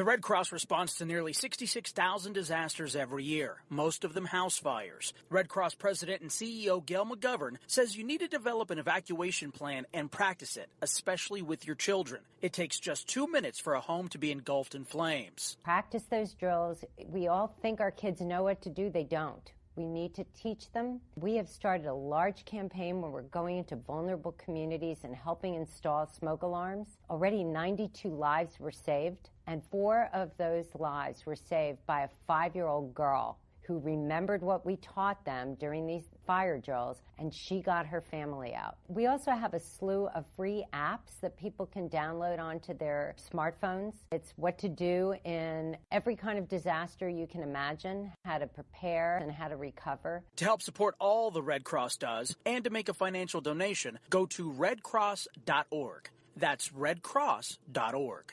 The Red Cross responds to nearly 66,000 disasters every year, most of them house fires. Red Cross President and CEO Gail McGovern says you need to develop an evacuation plan and practice it, especially with your children. It takes just 2 minutes for a home to be engulfed in flames. Practice those drills. We all think our kids know what to do. They don't. We need to teach them. We have started a large campaign where we're going into vulnerable communities and helping install smoke alarms. Already 92 lives were saved, and 4 of those lives were saved by a 5-year-old girl who remembered what we taught them during these fire drills, and she got her family out. We also have a slew of free apps that people can download onto their smartphones. It's what to do in every kind of disaster you can imagine, how to prepare and how to recover. To help support all the Red Cross does and to make a financial donation, go to redcross.org. That's redcross.org.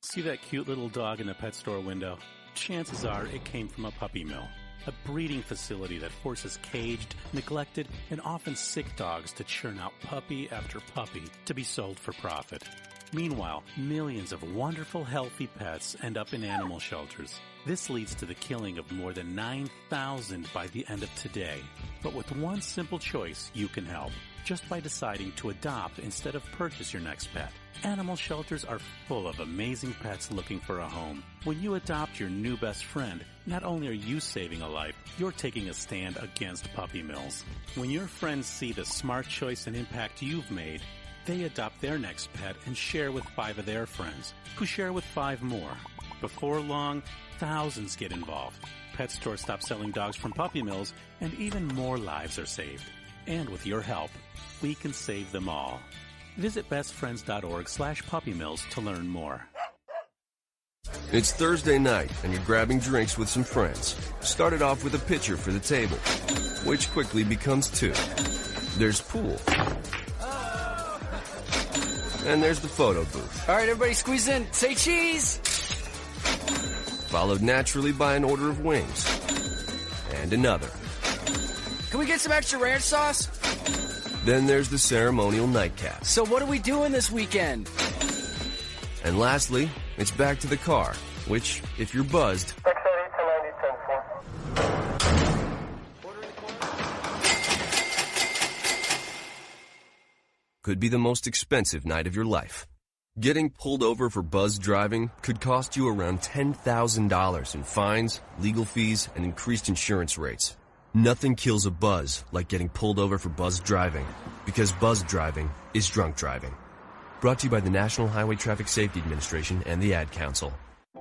See that cute little dog in the pet store window? Chances are it came from a puppy mill. A breeding facility that forces caged, neglected, and often sick dogs to churn out puppy after puppy to be sold for profit. Meanwhile, millions of wonderful, healthy pets end up in animal shelters. This leads to the killing of more than 9,000 by the end of today. But with one simple choice, you can help. Just by deciding to adopt instead of purchase your next pet. Animal shelters are full of amazing pets looking for a home. When you adopt your new best friend, not only are you saving a life, you're taking a stand against puppy mills. When your friends see the smart choice and impact you've made, they adopt their next pet and share with 5 of their friends, who share with 5 more. Before long, thousands get involved. Pet stores stop selling dogs from puppy mills, and even more lives are saved. And with your help, we can save them all. Visit bestfriends.org/puppymills to learn more. It's Thursday night, and you're grabbing drinks with some friends. Started off with a pitcher for the table, which quickly becomes 2. There's pool. And there's the photo booth. All right, everybody squeeze in. Say cheese! Followed naturally by an order of wings. And another. Can we get some extra ranch sauce? Then there's the ceremonial nightcap. So what are we doing this weekend? And lastly, it's back to the car, which, if you're buzzed, could be the most expensive night of your life. Getting pulled over for buzz driving could cost you around $10,000 in fines, legal fees, and increased insurance rates. Nothing kills a buzz like getting pulled over for buzz driving, because buzz driving is drunk driving. Brought to you by the National Highway Traffic Safety Administration and the Ad Council.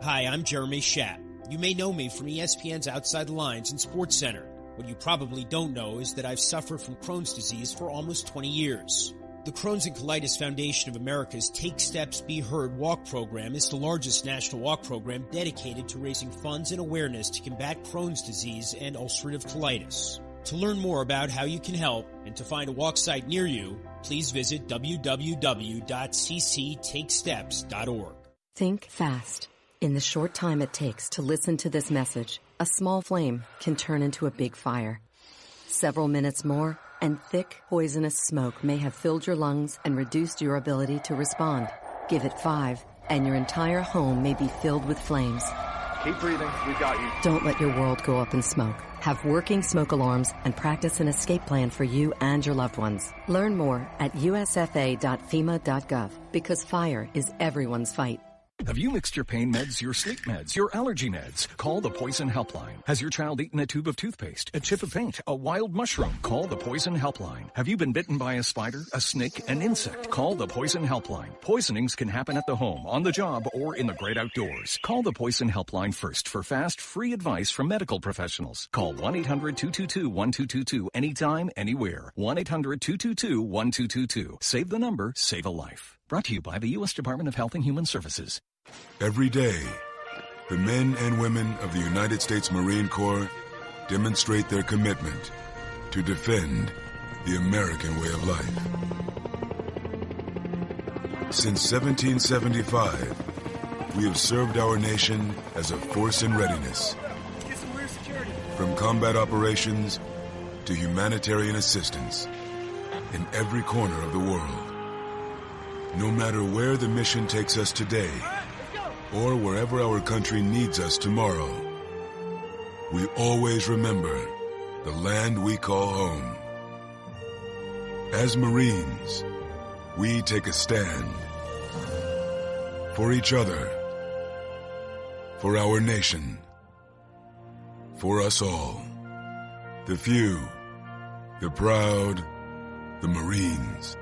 Hi, I'm Jeremy Schaap. You may know me from ESPN's Outside the Lines and Sports Center. What you probably don't know is that I've suffered from Crohn's disease for almost 20 years. The Crohn's and Colitis Foundation of America's Take Steps, Be Heard walk program is the largest national walk program dedicated to raising funds and awareness to combat Crohn's disease and ulcerative colitis. To learn more about how you can help and to find a walk site near you, please visit www.cctakesteps.org. Think fast. In the short time it takes to listen to this message, a small flame can turn into a big fire. Several minutes more, and thick, poisonous smoke may have filled your lungs and reduced your ability to respond. Give it 5, and your entire home may be filled with flames. Keep breathing. We got you. Don't let your world go up in smoke. Have working smoke alarms and practice an escape plan for you and your loved ones. Learn more at usfa.fema.gov, because fire is everyone's fight. Have you mixed your pain meds, your sleep meds, your allergy meds? Call the Poison Helpline. Has your child eaten a tube of toothpaste, a chip of paint, a wild mushroom? Call the Poison Helpline. Have you been bitten by a spider, a snake, an insect? Call the Poison Helpline. Poisonings can happen at the home, on the job, or in the great outdoors. Call the Poison Helpline first for fast, free advice from medical professionals. Call 1-800-222-1222 anytime, anywhere. 1-800-222-1222. Save the number, save a life. Brought to you by the U.S. Department of Health and Human Services. Every day, the men and women of the United States Marine Corps demonstrate their commitment to defend the American way of life. Since 1775, we have served our nation as a force in readiness. From combat operations to humanitarian assistance in every corner of the world. No matter where the mission takes us today or wherever our country needs us tomorrow, we always remember the land we call home. As Marines, we take a stand for each other, for our nation, for us all. The few, the proud, the Marines.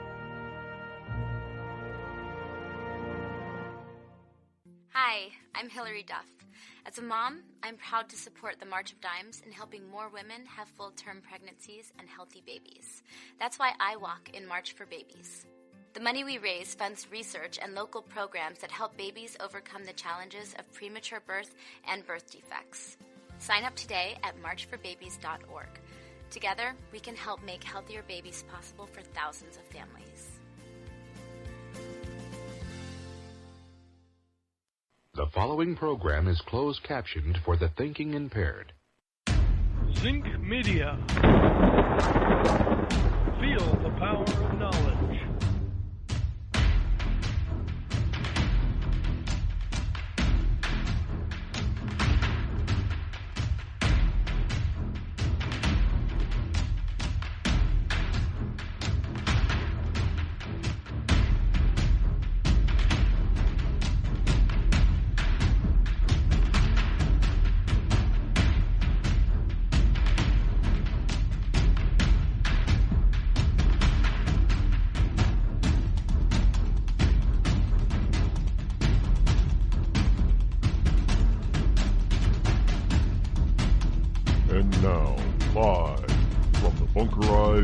Hi, I'm Hillary Duff. As a mom, I'm proud to support the March of Dimes in helping more women have full-term pregnancies and healthy babies. That's why I walk in March for Babies. The money we raise funds research and local programs that help babies overcome the challenges of premature birth and birth defects. Sign up today at marchforbabies.org. Together, we can help make healthier babies possible for thousands of families. The following program is closed captioned for the thinking impaired. Zinc Media. Feel the power of knowledge.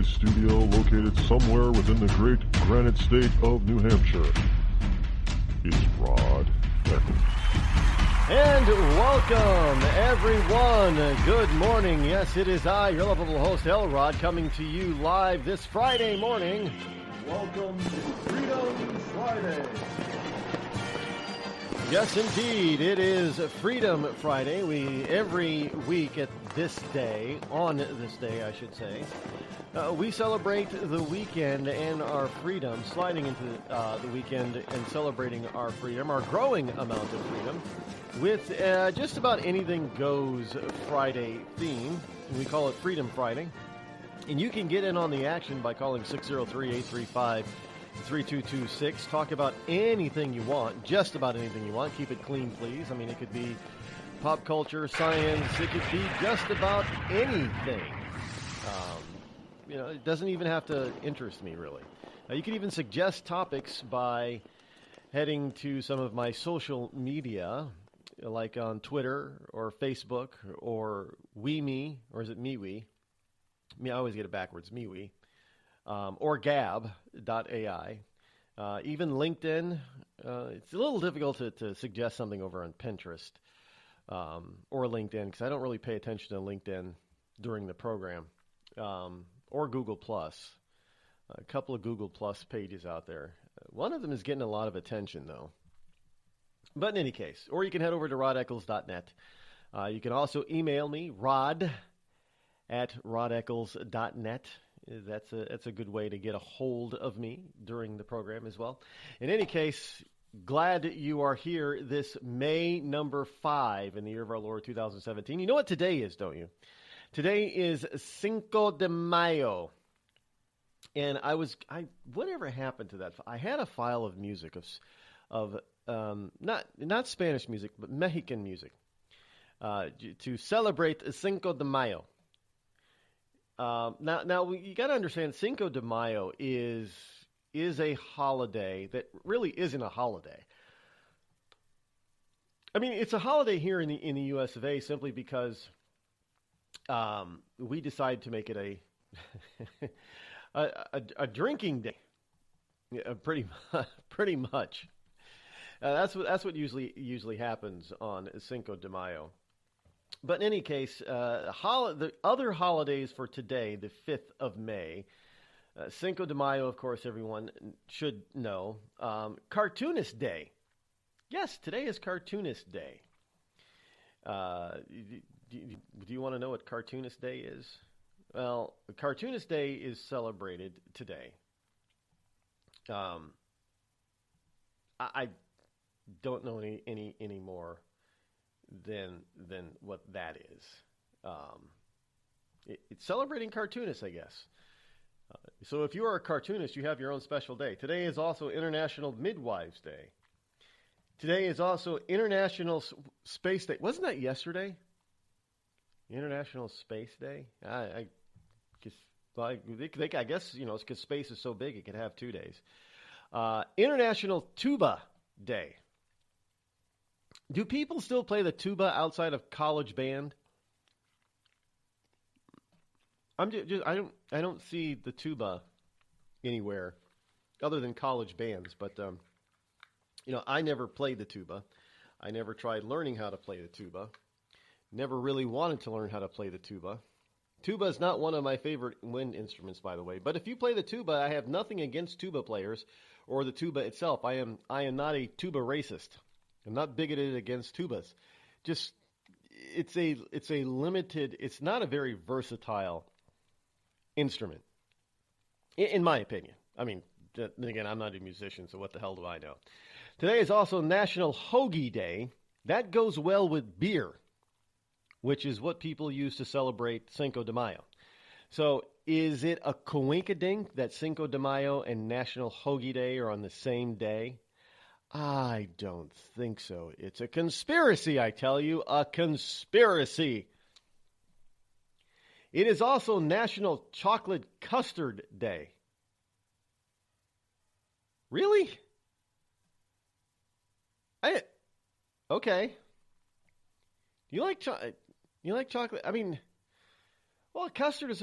Studio located somewhere within the great granite state of New Hampshire. It's Rod Eccles. And welcome, everyone. Good morning. Yes, it is I, your lovable host, Elrod, coming to you live this Friday morning. Welcome to Freedom Friday. Yes, indeed. It is Freedom Friday. Every week at this day, on this day, I should say, we celebrate the weekend and our freedom, sliding into the weekend and celebrating our freedom, our growing amount of freedom, with just about anything goes Friday theme. We call it Freedom Friday. And you can get in on the action by calling 603-835-3226. Talk about anything you want, just about anything you want. Keep it clean, please. I mean, it could be pop culture, science. It could be just about anything. It doesn't even have to interest me, really. You can even suggest topics by heading to some of my social media, like on Twitter or Facebook or WeMe, or is it MeWe? I always get it backwards, MeWe. Or Gab.ai. Even LinkedIn. It's a little difficult to suggest something over on Pinterest or LinkedIn, because I don't really pay attention to LinkedIn during the program. Or Google Plus. A couple of Google Plus pages out there. One of them is getting a lot of attention, though. But in any case, or you can head over to rodeccles.net. You can also email me, rod@rodeccles.net. That's a good way to get a hold of me during the program as well. In any case, glad you are here this May number 5 in the year of our Lord 2017. You know what today is, don't you? Today is Cinco de Mayo, and whatever happened to that? I had a file of music of not Spanish music, but Mexican music to celebrate Cinco de Mayo. Now you got to understand, Cinco de Mayo is a holiday that really isn't a holiday. I mean, it's a holiday here in the U.S. of A. simply because we decide to make it a drinking day, pretty much. That's what usually happens on Cinco de Mayo. But in any case, the other holidays for today, the 5th of May, Cinco de Mayo, of course, everyone should know. Cartoonist Day. Yes, today is Cartoonist Day. Do you want to know what Cartoonist Day is? Well, Cartoonist Day is celebrated today. I don't know any more than what that is. It's celebrating cartoonists, I guess. So if you are a cartoonist, you have your own special day. Today is also International Midwives Day. Today is also International Space Day. Wasn't that yesterday? International Space Day? I guess, it's because space is so big it could have 2 days. International Tuba Day. Do people still play the tuba outside of college band? I don't see the tuba anywhere other than college bands. But I never played the tuba. I never tried learning how to play the tuba. Never really wanted to learn how to play the tuba. Tuba is not one of my favorite wind instruments, by the way. But if you play the tuba, I have nothing against tuba players or the tuba itself. I am not a tuba racist. I'm not bigoted against tubas. Just it's a limited. It's not a very versatile instrument, in my opinion. I mean, then again, I'm not a musician, so what the hell do I know? Today is also National Hoagie Day. That goes well with beer, which is what people use to celebrate Cinco de Mayo. So is it a coinkydink that Cinco de Mayo and National Hoagie Day are on the same day? I don't think so. It's a conspiracy, I tell you, a conspiracy. It is also National Chocolate Custard Day. Really? Okay. You like chocolate? I mean, well, custard is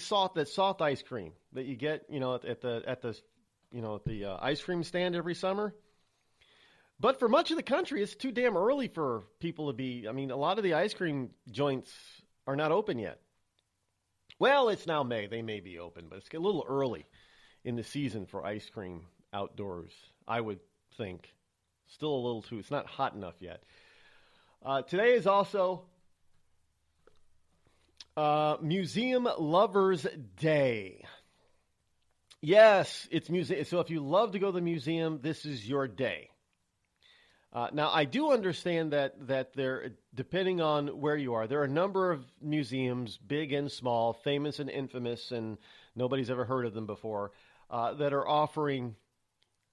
soft. That soft ice cream that you get, at the ice cream stand every summer. But for much of the country, it's too damn early for people to be. I mean, a lot of the ice cream joints are not open yet. Well, it's now May. They may be open, but it's a little early in the season for ice cream outdoors, I would think. Still a little too. It's not hot enough yet. Today is also Museum Lovers Day. Yes, it's museum. So if you love to go to the museum, this is your day. Now, I do understand that there, depending on where you are, there are a number of museums, big and small, famous and infamous, and nobody's ever heard of them before, that are offering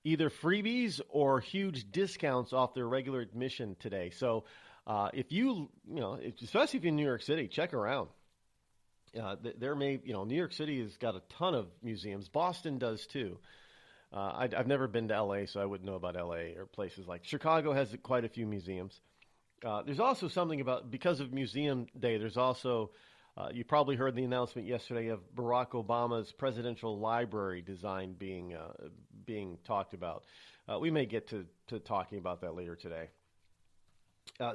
either freebies or huge discounts off their regular admission today. So if you especially if you're in New York City, check around. There may, New York City has got a ton of museums. Boston does too. I've never been to L.A., so I wouldn't know about L.A. or places like Chicago has quite a few museums. There's also something about, because of Museum Day, there's also, you probably heard the announcement yesterday of Barack Obama's presidential library design being talked about. We may get to talking about that later today.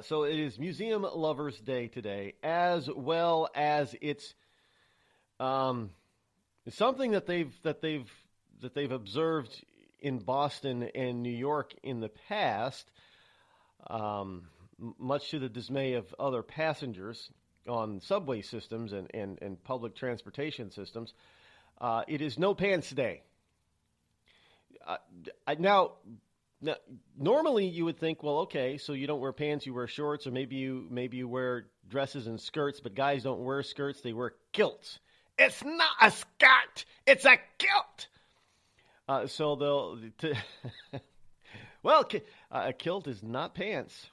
So it is Museum Lovers Day today, as well as it's something that they've observed in Boston and New York in the past, much to the dismay of other passengers on subway systems and public transportation systems. It is No Pants Day. Now, normally you would think, well, okay, so you don't wear pants, you wear shorts, or maybe you wear dresses and skirts, but guys don't wear skirts, they wear kilts. It's not a skirt, it's a kilt. A kilt is not pants,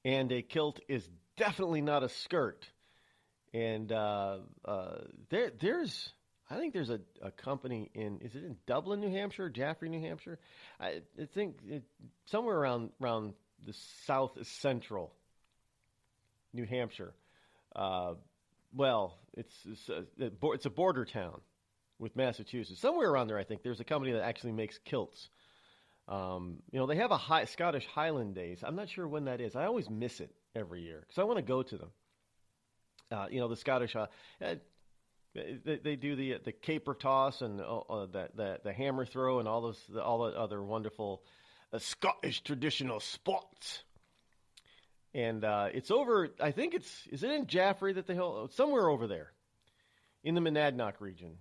and a kilt is definitely not a skirt. And I think there's a company is it in Dublin, New Hampshire, Jaffrey, New Hampshire? I think somewhere around the south central New Hampshire. It's a border town with Massachusetts. Somewhere around there, I think, there's a company that actually makes kilts. They have a Scottish Highland Days. I'm not sure when that is. I always miss it every year because I want to go to them. The Scottish, they do the caper toss and the hammer throw and all the other wonderful Scottish traditional sports. And it's over. I think is it in Jaffrey that they hold? Somewhere over there in the Monadnock region.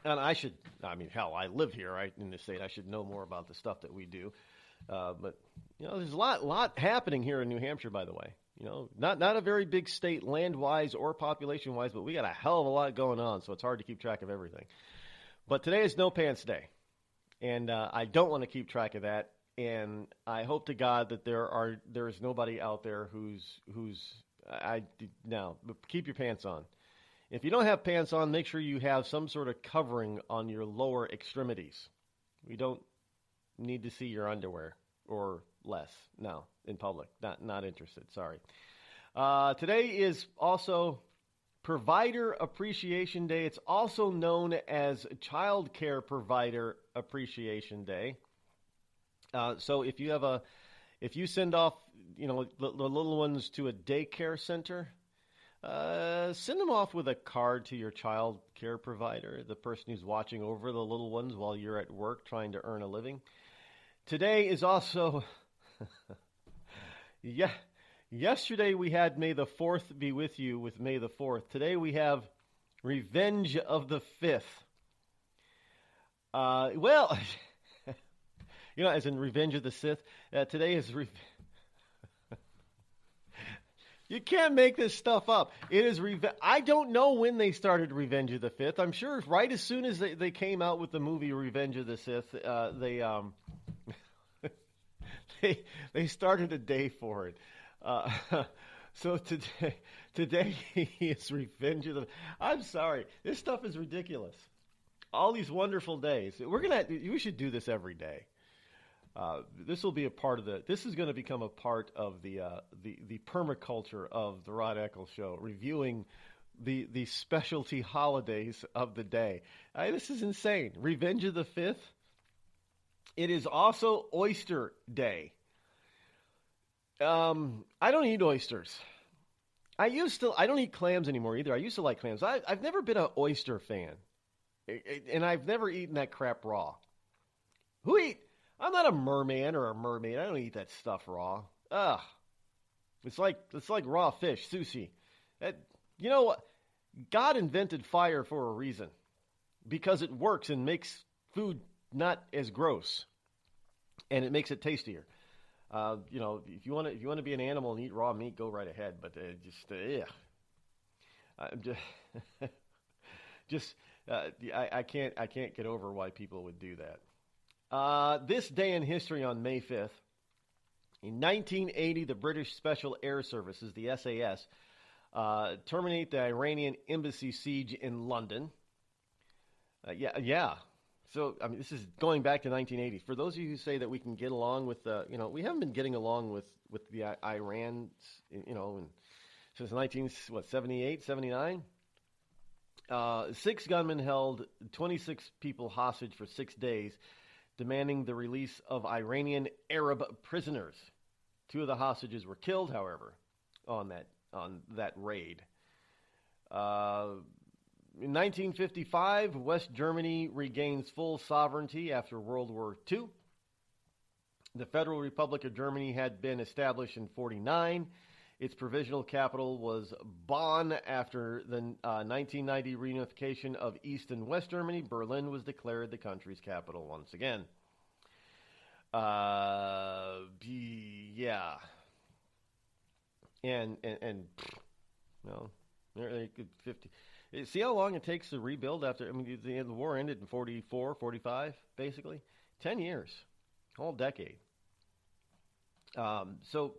And I live here in this state. I should know more about the stuff that we do. But, there's a lot happening here in New Hampshire, by the way. Not a very big state land-wise or population-wise, but we got a hell of a lot going on, so it's hard to keep track of everything. But today is No Pants Day, and I don't want to keep track of that. And I hope to God that there is nobody out there now keep your pants on. If you don't have pants on, make sure you have some sort of covering on your lower extremities. We don't need to see your underwear or less. No, in public. Not interested. Sorry. Today is also Provider Appreciation Day. It's also known as Child Care Provider Appreciation Day. So if you send off, the little ones to a daycare center, send them off with a card to your child care provider, the person who's watching over the little ones while you're at work trying to earn a living. Today is also, yesterday we had May the 4th be with you with May the 4th. Today we have Revenge of the 5th. As in Revenge of the Sith, today is You can't make this stuff up. It is I don't know when they started Revenge of the Fifth. I'm sure right as soon as they came out with the movie Revenge of the Sith, they started a day for it. So today is Revenge of the. I'm sorry, this stuff is ridiculous. All these wonderful days. We should do this every day. This will be a part of this is going to become a part of the permaculture of the Rod Eccles Show, reviewing the specialty holidays of the day. This is insane. Revenge of the Fifth. It is also Oyster Day. I don't eat oysters. I don't eat clams anymore either. I used to like clams. I've never been an oyster fan, and I've never eaten that crap raw. I'm not a merman or a mermaid. I don't eat that stuff raw. Ugh. It's like raw fish, sushi. You know what? God invented fire for a reason, because it works and makes food not as gross, and it makes it tastier. If you want to be an animal and eat raw meat, go right ahead. But I can't get over why people would do that. This day in history on May 5th, in 1980, the British Special Air Services, the SAS, terminate the Iranian embassy siege in London. So, this is going back to 1980. For those of you who say that we can get along with, we haven't been getting along with the Iran, since 1978, 79. 6 gunmen held 26 people hostage for 6 days, demanding the release of Iranian Arab prisoners. 2 of the hostages were killed, however, on that raid. In 1955, West Germany regains full sovereignty after World War II. The Federal Republic of Germany had been established in 1949. Its provisional capital was Bonn. After the 1990 reunification of East and West Germany, Berlin was declared the country's capital once again. Nearly 50. See how long it takes to rebuild after, the war ended in 44, 45, basically. 10 years. Whole decade. So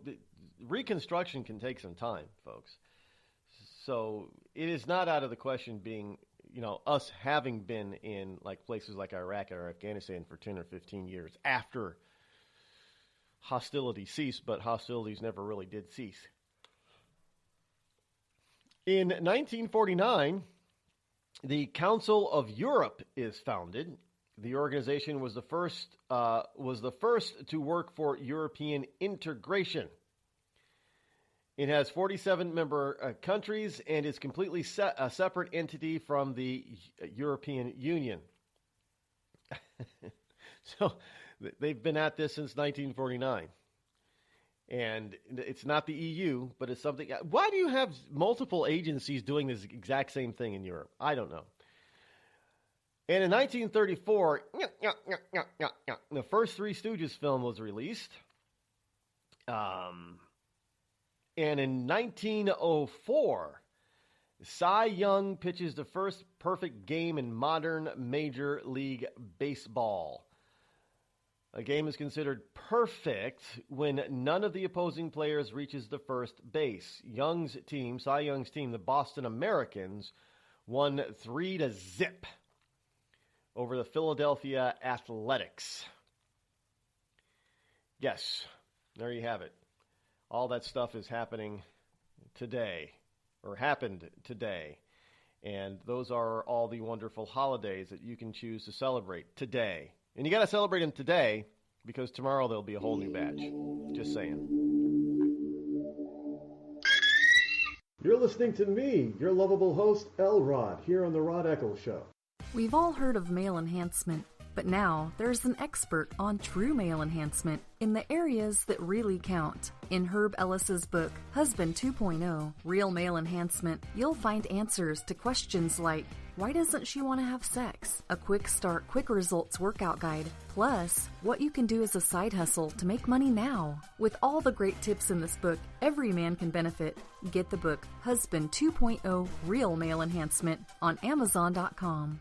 reconstruction can take some time, folks. So it is not out of the question being, us having been in places like Iraq or Afghanistan for 10 or 15 years after hostilities ceased, but hostilities never really did cease. In 1949, the Council of Europe is founded. The organization was the first to work for European integration. It has 47 member countries and is completely a separate entity from the European Union. So they've been at this since 1949. And it's not the EU, but it's something. Why do you have multiple agencies doing this exact same thing in Europe? I don't know. And in 1934, the first Three Stooges film was released. And in 1904, Cy Young pitches the first perfect game in modern Major League Baseball. A game is considered perfect when none of the opposing players reaches the first base. Cy Young's team, the Boston Americans, won 3-0 over the Philadelphia Athletics. Yes, there you have it. All that stuff is happening today, or happened today. And those are all the wonderful holidays that you can choose to celebrate today. And you got to celebrate them today because tomorrow there'll be a whole new batch. Just saying. You're listening to me, your lovable host, Rod, here on the Rod Eccles Show. We've all heard of male enhancement, but now there's an expert on true male enhancement in the areas that really count. In Herb Ellis's book, Husband 2.0, Real Male Enhancement, you'll find answers to questions like, why doesn't she want to have sex? A quick start, quick results workout guide. Plus, what you can do as a side hustle to make money now. With all the great tips in this book, every man can benefit. Get the book, Husband 2.0, Real Male Enhancement, on Amazon.com.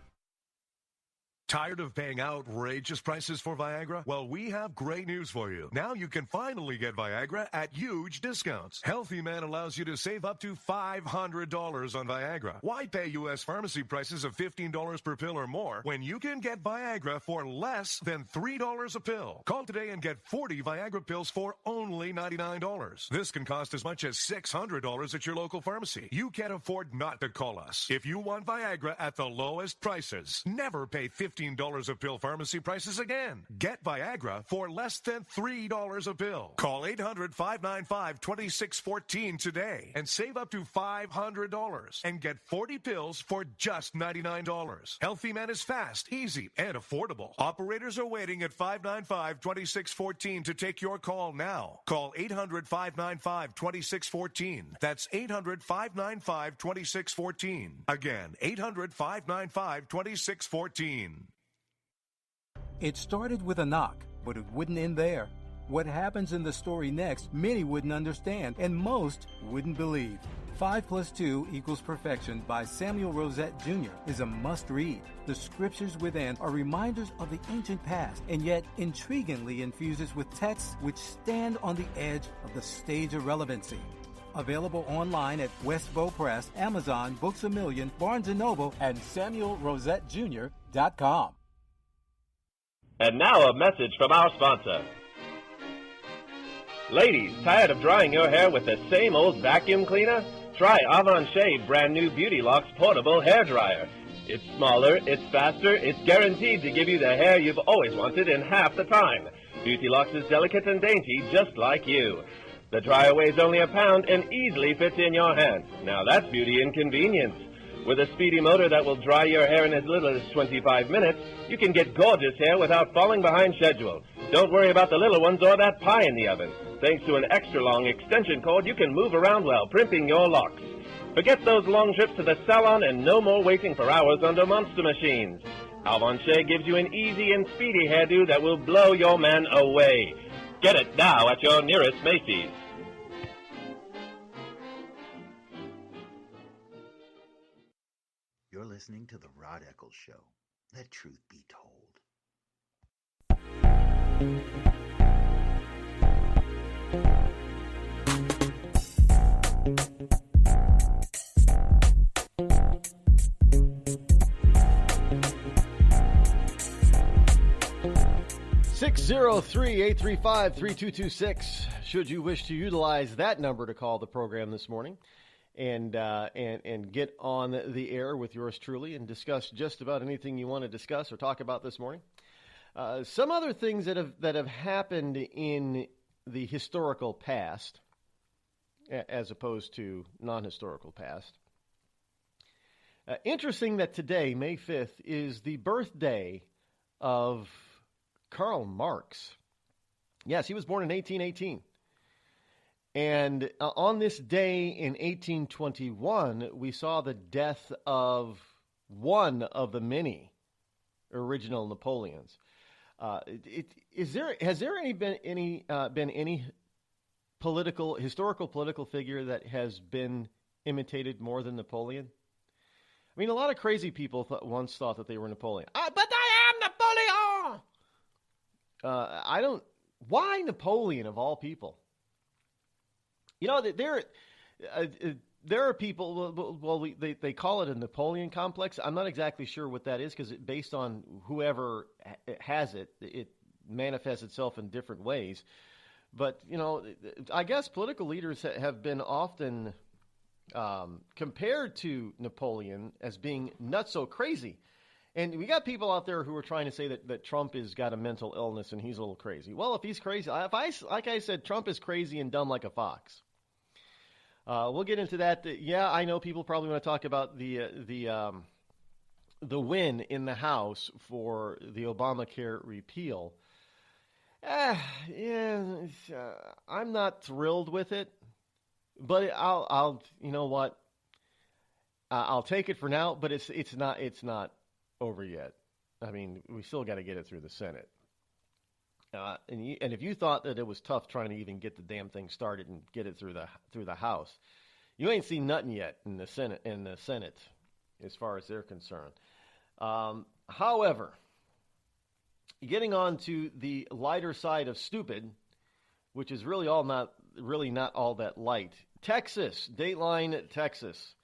Tired of paying outrageous prices for Viagra? Well, we have great news for you. Now you can finally get Viagra at huge discounts. Healthy Man allows you to save up to $500 on Viagra. Why pay U.S. pharmacy prices of $15 per pill or more when you can get Viagra for less than $3 a pill? Call today and get 40 Viagra pills for only $99. This can cost as much as $600 at your local pharmacy. You can't afford not to call us. If you want Viagra at the lowest prices, never pay $15 a pill pharmacy prices again. Get Viagra for less than $3 a pill. Call 800-595-2614 today and save up to $500 and get 40 pills for just $99. Healthy Man is fast, easy, and affordable. Operators are waiting at 595-2614 to take your call now. Call 800-595-2614. That's 800-595-2614. Again, 800-595-2614. It started with a knock, but it wouldn't end there. What happens in the story next, many wouldn't understand, and most wouldn't believe. 5 + 2 = Perfection by Samuel Rosette Jr. is a must-read. The scriptures within are reminders of the ancient past, and yet intriguingly infuses with texts which stand on the edge of the stage of relevancy. Available online at Westbow Press, Amazon, Books A Million, Barnes & Noble, and SamuelRosetteJr.com. And now a message from our sponsor. Ladies, tired of drying your hair with the same old vacuum cleaner? Try Avon Shave brand new Beauty Locks portable hair dryer. It's smaller, it's faster, it's guaranteed to give you the hair you've always wanted in half the time. Beauty Locks is delicate and dainty, just like you. The dryer weighs only a pound and easily fits in your hand. Now that's beauty and convenience. With a speedy motor that will dry your hair in as little as 25 minutes, you can get gorgeous hair without falling behind schedule. Don't worry about the little ones or that pie in the oven. Thanks to an extra-long extension cord, you can move around while primping your locks. Forget those long trips to the salon and no more waiting for hours under monster machines. Alvon Shea gives you an easy and speedy hairdo that will blow your man away. Get it now at your nearest Macy's. You're listening to The Rod Eccles Show. Let truth be told. 603-835-3226. Should you wish to utilize that number to call the program this morning and get on the air with yours truly and discuss just about anything you want to discuss or talk about this morning. Some other things that have happened in the historical past, as opposed to non-historical past. Interesting that today, May 5th, is the birthday of Karl Marx. Yes, he was born in 1818. And on this day in 1821, we saw the death of one of the many original Napoleons. Has there been any historical political figure that has been imitated more than Napoleon? I mean, a lot of crazy people once thought that they were Napoleon. But I am Napoleon! Why Napoleon of all people? You know, there are people, well, they call it a Napoleon complex. I'm not exactly sure what that is because based on whoever has it, it manifests itself in different ways. But, you know, I guess political leaders have been often compared to Napoleon as being not so crazy. And we got people out there who are trying to say that Trump has got a mental illness and he's a little crazy. Well, if he's crazy, like I said, Trump is crazy and dumb like a fox. We'll get into that. Yeah, I know people probably want to talk about the win in the House for the Obamacare repeal. I'm not thrilled with it, but I'll you know what? I'll take it for now. But it's not over yet. I mean, we still got to get it through the Senate. And if you thought that it was tough trying to even get the damn thing started and get it through the House, you ain't seen nothing yet in the Senate as far as they're concerned. However, getting on to the lighter side of stupid, which is really not all that light. Texas, Dateline, Texas.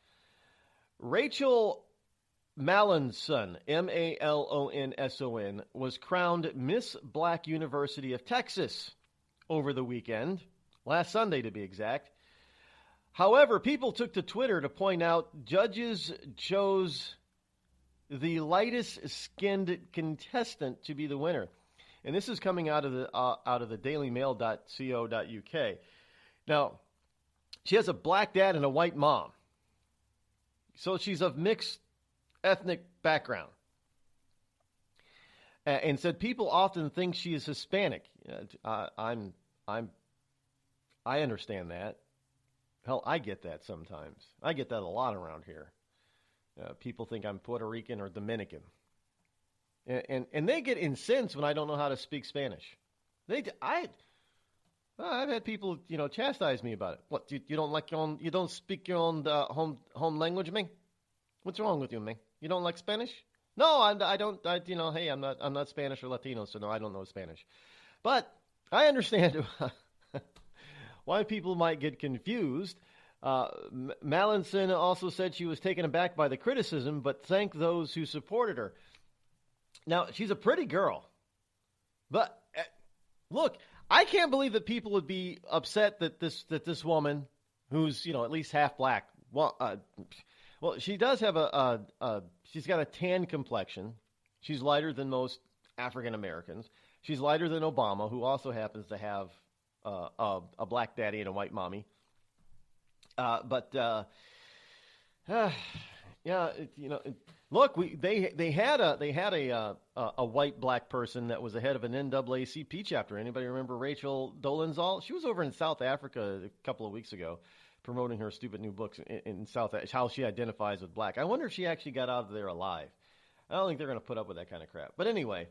Rachel Malonson, Malonson, was crowned Miss Black University of Texas over the weekend, last Sunday to be exact. However, people took to Twitter to point out judges chose the lightest-skinned contestant to be the winner. And this is coming out of the dailymail.co.uk. Now, she has a black dad and a white mom. So she's of mixed ethnic background. And said people often think she is Hispanic. I understand that. Hell, I get that sometimes. I get that a lot around here. People think I'm Puerto Rican or Dominican. And they get incensed when I don't know how to speak Spanish. I've had people, chastise me about it. What, you don't speak your own home language, man? What's wrong with you, man? You don't like Spanish? No, I don't. Hey, I'm not Spanish or Latino, so no, I don't know Spanish. But I understand why people might get confused. Malonson also said she was taken aback by the criticism, but thanked those who supported her. Now, she's a pretty girl. But look, I can't believe that people would be upset that this woman, who's at least half black, well, she does have she's got a tan complexion. She's lighter than most African Americans. She's lighter than Obama, who also happens to have a black daddy and a white mommy. Look, they had a white black person that was the head of an NAACP chapter. Anybody remember Rachel Dolezal? She was over in South Africa a couple of weeks ago, promoting her stupid new books in South, how she identifies with black. I wonder if she actually got out of there alive. I don't think they're going to put up with that kind of crap. But anyway,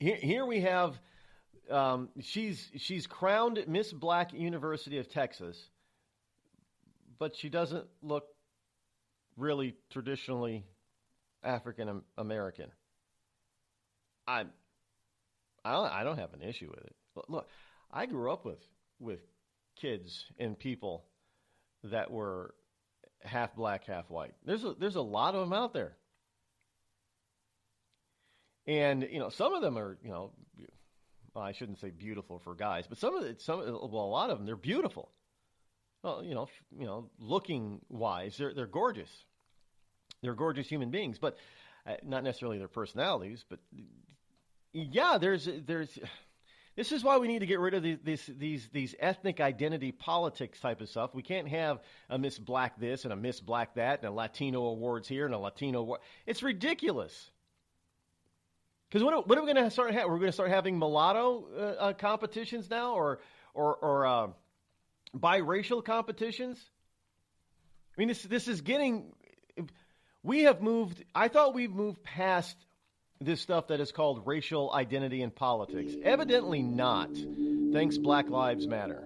here we have, she's crowned Miss Black University of Texas, but she doesn't look really traditionally African American. I don't have an issue with it. Look, I grew up with kids and people that were half black, half white. There's a lot of them out there. And some of them are, well, I shouldn't say beautiful for guys, but a lot of them, they're beautiful. Well, looking wise, they're gorgeous. They're gorgeous human beings, but not necessarily their personalities. But yeah, there's. This is why we need to get rid of these ethnic identity politics type of stuff. We can't have a Miss Black this and a Miss Black that and a Latino awards here and a Latino award. It's ridiculous. Because what are we going to start having? We're going to start having mulatto competitions now, or biracial competitions. I mean, this is getting. We have moved. I thought we've moved past this stuff that is called racial identity in politics. Evidently not. Thanks, Black Lives Matter.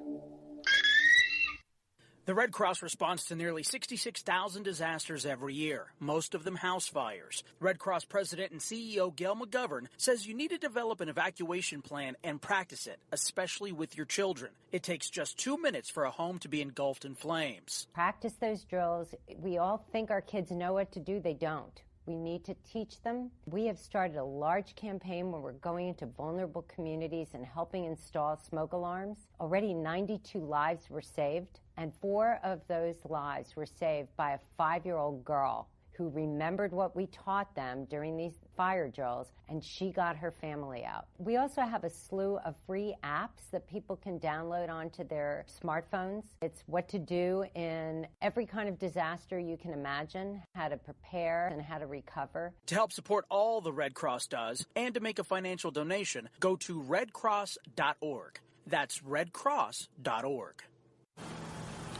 The Red Cross responds to nearly 66,000 disasters every year, most of them house fires. Red Cross President and CEO Gail McGovern says you need to develop an evacuation plan and practice it, especially with your children. It takes just 2 minutes for a home to be engulfed in flames. Practice those drills. We all think our kids know what to do. They don't. We need to teach them. We have started a large campaign where we're going into vulnerable communities and helping install smoke alarms. Already 92 lives were saved, and 4 of those lives were saved by a 5-year-old girl who remembered what we taught them during these fire drills, and she got her family out. We also have a slew of free apps that people can download onto their smartphones. It's what to do in every kind of disaster you can imagine, how to prepare and how to recover. To help support all the Red Cross does and to make a financial donation, go to redcross.org. That's redcross.org.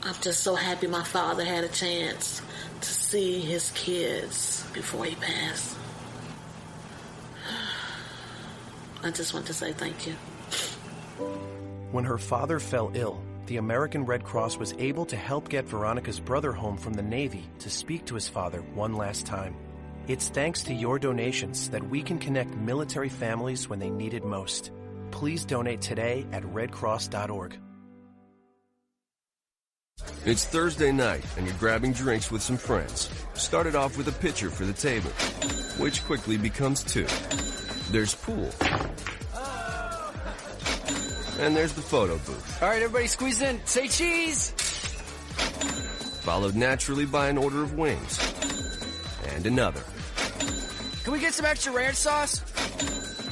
I'm just so happy my father had a chance to see his kids before he passed. I just want to say thank you. When her father fell ill, the American Red Cross was able to help get Veronica's brother home from the Navy to speak to his father one last time. It's thanks to your donations that we can connect military families when they need it most. Please donate today at redcross.org. It's Thursday night, and you're grabbing drinks with some friends. Started off with a pitcher for the table, which quickly becomes 2. There's pool. And there's the photo booth. All right, everybody squeeze in. Say cheese! Followed naturally by an order of wings. And another. Can we get some extra ranch sauce?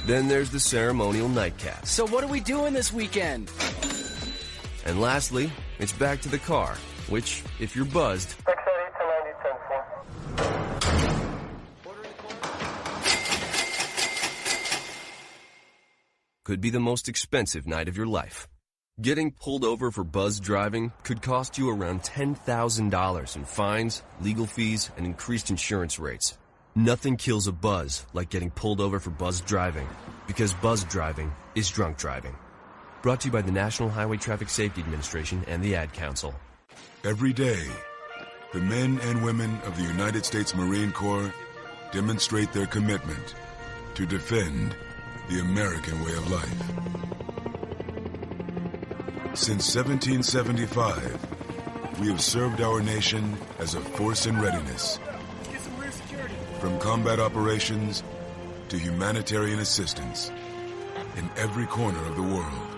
Then there's the ceremonial nightcap. So what are we doing this weekend? And lastly, it's back to the car, which, if you're buzzed, could be the most expensive night of your life. Getting pulled over for buzz driving could cost you around $10,000 in fines, legal fees, and increased insurance rates. Nothing kills a buzz like getting pulled over for buzz driving, because buzz driving is drunk driving. Brought to you by the National Highway Traffic Safety Administration and the Ad Council. Every day, the men and women of the United States Marine Corps demonstrate their commitment to defend the American way of life. Since 1775, we have served our nation as a force in readiness. From combat operations to humanitarian assistance in every corner of the world.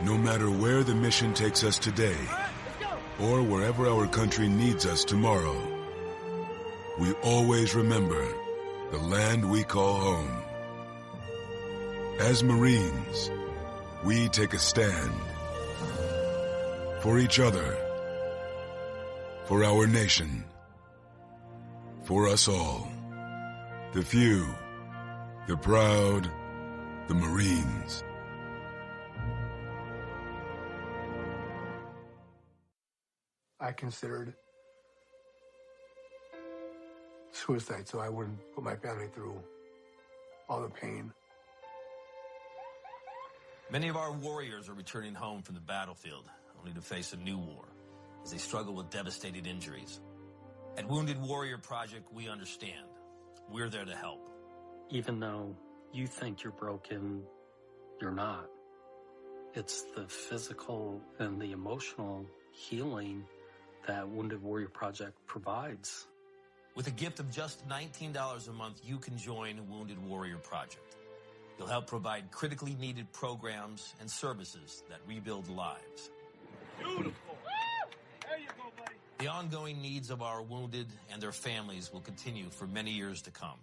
No matter where the mission takes us today, or wherever our country needs us tomorrow, we always remember the land we call home. As Marines, we take a stand for each other, for our nation, for us all, the few, the proud, the Marines. I considered suicide so I wouldn't put my family through all the pain. Many of our warriors are returning home from the battlefield, only to face a new war as they struggle with devastating injuries. At Wounded Warrior Project, we understand. We're there to help. Even though you think you're broken, you're not. It's the physical and the emotional healing that Wounded Warrior Project provides. With a gift of just $19 a month, you can join Wounded Warrior Project. You'll help provide critically needed programs and services that rebuild lives. Beautiful. There you go, buddy. The ongoing needs of our wounded and their families will continue for many years to come.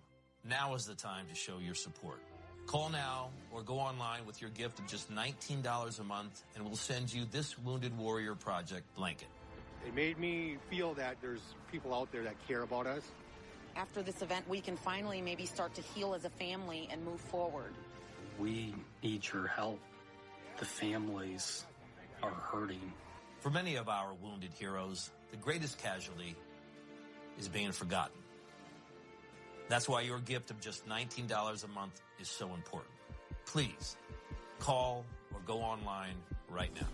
Now is the time to show your support. Call now or go online with your gift of just $19 a month, and we'll send you this Wounded Warrior Project blanket. It made me feel that there's people out there that care about us. After this event, we can finally maybe start to heal as a family and move forward. We need your help. The families are hurting. For many of our wounded heroes, the greatest casualty is being forgotten. That's why your gift of just $19 a month is so important. Please call or go online right now.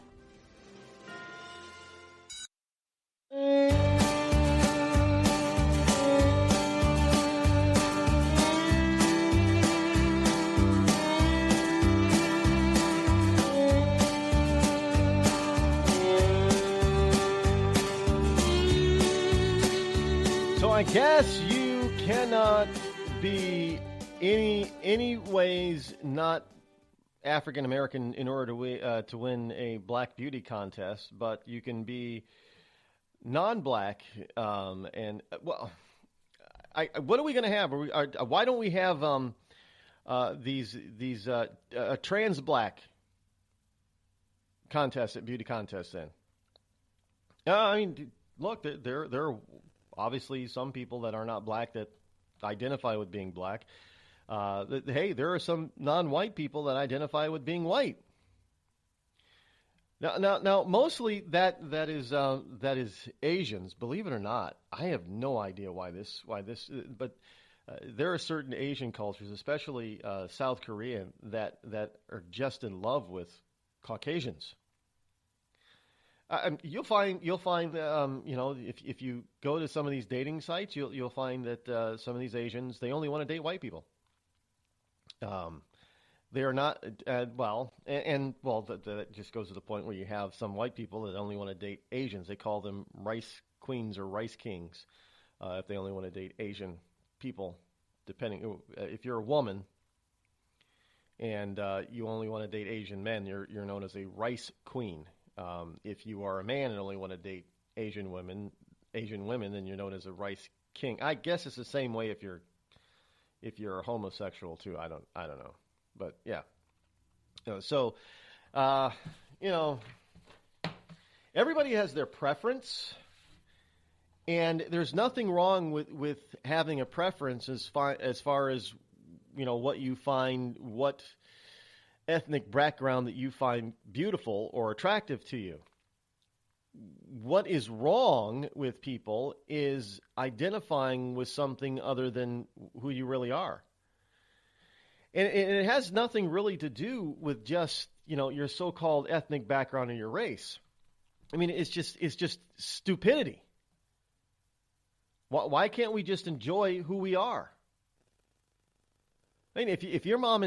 So I guess you cannot be any ways not African American in order to win a black beauty contest, but you can be non-black. And well, what are we going to have? Why don't we have these trans black contests at beauty contests? Then, I mean, look, there are obviously some people that are not black that identify with being black. Hey, there are some non-white people that identify with being white. Now, mostly that is Asians. Believe it or not, I have no idea why this. But there are certain Asian cultures, especially South Korean, that are just in love with Caucasians. You'll find if you go to some of these dating sites, you'll find that some of these Asians, they only want to date white people. They are not that just goes to the point where you have some white people that only want to date Asians. They call them rice queens or rice kings if they only want to date Asian people. Depending if you're a woman and you only want to date Asian men, you're known as a rice queen. If you are a man and only want to date Asian women, then you're known as a rice king. I guess it's the same way if you're a homosexual too. I don't know, but yeah. So everybody has their preference, and there's nothing wrong with having a preference as far as what you find, what ethnic background that you find beautiful or attractive to you. What is wrong with people is identifying with something other than who you really are. And it has nothing really to do with just, your so-called ethnic background or your race. I mean, it's just stupidity. Why can't we just enjoy who we are? I mean, if your mom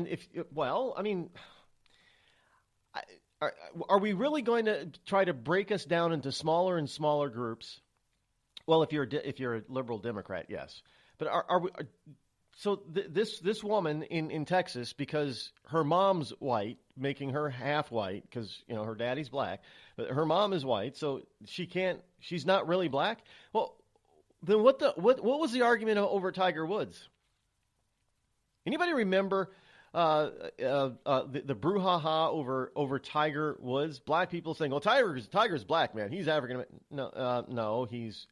are we really going to try to break us down into smaller and smaller groups? Well, if you're a liberal Democrat, yes. But are we? So this woman in Texas, because her mom's white, making her half white, because her daddy's black, but her mom is white, so she's not really black. Well, then what was the argument over Tiger Woods? Anybody remember the brouhaha over Tiger Woods? Black people saying, "Well, Tiger's black, man. He's African." No, he's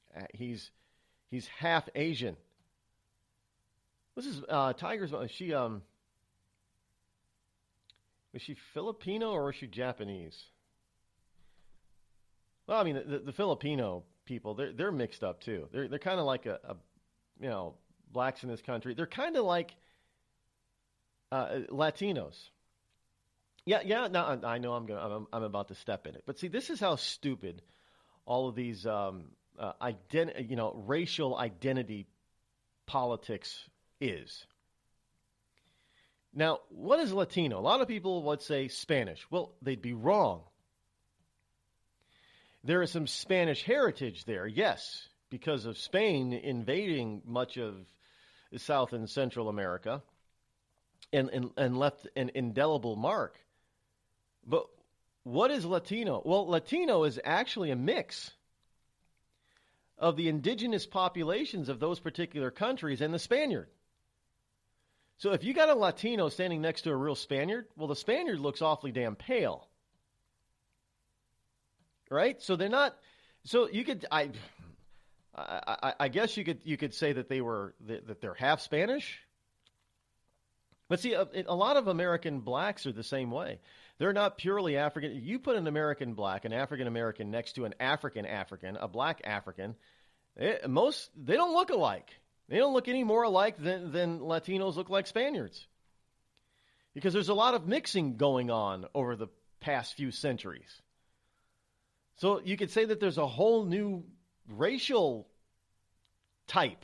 half Asian. This is Tiger's. Was she Filipino or was she Japanese? Well, I mean, the Filipino people, they're mixed up too. They're kind of like a blacks in this country. They're kind of like Latinos. Yeah. No, I know I'm about to step in it, but see, this is how stupid all of these racial identity politics is. Now, what is Latino? A lot of people would say Spanish. Well, they'd be wrong. There is some Spanish heritage there, yes, because of Spain invading much of South and Central America and left an indelible mark. But what is Latino? Well, Latino is actually a mix of the indigenous populations of those particular countries and the Spaniard. So if you got a Latino standing next to a real Spaniard, well, the Spaniard looks awfully damn pale. Right? So they're not. So you could, I guess you could say that they're half Spanish. But see, a lot of American blacks are the same way. They're not purely African. You put an American black, an African American next to an African, a black African, they don't look alike. They don't look any more alike than Latinos look like Spaniards. Because there's a lot of mixing going on over the past few centuries. So you could say that there's a whole new racial type.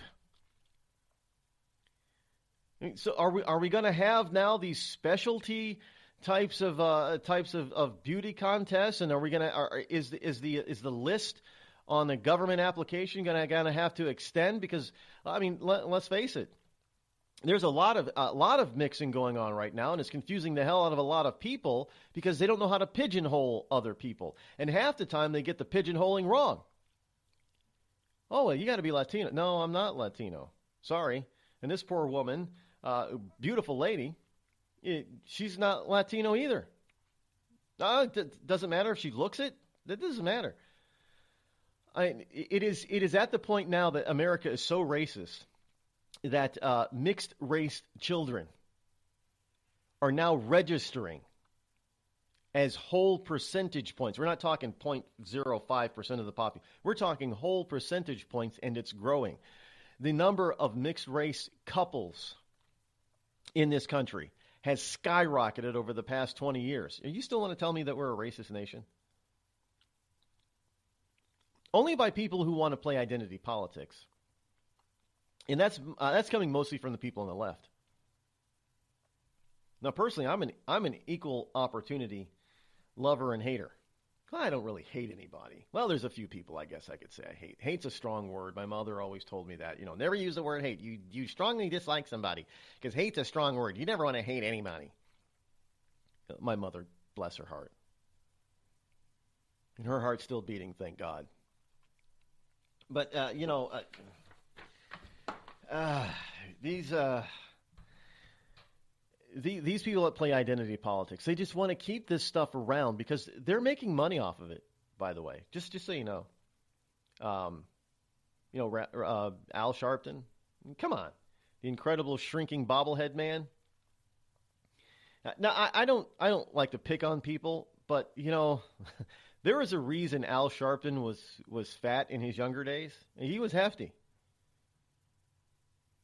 So are we going to have now these specialty types of beauty contests, and are we going to is the list on the government application going to have to extend? Because I mean, let's face it, there's a lot of mixing going on right now, and it's confusing the hell out of a lot of people because they don't know how to pigeonhole other people, and half the time they get the pigeonholing wrong. Oh, well, you got to be Latino. No, I'm not Latino. Sorry. And this poor woman, beautiful lady, she's not Latino either. It doesn't matter if she looks it. That doesn't matter. It is at the point now that America is so racist that mixed race children are now registering as whole percentage points. We're not talking 0.05% of the population. We're talking whole percentage points, and it's growing. The number of mixed race couples in this country has skyrocketed over the past 20 years. You still want to tell me that we're a racist nation? Only by people who want to play identity politics. And that's coming mostly from the people on the left. Now, personally, I'm an equal opportunity lover and hater. I don't really hate anybody. Well, there's a few people I guess I could say I hate. Hate's a strong word. My mother always told me that. Never use the word hate. You strongly dislike somebody because hate's a strong word. You never want to hate anybody. My mother, bless her heart. And her heart's still beating, thank God. But, these people that play identity politics, they just want to keep this stuff around because they're making money off of it, by the way. Just so you know. Al Sharpton, come on. The incredible shrinking bobblehead man. Now, I don't like to pick on people, but, there was a reason Al Sharpton was fat in his younger days. He was hefty.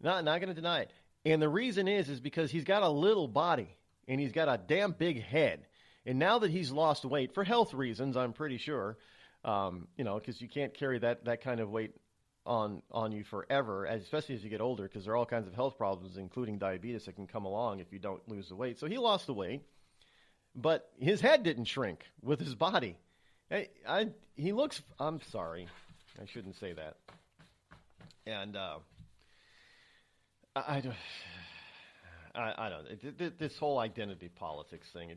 Not going to deny it. And the reason is because he's got a little body and he's got a damn big head. And now that he's lost weight for health reasons, I'm pretty sure, because you can't carry that kind of weight on you forever, especially as you get older, because there are all kinds of health problems, including diabetes, that can come along if you don't lose the weight. So he lost the weight, but his head didn't shrink with his body. He looks. I'm sorry, I shouldn't say that. And I don't. This whole identity politics thing.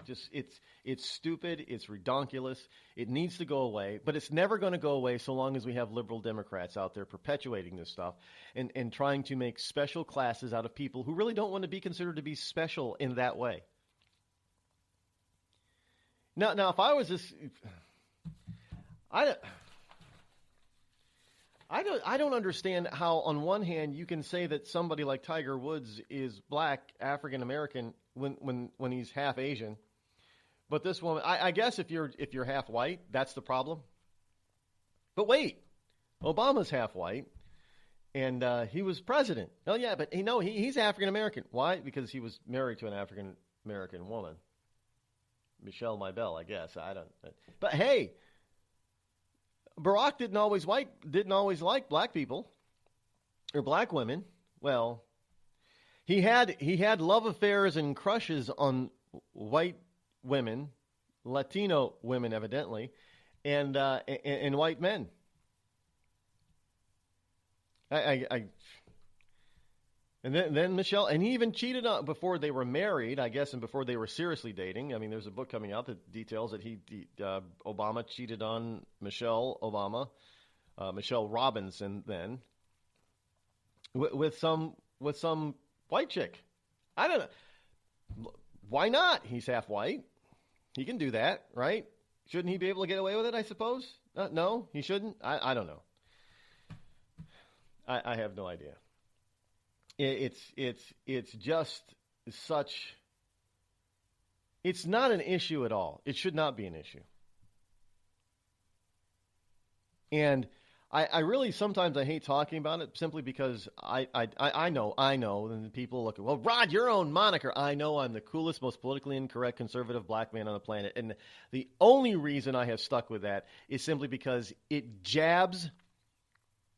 It's stupid. It's redonkulous. It needs to go away. But it's never going to go away so long as we have liberal Democrats out there perpetuating this stuff and trying to make special classes out of people who really don't want to be considered to be special in that way. Now, if I was this. I don't understand how, on one hand, you can say that somebody like Tiger Woods is black, African American, when he's half Asian, but this woman, I guess if you're half white, that's the problem. But wait, Obama's half white, and he was president. Oh yeah, but he's African American. Why? Because he was married to an African American woman, Michelle Mybell, I guess. I don't. But hey. Barack didn't always like black people or black women. Well, he had love affairs and crushes on white women, Latino women evidently, and white men. And then Michelle, and he even cheated on before they were married, I guess, and before they were seriously dating. I mean, there's a book coming out that details that Obama cheated on Michelle Robinson, then with some white chick. I don't know. Why not? He's half white. He can do that, right? Shouldn't he be able to get away with it? I suppose. No, he shouldn't. I don't know. I have no idea. It's just such. It's not an issue at all. It should not be an issue. And I really sometimes I hate talking about it simply because I know, and people look at, well, Rod, your own moniker. I know I'm the coolest, most politically incorrect conservative black man on the planet. And the only reason I have stuck with that is simply because it jabs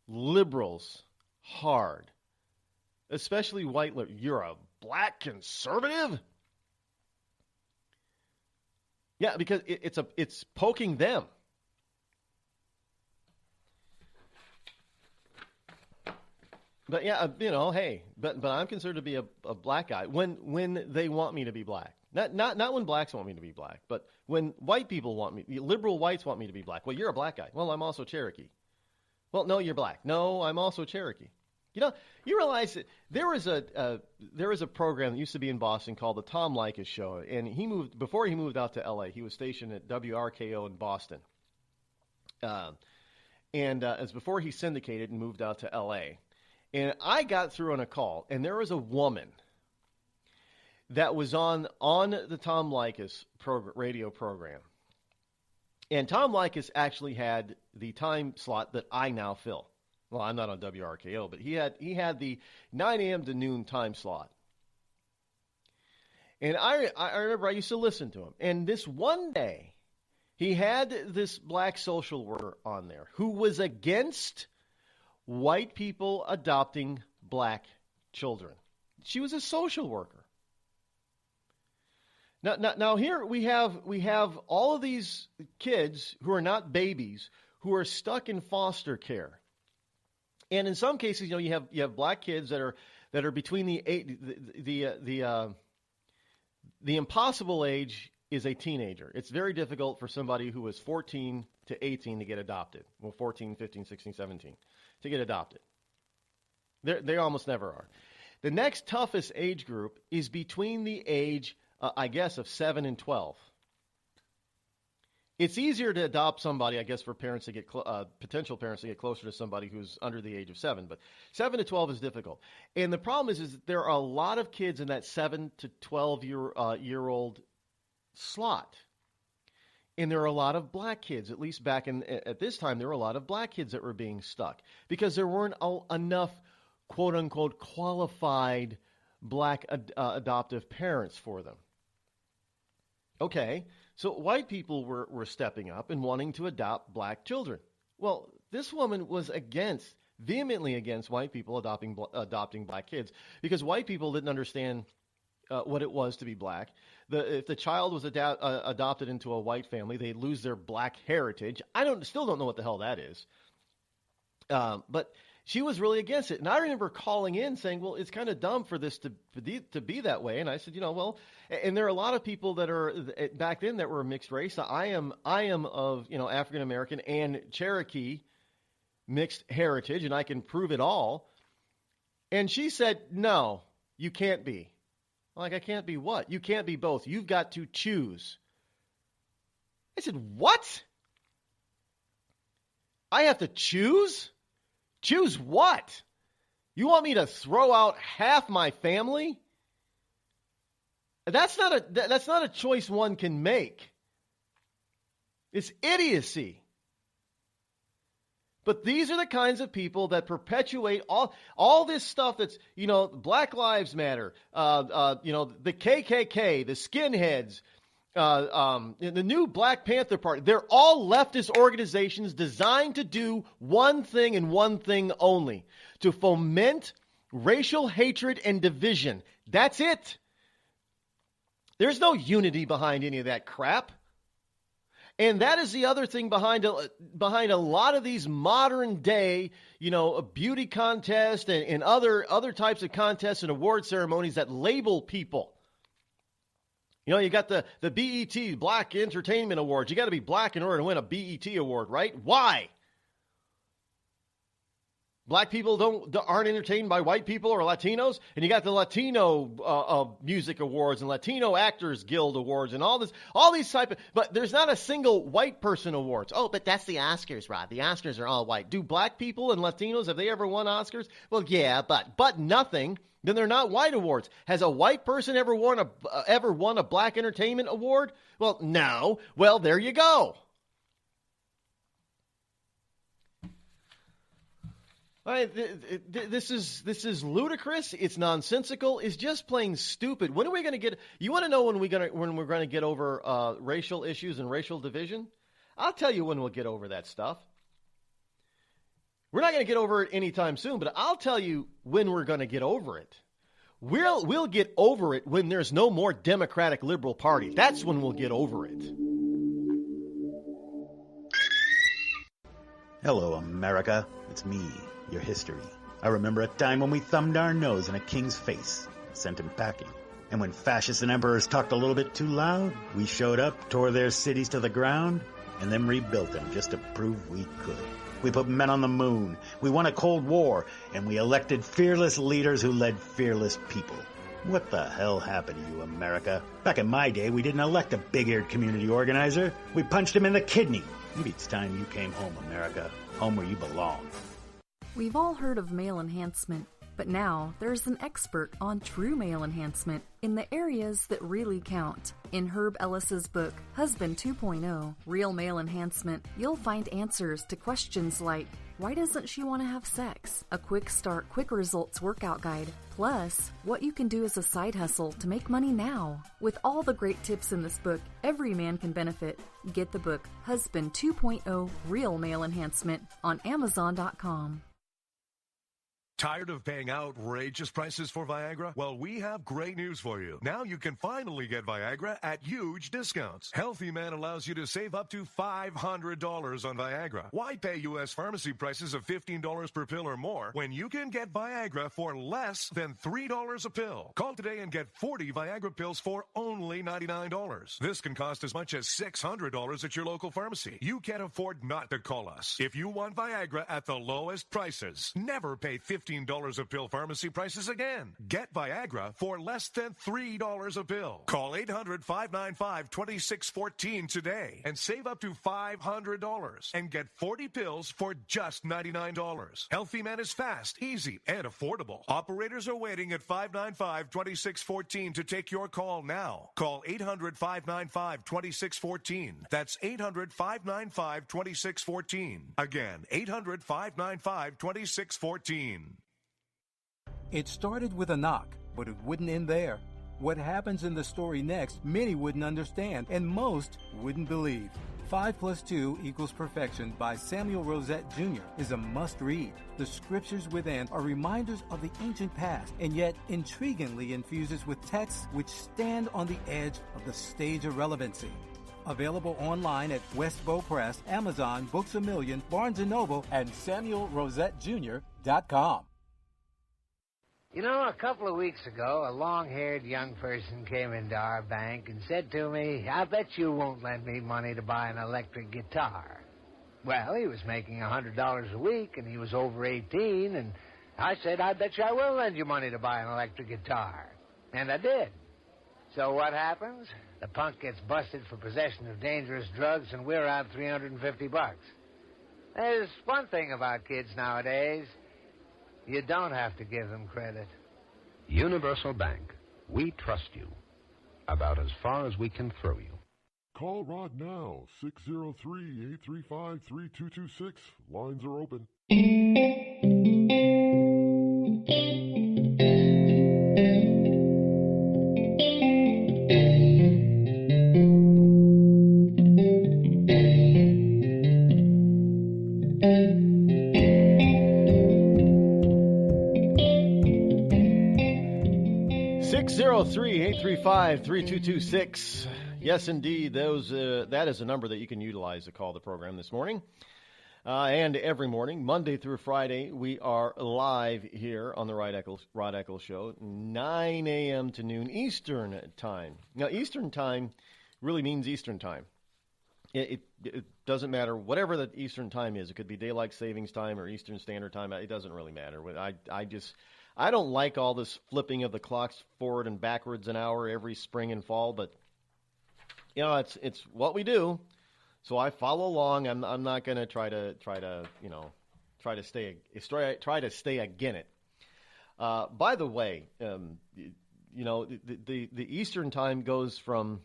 liberals hard, especially white liberals. You're a black conservative? Yeah, because it's poking them. But yeah, hey, but I'm considered to be a black guy when they want me to be black. Not when blacks want me to be black, but when white people want me, liberal whites want me to be black. Well, you're a black guy. Well, I'm also Cherokee. Well, no, you're black. No, I'm also Cherokee. You realize that there was a program that used to be in Boston called the Tom Leykis Show, and before he moved out to L.A., he was stationed at WRKO in Boston, as before he syndicated and moved out to L.A. And I got through on a call, and there was a woman that was on the Tom Leykis radio program. And Tom Leykis actually had the time slot that I now fill. Well, I'm not on WRKO, but he had the 9 a.m. to noon time slot. And I remember I used to listen to him. And this one day, he had this black social worker on there who was against white people adopting black children. She was a social worker. Now here we have all of these kids who are not babies who are stuck in foster care, and in some cases, you have black kids that are between the impossible age is a teenager. It's very difficult for somebody who is 14 to 18 to get adopted. Well, 14, 15, 16, 17 to get adopted. They almost never are. The next toughest age group is between the age, of 7 and 12. It's easier to adopt somebody, I guess, for parents to get potential parents to get closer to somebody who's under the age of 7. But 7 to 12 is difficult. And the problem is that there are a lot of kids in that 7 to 12 year old slot. And there are a lot of black kids, at least back at this time, there were a lot of black kids that were being stuck because there weren't enough, quote unquote, qualified black adoptive parents for them. Okay, so white people were stepping up and wanting to adopt black children. Well, this woman was vehemently against white people adopting black kids because white people didn't understand what it was to be black. If the child was adopted into a white family, they'd lose their black heritage. Still don't know what the hell that is. But she was really against it. And I remember calling in saying, well, it's kind of dumb for this to be that way. And I said, and there are a lot of people that are back then that were mixed race. I am of, African American and Cherokee mixed heritage, and I can prove it all. And she said, no, you can't be. I'm like, I can't be what? You can't be both. You've got to choose. I said, what? I have to choose? Choose what? You want me to throw out half my family? That's not a choice one can make. It's idiocy. But these are the kinds of people that perpetuate all this stuff that's, Black Lives Matter, the KKK, the skinheads, the new Black Panther Party. They're all leftist organizations designed to do one thing and one thing only, to foment racial hatred and division. That's it. There's no unity behind any of that crap. And that is the other thing behind a lot of these modern day, beauty contests and other types of contests and award ceremonies that label people. You got the BET Black Entertainment Awards. You got to be black in order to win a BET award, right? Why? Black people aren't entertained by white people or Latinos, and you got the Latino music awards and Latino Actors Guild awards and all these type of. But there's not a single white person awards. Oh, but that's the Oscars, Rod. The Oscars are all white. Do black people and Latinos, have they ever won Oscars? Well, yeah, but nothing. Then they're not white awards. Has a white person ever won a Black Entertainment Award? Well, no. Well, there you go. This is ludicrous. It's nonsensical. It's just plain stupid. When are we going to get? You want to know when we're going to get over racial issues and racial division? I'll tell you when we'll get over that stuff. We're not going to get over it anytime soon, but I'll tell you when we're going to get over it. We'll get over it when there's no more Democratic Liberal Party. That's when we'll get over it. Hello, America. It's me, your history. I remember a time when we thumbed our nose in a king's face, sent him packing. And when fascists and emperors talked a little bit too loud, we showed up, tore their cities to the ground, and then rebuilt them just to prove we could. We put men on the moon, we won a Cold War, and we elected fearless leaders who led fearless people. What the hell happened to you, America? Back in my day, we didn't elect a big-eared community organizer. We punched him in the kidney. Maybe it's time you came home, America. Home where you belong. We've all heard of male enhancement, but now there's an expert on true male enhancement in the areas that really count. In Herb Ellis's book, Husband 2.0, Real Male Enhancement, you'll find answers to questions like, why doesn't she want to have sex? A quick start, quick results workout guide. Plus, what you can do as a side hustle to make money now. With all the great tips in this book, every man can benefit. Get the book, Husband 2.0, Real Male Enhancement, on Amazon.com. Tired of paying outrageous prices for Viagra? Well, we have great news for you. Now you can finally get Viagra at huge discounts. Healthy Man allows you to save up to $500 on Viagra. Why pay U.S. pharmacy prices of $15 per pill or more when you can get Viagra for less than $3 a pill? Call today and get 40 Viagra pills for only $99. This can cost as much as $600 at your local pharmacy. You can't afford not to call us. If you want Viagra at the lowest prices, never pay $15 a pill pharmacy prices again. Get Viagra for less than $3 a pill. Call 800-595-2614 today and save up to $500 and get 40 pills for just $99. Healthy Man is fast, easy, and affordable. Operators are waiting at 595-2614 to take your call now. Call 800-595-2614. That's 800-595-2614. Again, 800-595-2614. It started with a knock, but it wouldn't end there. What happens in the story next, many wouldn't understand, and most wouldn't believe. 5 + 2 = Perfection by Samuel Rosette Jr. is a must-read. The scriptures within are reminders of the ancient past, and yet intriguingly infuses with texts which stand on the edge of the stage of relevancy. Available online at Westbow Press, Amazon, Books A Million, Barnes & Noble, and SamuelRosetteJr.com. You know, a couple of weeks ago, a long-haired young person came into our bank and said to me, I bet you won't lend me money to buy an electric guitar. Well, he was making $100 a week, and he was over 18, and I said, I bet you I will lend you money to buy an electric guitar. And I did. So what happens? The punk gets busted for possession of dangerous drugs, and we're out $350. There's one thing about kids nowadays. You don't have to give them credit. Universal Bank. We trust you. About as far as we can throw you. Call Rod now. 603-835-3226. Lines are open. 603-835-3226. Yes, indeed. That is a number that you can utilize to call the program this morning. And every morning, Monday through Friday, we are live here on the Rod Eccles Show, 9 a.m. to noon Eastern Time. Now, Eastern Time really means Eastern Time. It doesn't matter whatever the Eastern Time is. It could be Daylight Savings Time or Eastern Standard Time. It doesn't really matter. I don't like all this flipping of the clocks forward and backwards an hour every spring and fall, but you know, it's what we do. So I follow along. I'm not going to try to stay again it. By the way, you know, the Eastern Time goes from,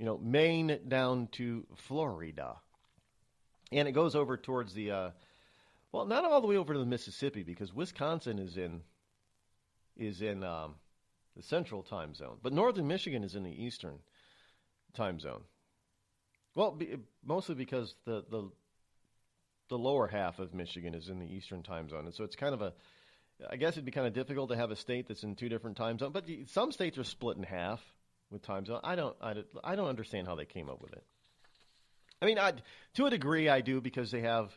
you know, Maine down to Florida, and it goes over towards the Well, not all the way over to the Mississippi, because Wisconsin is in the central time zone, but northern Michigan is in the eastern time zone. Well, mostly because the lower half of Michigan is in the eastern time zone, and so it's kind of I guess it'd be kind of difficult to have a state that's in two different time zones. But some states are split in half with time zone. I don't understand how they came up with it. I mean, to a degree, I do, because they have,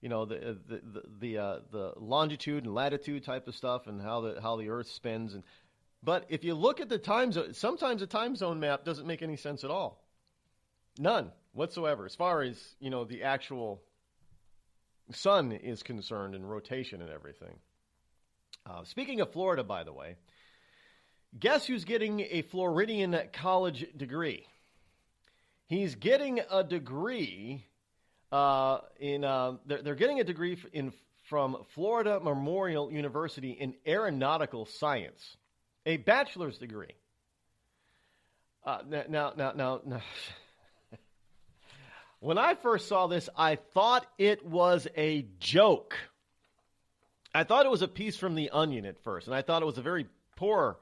the longitude and latitude type of stuff, and how the Earth spins. But if you look at the time zone, sometimes a time zone map doesn't make any sense at all. None whatsoever, as far as the actual sun is concerned, and rotation and everything. Speaking of Florida, by the way, guess who's getting a Floridian college degree? He's getting a degree they're getting a degree from Florida Memorial University in aeronautical science, a bachelor's degree. Now. When I first saw this, I thought it was a joke. I thought it was a piece from The Onion at first, and I thought it was a very poor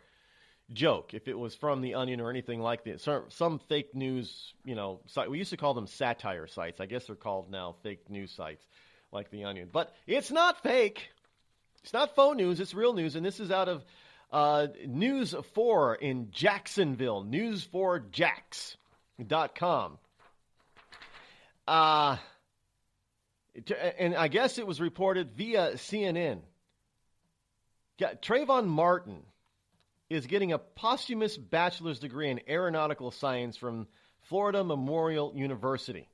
joke if it was from The Onion or anything like that. Some fake news, site. We used to call them satire sites. I guess they're called now fake news sites like The Onion. But it's not fake. It's not faux news. It's real news, and this is out of News 4 in Jacksonville, news4jax.com. And I guess it was reported via CNN. Trayvon Martin is getting a posthumous bachelor's degree in aeronautical science from Florida Memorial University.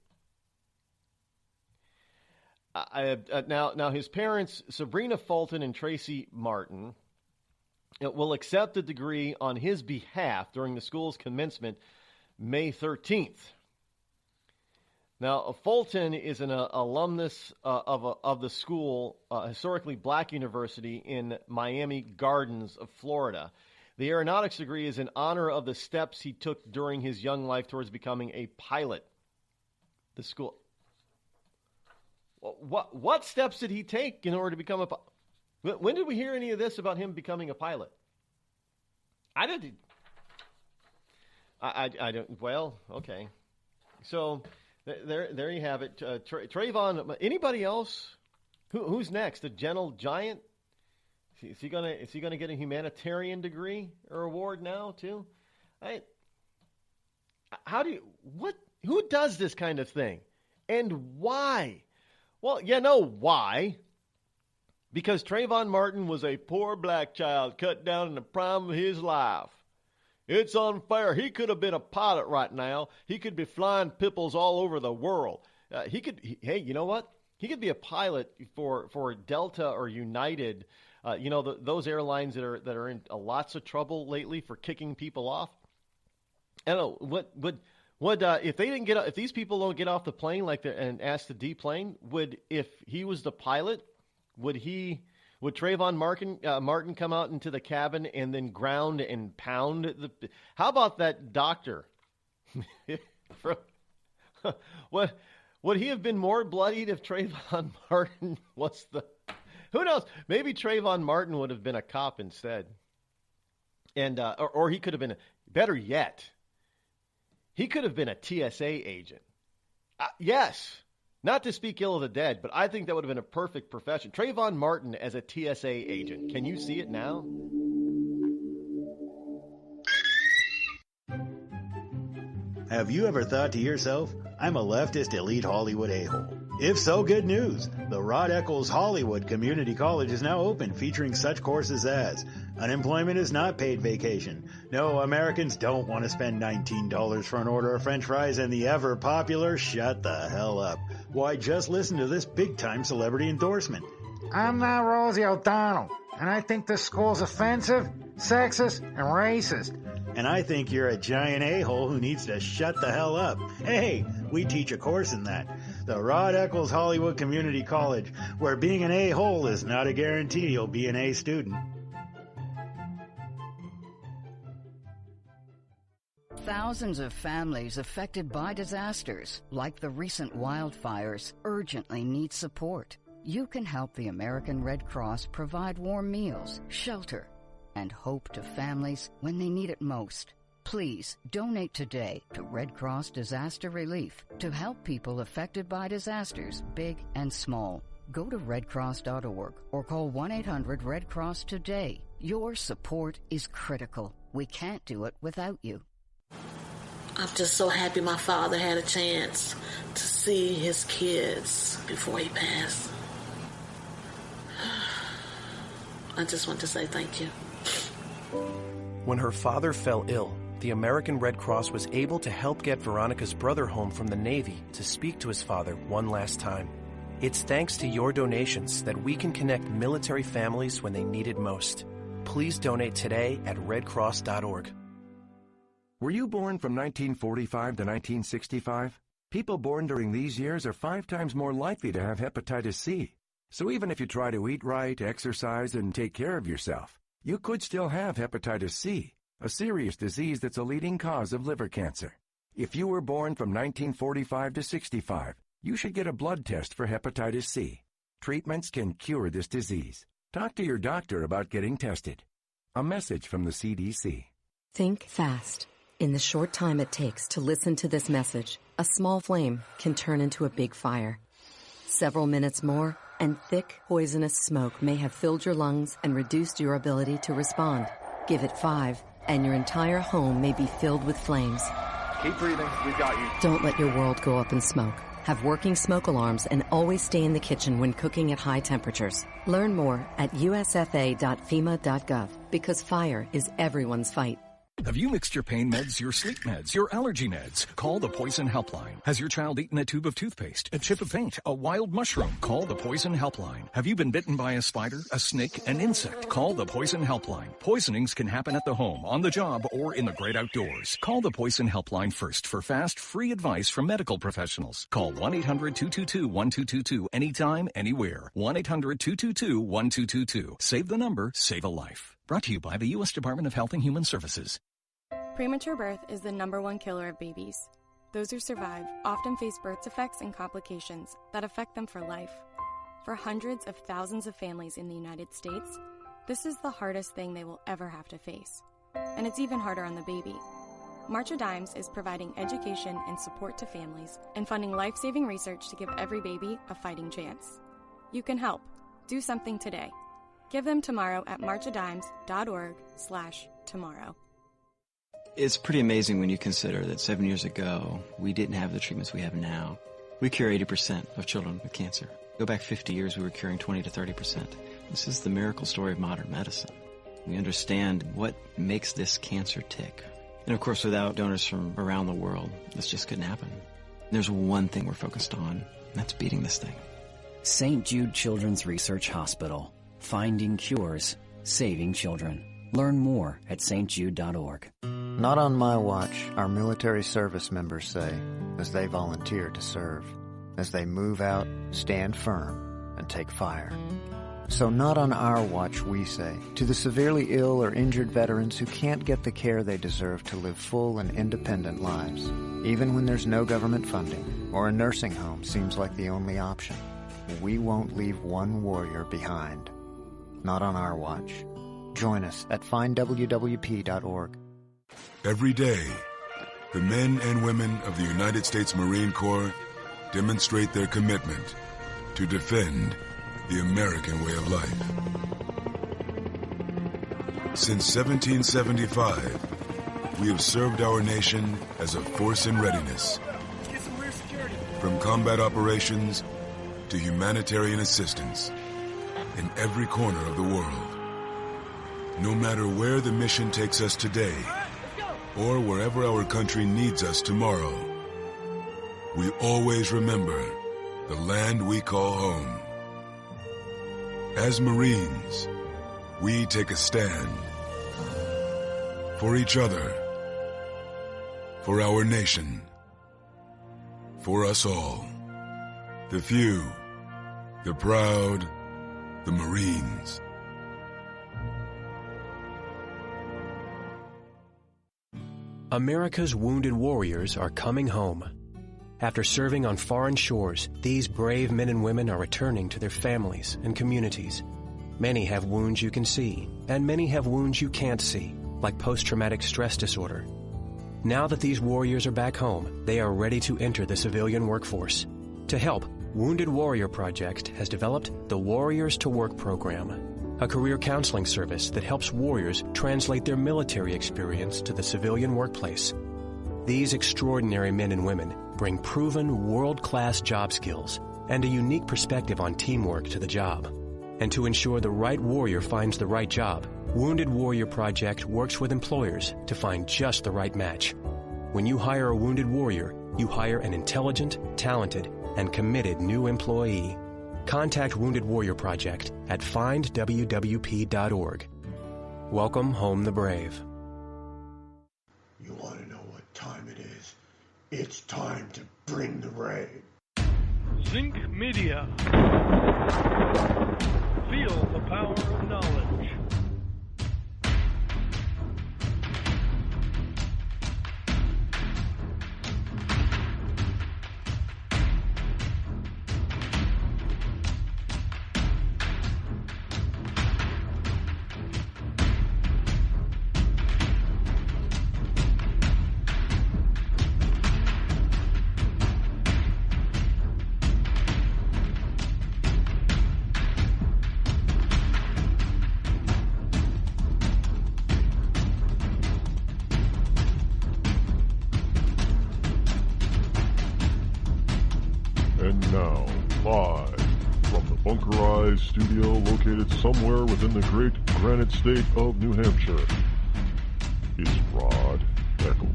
Now his parents, Sabrina Fulton and Tracy Martin, will accept the degree on his behalf during the school's commencement May 13th. Now, Fulton is an alumnus of the school, historically black university in Miami Gardens of Florida. The aeronautics degree is in honor of the steps he took during his young life towards becoming a pilot. The school. What steps did he take in order to become a pilot? When did we hear any of this about him becoming a pilot? I didn't. I don't. Well, okay. So. There you have it. Trayvon. Anybody else? Who's next? The Gentle Giant? Is he gonna get a humanitarian degree or award now too? Who does this kind of thing, and why? Well, why? Because Trayvon Martin was a poor black child cut down in the prime of his life. It's unfair. He could have been a pilot right now. He could be flying pipples all over the world. Hey, you know what? He could be a pilot for Delta or United. Those airlines that are in lots of trouble lately for kicking people off. I don't know if these people don't get off the plane and asked to deplane. If he was the pilot, would Trayvon Martin come out into the cabin and then ground and pound how about that doctor? Would he have been more bloodied if Trayvon Martin was who knows? Maybe Trayvon Martin would have been a cop instead. And or he could have been better yet. He could have been a TSA agent. Yes. Not to speak ill of the dead, but I think that would have been a perfect profession. Trayvon Martin as a TSA agent. Can you see it now? Have you ever thought to yourself, I'm a leftist elite Hollywood a-hole? If so, good news. The Rod Eccles Hollywood Community College is now open, featuring such courses as unemployment is not paid vacation. No, Americans don't want to spend $19 for an order of French fries, and the ever popular shut the hell up. Why, just listen to this big-time celebrity endorsement. I'm not Rosie O'Donnell, and I think this school's offensive, sexist, and racist. And I think you're a giant a-hole who needs to shut the hell up. Hey, we teach a course in that. The Rod Eccles Hollywood Community College, where being an a-hole is not a guarantee you'll be an A student. Thousands of families affected by disasters, like the recent wildfires, urgently need support. You can help the American Red Cross provide warm meals, shelter, and hope to families when they need it most. Please donate today to Red Cross Disaster Relief to help people affected by disasters, big and small. Go to redcross.org or call 1-800-RED-CROSS today. Your support is critical. We can't do it without you. I'm just so happy my father had a chance to see his kids before he passed. I just want to say thank you. When her father fell ill, the American Red Cross was able to help get Veronica's brother home from the Navy to speak to his father one last time. It's thanks to your donations that we can connect military families when they need it most. Please donate today at redcross.org. Were you born from 1945 to 1965? People born during these years are 5 times more likely to have hepatitis C. So even if you try to eat right, exercise, and take care of yourself, you could still have hepatitis C, a serious disease that's a leading cause of liver cancer. If you were born from 1945 to 65, you should get a blood test for hepatitis C. Treatments can cure this disease. Talk to your doctor about getting tested. A message from the CDC. Think fast. In the short time it takes to listen to this message, a small flame can turn into a big fire. Several minutes more, and thick, poisonous smoke may have filled your lungs and reduced your ability to respond. Give it 5, and your entire home may be filled with flames. Keep breathing. We've got you. Don't let your world go up in smoke. Have working smoke alarms and always stay in the kitchen when cooking at high temperatures. Learn more at usfa.fema.gov because fire is everyone's fight. Have you mixed your pain meds, your sleep meds, your allergy meds? Call the Poison Helpline. Has your child eaten a tube of toothpaste, a chip of paint, a wild mushroom? Call the Poison Helpline. Have you been bitten by a spider, a snake, an insect? Call the Poison Helpline. Poisonings can happen at the home, on the job, or in the great outdoors. Call the Poison Helpline first for fast, free advice from medical professionals. Call 1-800-222-1222 anytime, anywhere. 1-800-222-1222. Save the number, save a life. Brought to you by the U.S. Department of Health and Human Services. Premature birth is the #1 killer of babies. Those who survive often face birth defects and complications that affect them for life. For hundreds of thousands of families in the United States, this is the hardest thing they will ever have to face. And it's even harder on the baby. March of Dimes is providing education and support to families and funding life-saving research to give every baby a fighting chance. You can help. Do something today. Give them tomorrow at marchofdimes.org/tomorrow. It's pretty amazing when you consider that 7 years ago, we didn't have the treatments we have now. We cure 80% of children with cancer. Go back 50 years, we were curing 20 to 30%. This is the miracle story of modern medicine. We understand what makes this cancer tick. And of course, without donors from around the world, this just couldn't happen. There's one thing we're focused on, and that's beating this thing. St. Jude Children's Research Hospital. Finding cures, saving children. Learn more at stjude.org. Not on my watch, our military service members say, as they volunteer to serve. As they move out, stand firm, and take fire. So not on our watch, we say, to the severely ill or injured veterans who can't get the care they deserve to live full and independent lives, even when there's no government funding or a nursing home seems like the only option. We won't leave one warrior behind. Not on our watch. Join us at findwwp.org. Every day, the men and women of the United States Marine Corps demonstrate their commitment to defend the American way of life. Since 1775, we have served our nation as a force in readiness. From combat operations to humanitarian assistance in every corner of the world. No matter where the mission takes us today, or wherever our country needs us tomorrow, we always remember the land we call home. As Marines, we take a stand for each other, for our nation, for us all. The few, the proud, the Marines. America's wounded warriors are coming home. After serving on foreign shores, these brave men and women are returning to their families and communities. Many have wounds you can see, and many have wounds you can't see, like post-traumatic stress disorder. Now that these warriors are back home, they are ready to enter the civilian workforce. To help, Wounded Warrior Project has developed the Warriors to Work program, a career counseling service that helps warriors translate their military experience to the civilian workplace. These extraordinary men and women bring proven world-class job skills and a unique perspective on teamwork to the job. And to ensure the right warrior finds the right job, Wounded Warrior Project works with employers to find just the right match. When you hire a wounded warrior, you hire an intelligent, talented, and committed new employee. Contact Wounded Warrior Project at findwwp.org. Welcome home the brave. You want to know what time it is? It's time to bring the rain. Zinc Media. Feel the power of knowledge. Studio located somewhere within the great granite state of New Hampshire. It's Rod Eccles.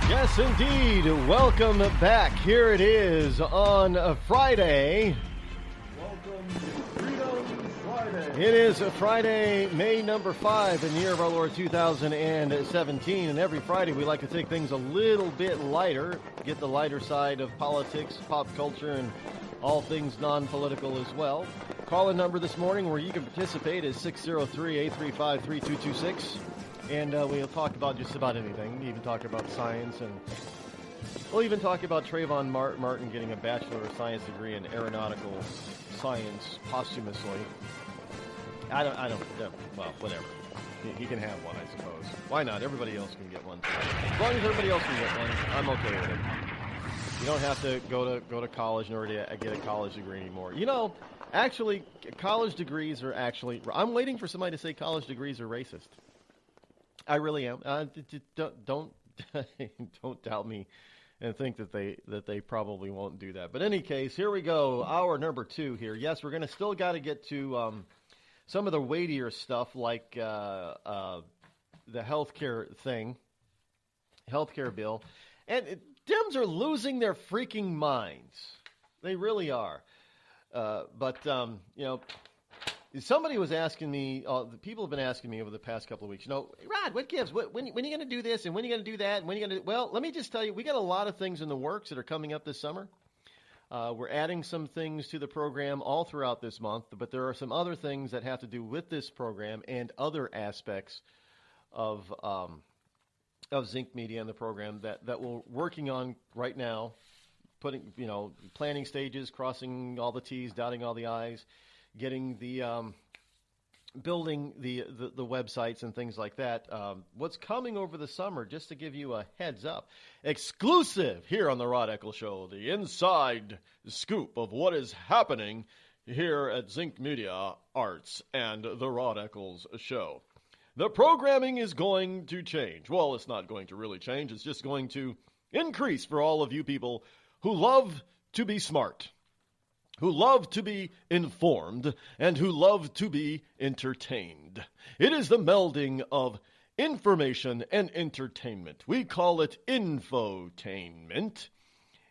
Yes, indeed. Welcome back. Here it is on a Friday. Welcome to Freedom Friday. It is a Friday, May number 5 in the year of our Lord 2017. And every Friday we like to take things a little bit lighter, get the lighter side of politics, pop culture, and all things non-political as well. Call-in number this morning where you can participate is 603-835-3226. And we'll talk about just about anything. Even talk about science, and we'll even talk about Trayvon Martin getting a Bachelor of Science degree in aeronautical science posthumously. I don't, well, whatever. He can have one, I suppose. Why not? Everybody else can get one. As long as everybody else can get one, I'm okay with it. You don't have to go to college in order to get a college degree anymore. You know, actually, college degrees are actually... I'm waiting for somebody to say college degrees are racist. I really am. Don't doubt me and think that they probably won't do that. But in any case, here we go. Hour number 2 here. Yes, we're going to still got to get to some of the weightier stuff like the healthcare thing, healthcare bill. And Dems are losing their freaking minds. They really are. But you know, somebody was asking me, the people have been asking me over the past couple of weeks, you know, Rod, what gives? When are you going to do this? And when are you going to do that? And when are you going to... Well, let me just tell you, we got a lot of things in the works that are coming up this summer. We're adding some things to the program all throughout this month, but there are some other things that have to do with this program and other aspects of Zinc Media and the program that we're working on right now, putting, you know, planning stages, crossing all the T's, dotting all the I's, getting the building the websites and things like that. What's coming over the summer, just to give you a heads up, exclusive here on the Rod Eccles Show, the inside scoop of what is happening here at Zinc Media Arts and the Rod Eccles Show. The programming is going to change. Well, it's not going to really change. It's just going to increase for all of you people who love to be smart, who love to be informed, and who love to be entertained. It is the melding of information and entertainment. We call it infotainment,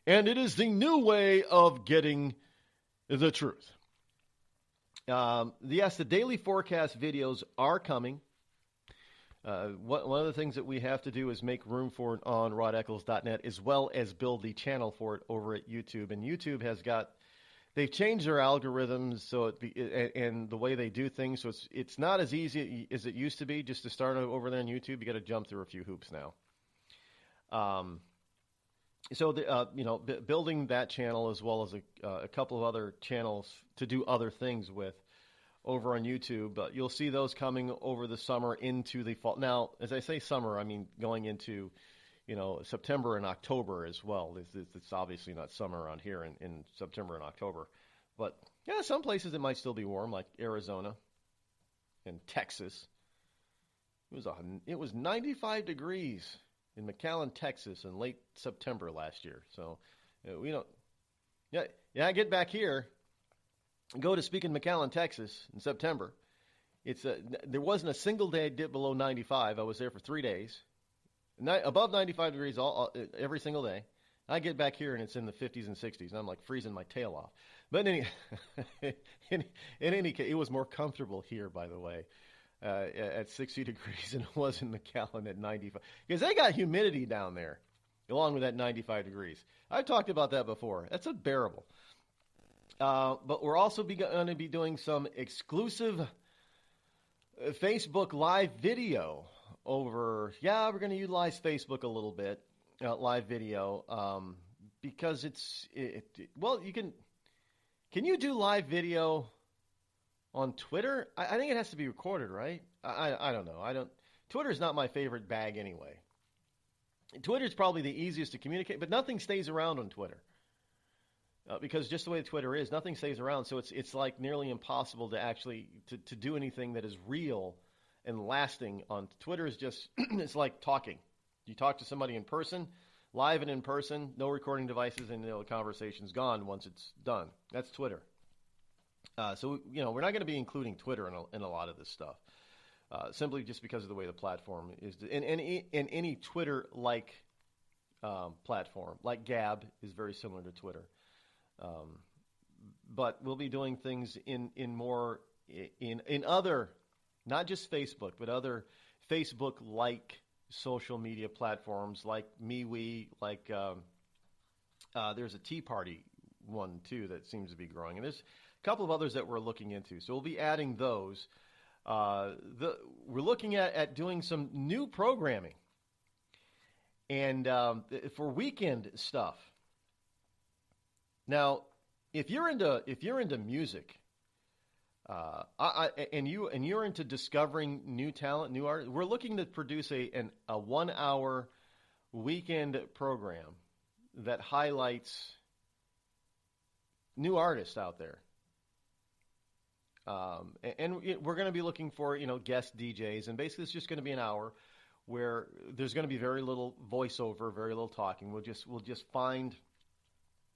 and it is the new way of getting the truth. Yes, the daily forecast videos are coming. One of the things that we have to do is make room for it on rodeccles.net, as well as build the channel for it over at YouTube. And YouTube has they've changed their algorithms and the way they do things, so it's not as easy as it used to be just to start over there on YouTube. You got to jump through a few hoops now. So, building that channel as well as a couple of other channels to do other things with over on YouTube. But you'll see those coming over the summer into the fall. Now, as I say summer, I mean going into, September and October as well. It's obviously not summer around here in September and October. But, yeah, some places it might still be warm, like Arizona and Texas. It was 95 degrees in McAllen, Texas in late September last year. So, I get back here, go to speak in McAllen, Texas in September. There wasn't a single day I dipped below 95. I was there for 3 days. Above 95 degrees every single day. I get back here and it's in the 50s and 60s, and I'm like freezing my tail off. But in any case, it was more comfortable here, by the way, at 60 degrees than it was in McAllen at 95. Because they got humidity down there, along with that 95 degrees. I've talked about that before. That's unbearable. But we're also going to be doing some exclusive Facebook Live video over. Yeah, we're going to utilize Facebook a little bit, live video, because you can. Can you do live video on Twitter? I think it has to be recorded, right? I don't know. Twitter's not my favorite bag anyway. Twitter's probably the easiest to communicate, but nothing stays around on Twitter. Because just the way Twitter is, nothing stays around. So it's like nearly impossible to actually to do anything that is real and lasting on Twitter. Is just it's like talking. You talk to somebody in person, live and in person, no recording devices, and the conversation's gone once it's done. That's Twitter. So we're not going to be including Twitter in a lot of this stuff, simply just because of the way the platform is. In any Twitter-like platform, like Gab, is very similar to Twitter. But we'll be doing things in other, not just Facebook, but other Facebook-like social media platforms like MeWe, like there's a Tea Party one too that seems to be growing, and there's a couple of others that we're looking into. So we'll be adding those. We're looking at doing some new programming, and for weekend stuff. Now, if you're into music, and you're into discovering new talent, new art, we're looking to produce a 1 hour weekend program that highlights new artists out there. And we're going to be looking for, guest DJs, and basically it's just going to be an hour where there's going to be very little voiceover, very little talking. We'll just find.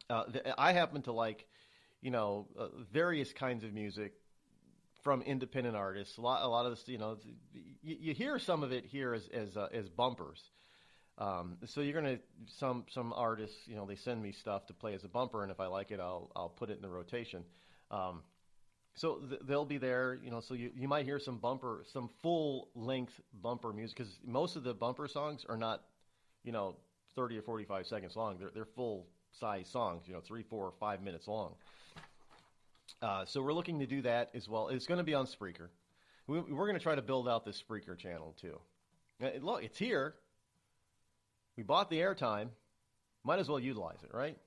I happen to like, various kinds of music from independent artists. A lot of this, you hear some of it here as bumpers. So you're gonna some artists, they send me stuff to play as a bumper, and if I like it, I'll put it in the rotation. So they'll be there, so you might hear some full length bumper music, because most of the bumper songs are not, 30 or 45 seconds long. They're full size songs, 3, 4, or 5 minutes long. So we're looking to do that as well. It's going to be on Spreaker. We're going to try to build out this Spreaker channel too. Look, it's here. We bought the airtime. Might as well utilize it, right?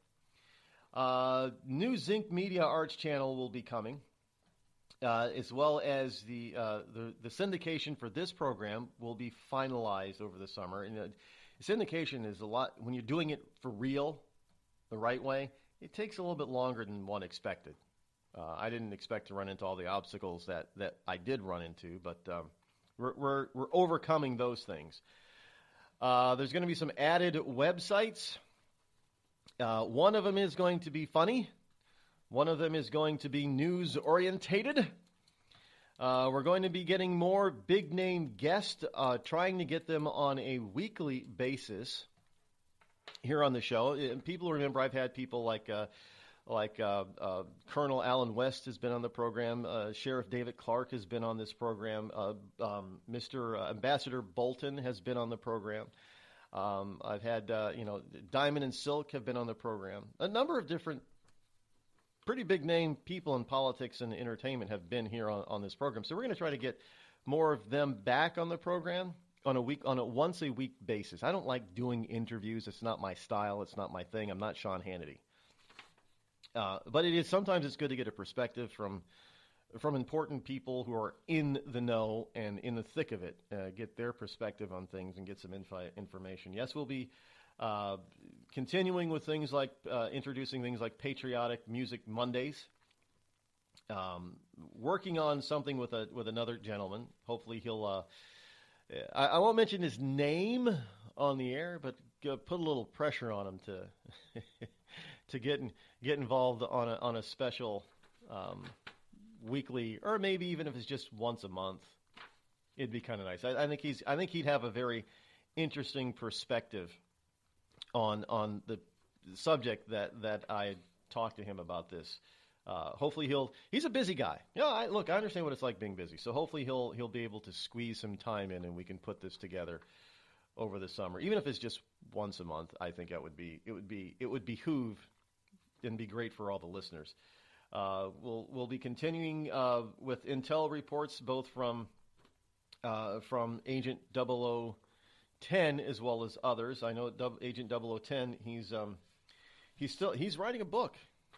New Zinc Media Arts channel will be coming, as well as the syndication for this program will be finalized over the summer. And syndication is a lot when you're doing it for real, the right way. It takes a little bit longer than one expected. I didn't expect to run into all the obstacles that I did run into, but we're overcoming those things. There's going to be some added websites. One of them is going to be funny. One of them is going to be news-orientated. We're going to be getting more big-name guests, trying to get them on a weekly basis here on the show. And people remember I've had people like Colonel Alan West has been on the program. Sheriff David Clark has been on this program. Mr. Ambassador Bolton has been on the program. I've had, Diamond and Silk have been on the program. A number of different pretty big name people in politics and entertainment have been here on this program. So we're going to try to get more of them back on the program. on a once a week basis. I don't like doing interviews. It's not my style. It's not my thing. I'm not Sean Hannity. But sometimes it's good to get a perspective from important people who are in the know and in the thick of it, get their perspective on things and get some information. Yes, we'll be continuing with things like introducing things like Patriotic Music Mondays, working on something with another gentleman. Hopefully he'll, I won't mention his name on the air, but put a little pressure on him to to get involved on a special weekly, or maybe even if it's just once a month, it'd be kind of nice. I think he'd have a very interesting perspective on the subject that I talked to him about this. Hopefully he's a busy guy. I understand what it's like being busy. So hopefully he'll be able to squeeze some time in, and we can put this together over the summer. Even if it's just once a month, I think it would behoove and be great for all the listeners. We'll be continuing with intel reports, both from Agent 0010 as well as others. I know Agent 0010, he's writing a book.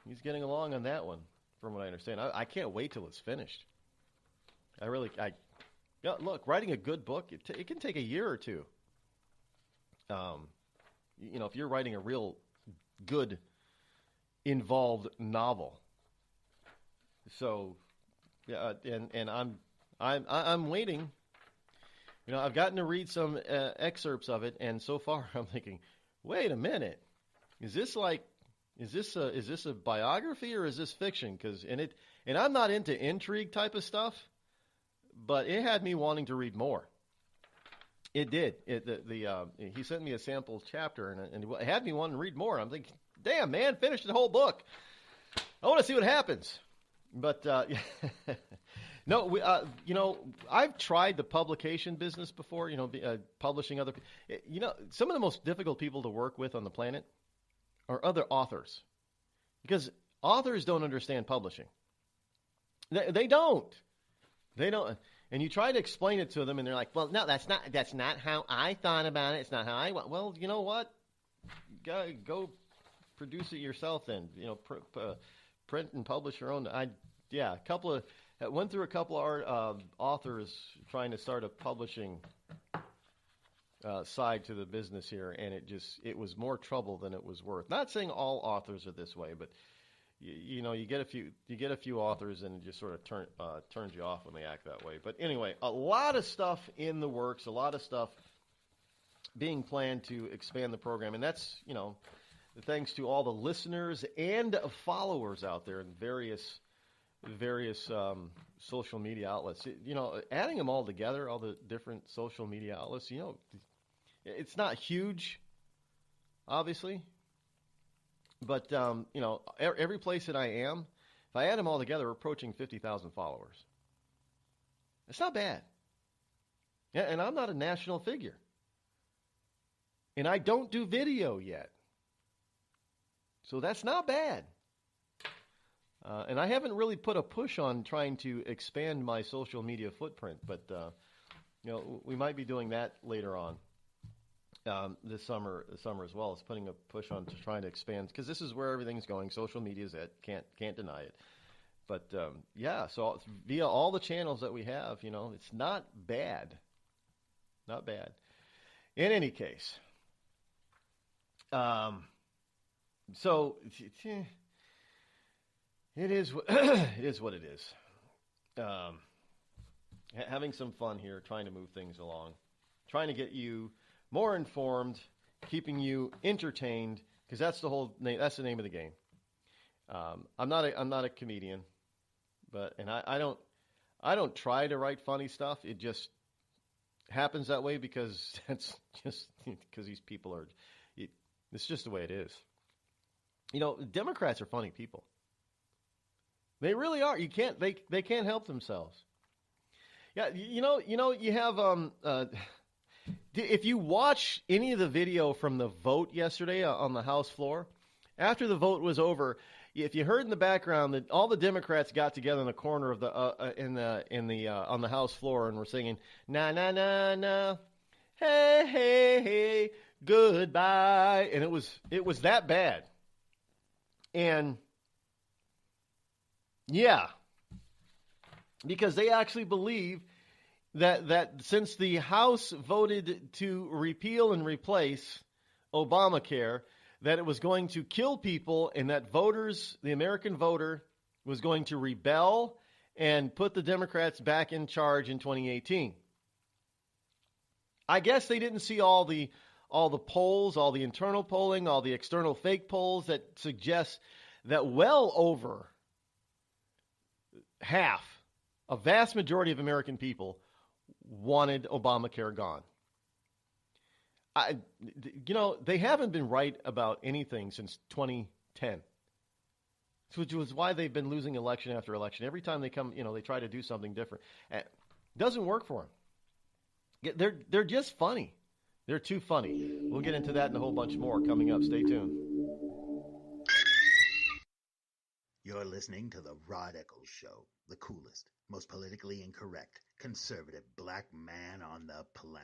He's getting along on that one, from what I understand. I can't wait till it's finished. Look, writing a good book, it can take a year or two. If you're writing a real good, involved novel. So, yeah, and I'm waiting. I've gotten to read some excerpts of it, and so far I'm thinking, wait a minute, is this a biography or is this fiction? And I'm not into intrigue type of stuff, but it had me wanting to read more. It did. He sent me a sample chapter, and it had me wanting to read more. I'm thinking, damn, man, finish the whole book. I want to see what happens. But no, I've tried the publication business before. Publishing other. Some of the most difficult people to work with on the planet are other authors, because authors don't understand publishing. They don't. And you try to explain it to them, and they're like, "Well, no, that's not how I thought about it. It's not how I want." Well, you know what? Go produce it yourself, then. Print and publish your own. Went through a couple of authors trying to start a publishing side to the business here, and it was more trouble than it was worth. Not saying all authors are this way, but you get a few authors, and it just sort of turns you off when they act that way. But anyway, a lot of stuff in the works, a lot of stuff being planned to expand the program, and that's thanks to all the listeners and followers out there in various social media outlets. Adding them all together, all the different social media outlets, it's not huge, obviously. But, every place that I am, if I add them all together, we're approaching 50,000 followers. It's not bad. Yeah, and I'm not a national figure. And I don't do video yet. So that's not bad. And I haven't really put a push on trying to expand my social media footprint, but we might be doing that later on this summer as well. It's putting a push on to trying to expand, because this is where everything's going. Social media is it. Can't deny it. But so via all the channels that we have, it's not bad. Not bad. In any case, so it is what it is. Having some fun here, trying to move things along, trying to get you more informed, keeping you entertained, because that's the whole name. That's the name of the game. I'm not a comedian, and I don't try to write funny stuff. It just happens that way, because that's just because these people are. It's just the way it is. Democrats are funny people. They really are. They can't help themselves. Yeah, you have if you watch any of the video from the vote yesterday on the House floor, after the vote was over, if you heard in the background that all the Democrats got together in the corner of the on the House floor and were singing "Na na na na hey, hey, hey, goodbye. And it was that bad. And yeah, because they actually believe that since the House voted to repeal and replace Obamacare, that it was going to kill people and that voters, the American voter, was going to rebel and put the Democrats back in charge in 2018. I guess they didn't see all the polls, all the internal polling, all the external fake polls that suggest that well over half, a vast majority of American people wanted Obamacare gone. They haven't been right about anything since 2010, which was why they've been losing election after election. Every time they come, they try to do something different. It doesn't work for them. They're just funny. They're too funny. We'll get into that and a whole bunch more coming up. Stay tuned. You're listening to the Rod Eccles Show, the coolest, most politically incorrect, conservative black man on the planet.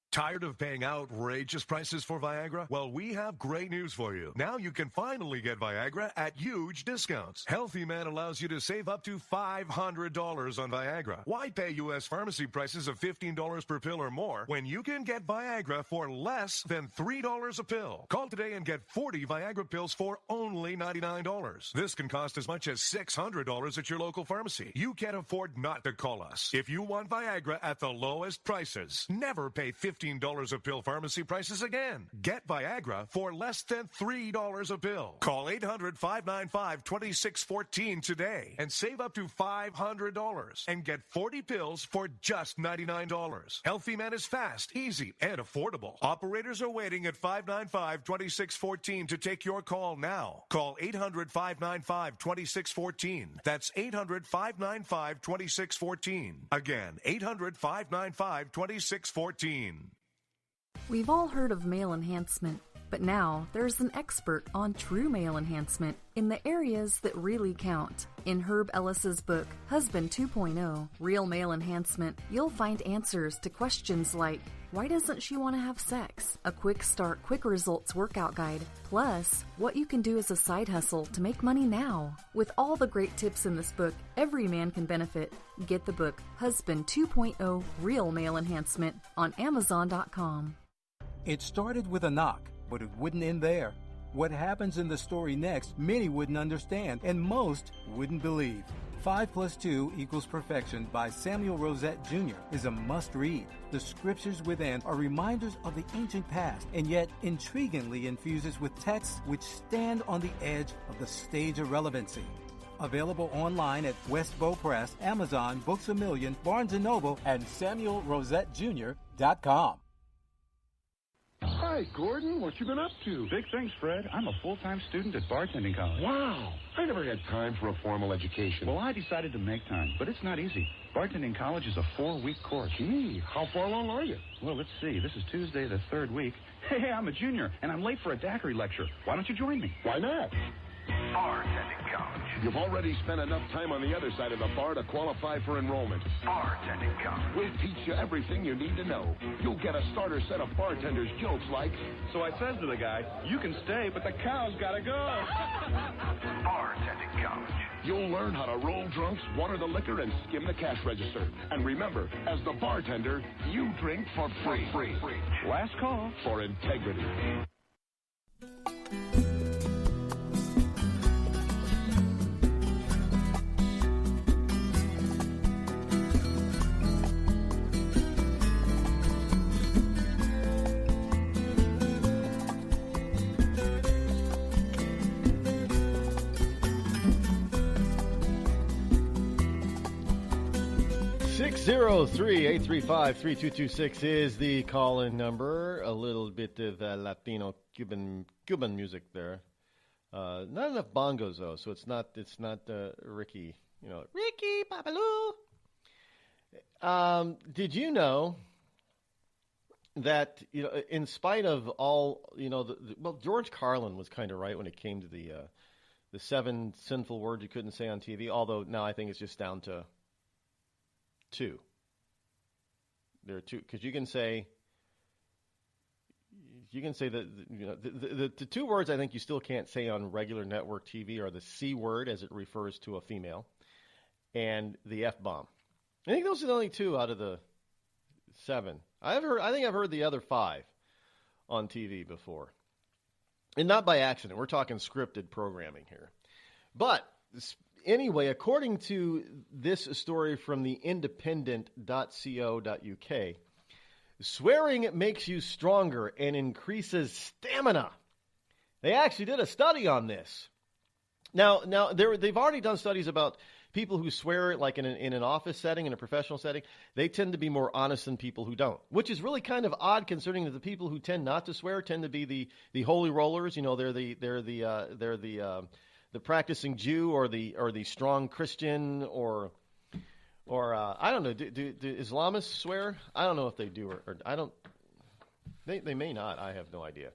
Tired of paying outrageous prices for Viagra? Well, we have great news for you. Now you can finally get Viagra at huge discounts. Healthy Man allows you to save up to $500 on Viagra. Why pay U.S. pharmacy prices of $15 per pill or more when you can get Viagra for less than $3 a pill? Call today and get 40 Viagra pills for only $99. This can cost as much as $600 at your local pharmacy. You can't afford not to call us. If you want Viagra at the lowest prices, never pay $15 a pill pharmacy prices again. Get Viagra for less than $3 a pill. Call 800-595-2614 today and save up to $500 and get 40 pills for just $99. Healthy Man is fast, easy, and affordable. Operators are waiting at 595-2614 to take your call now. Call 800-595-2614. That's 800-595-2614. Again, 800-595-2614. We've all heard of male enhancement, but now there's an expert on true male enhancement in the areas that really count. In Herb Ellis's book, Husband 2.0, Real Male Enhancement, you'll find answers to questions like, why doesn't she want to have sex? A quick start, quick results workout guide. Plus, what you can do as a side hustle to make money now. With all the great tips in this book, every man can benefit. Get the book, Husband 2.0, Real Male Enhancement, on Amazon.com. It started with a knock, but it wouldn't end there. What happens in the story next, many wouldn't understand, and most wouldn't believe. 5 + 2 = Perfection by Samuel Rosette Jr. is a must-read. The scriptures within are reminders of the ancient past, and yet intriguingly infuses with texts which stand on the edge of the stage of relevancy. Available online at Westbow Press, Amazon, Books A Million, Barnes & Noble, and SamuelRosetteJr.com. Hi, Gordon. What you been up to? Big things, Fred. I'm a full-time student at bartending college. Wow. I never had time for a formal education. Well, I decided to make time, but it's not easy. Bartending college is a 4-week course. Gee, how far along are you? Well, let's see. This is Tuesday, the 3rd week. Hey, I'm a junior, and I'm late for a daiquiri lecture. Why don't you join me? Why not? Bartending college. You've already spent enough time on the other side of the bar to qualify for enrollment. Bartending college. We'll teach you everything you need to know. You'll get a starter set of bartenders' jokes like... So I says to the guy, you can stay, but the cow's gotta go. Bartending college. You'll learn how to roll drunks, water the liquor, and skim the cash register. And remember, as the bartender, you drink for free. Last call. For integrity. 603-835-3226 is the call-in number. A little bit of Latino Cuban music there. Not enough bongos though, so it's not Ricky. Ricky Babaloo. Did you know that in spite of all George Carlin was kind of right when it came to the 7 sinful words you couldn't say on TV. Although now I think it's just down to 2. There are two, because you can say that, you know, the two words I think you still can't say on regular network TV are the C word, as it refers to a female, and the F-bomb. I think those are the only two out of the 7. I think I've heard the other 5 on TV before. And not by accident. We're talking scripted programming here. But anyway, according to this story from the independent.co.uk, swearing makes you stronger and increases stamina. They actually did a study on this. Now they've already done studies about people who swear, like in an office setting, in a professional setting. They tend to be more honest than people who don't, which is really kind of odd, considering that the people who tend not to swear tend to be the holy rollers. You know, they're the practicing Jew or the strong Christian or I don't know. Do Islamists swear? I don't know if they do or I don't. They may not. I have no idea.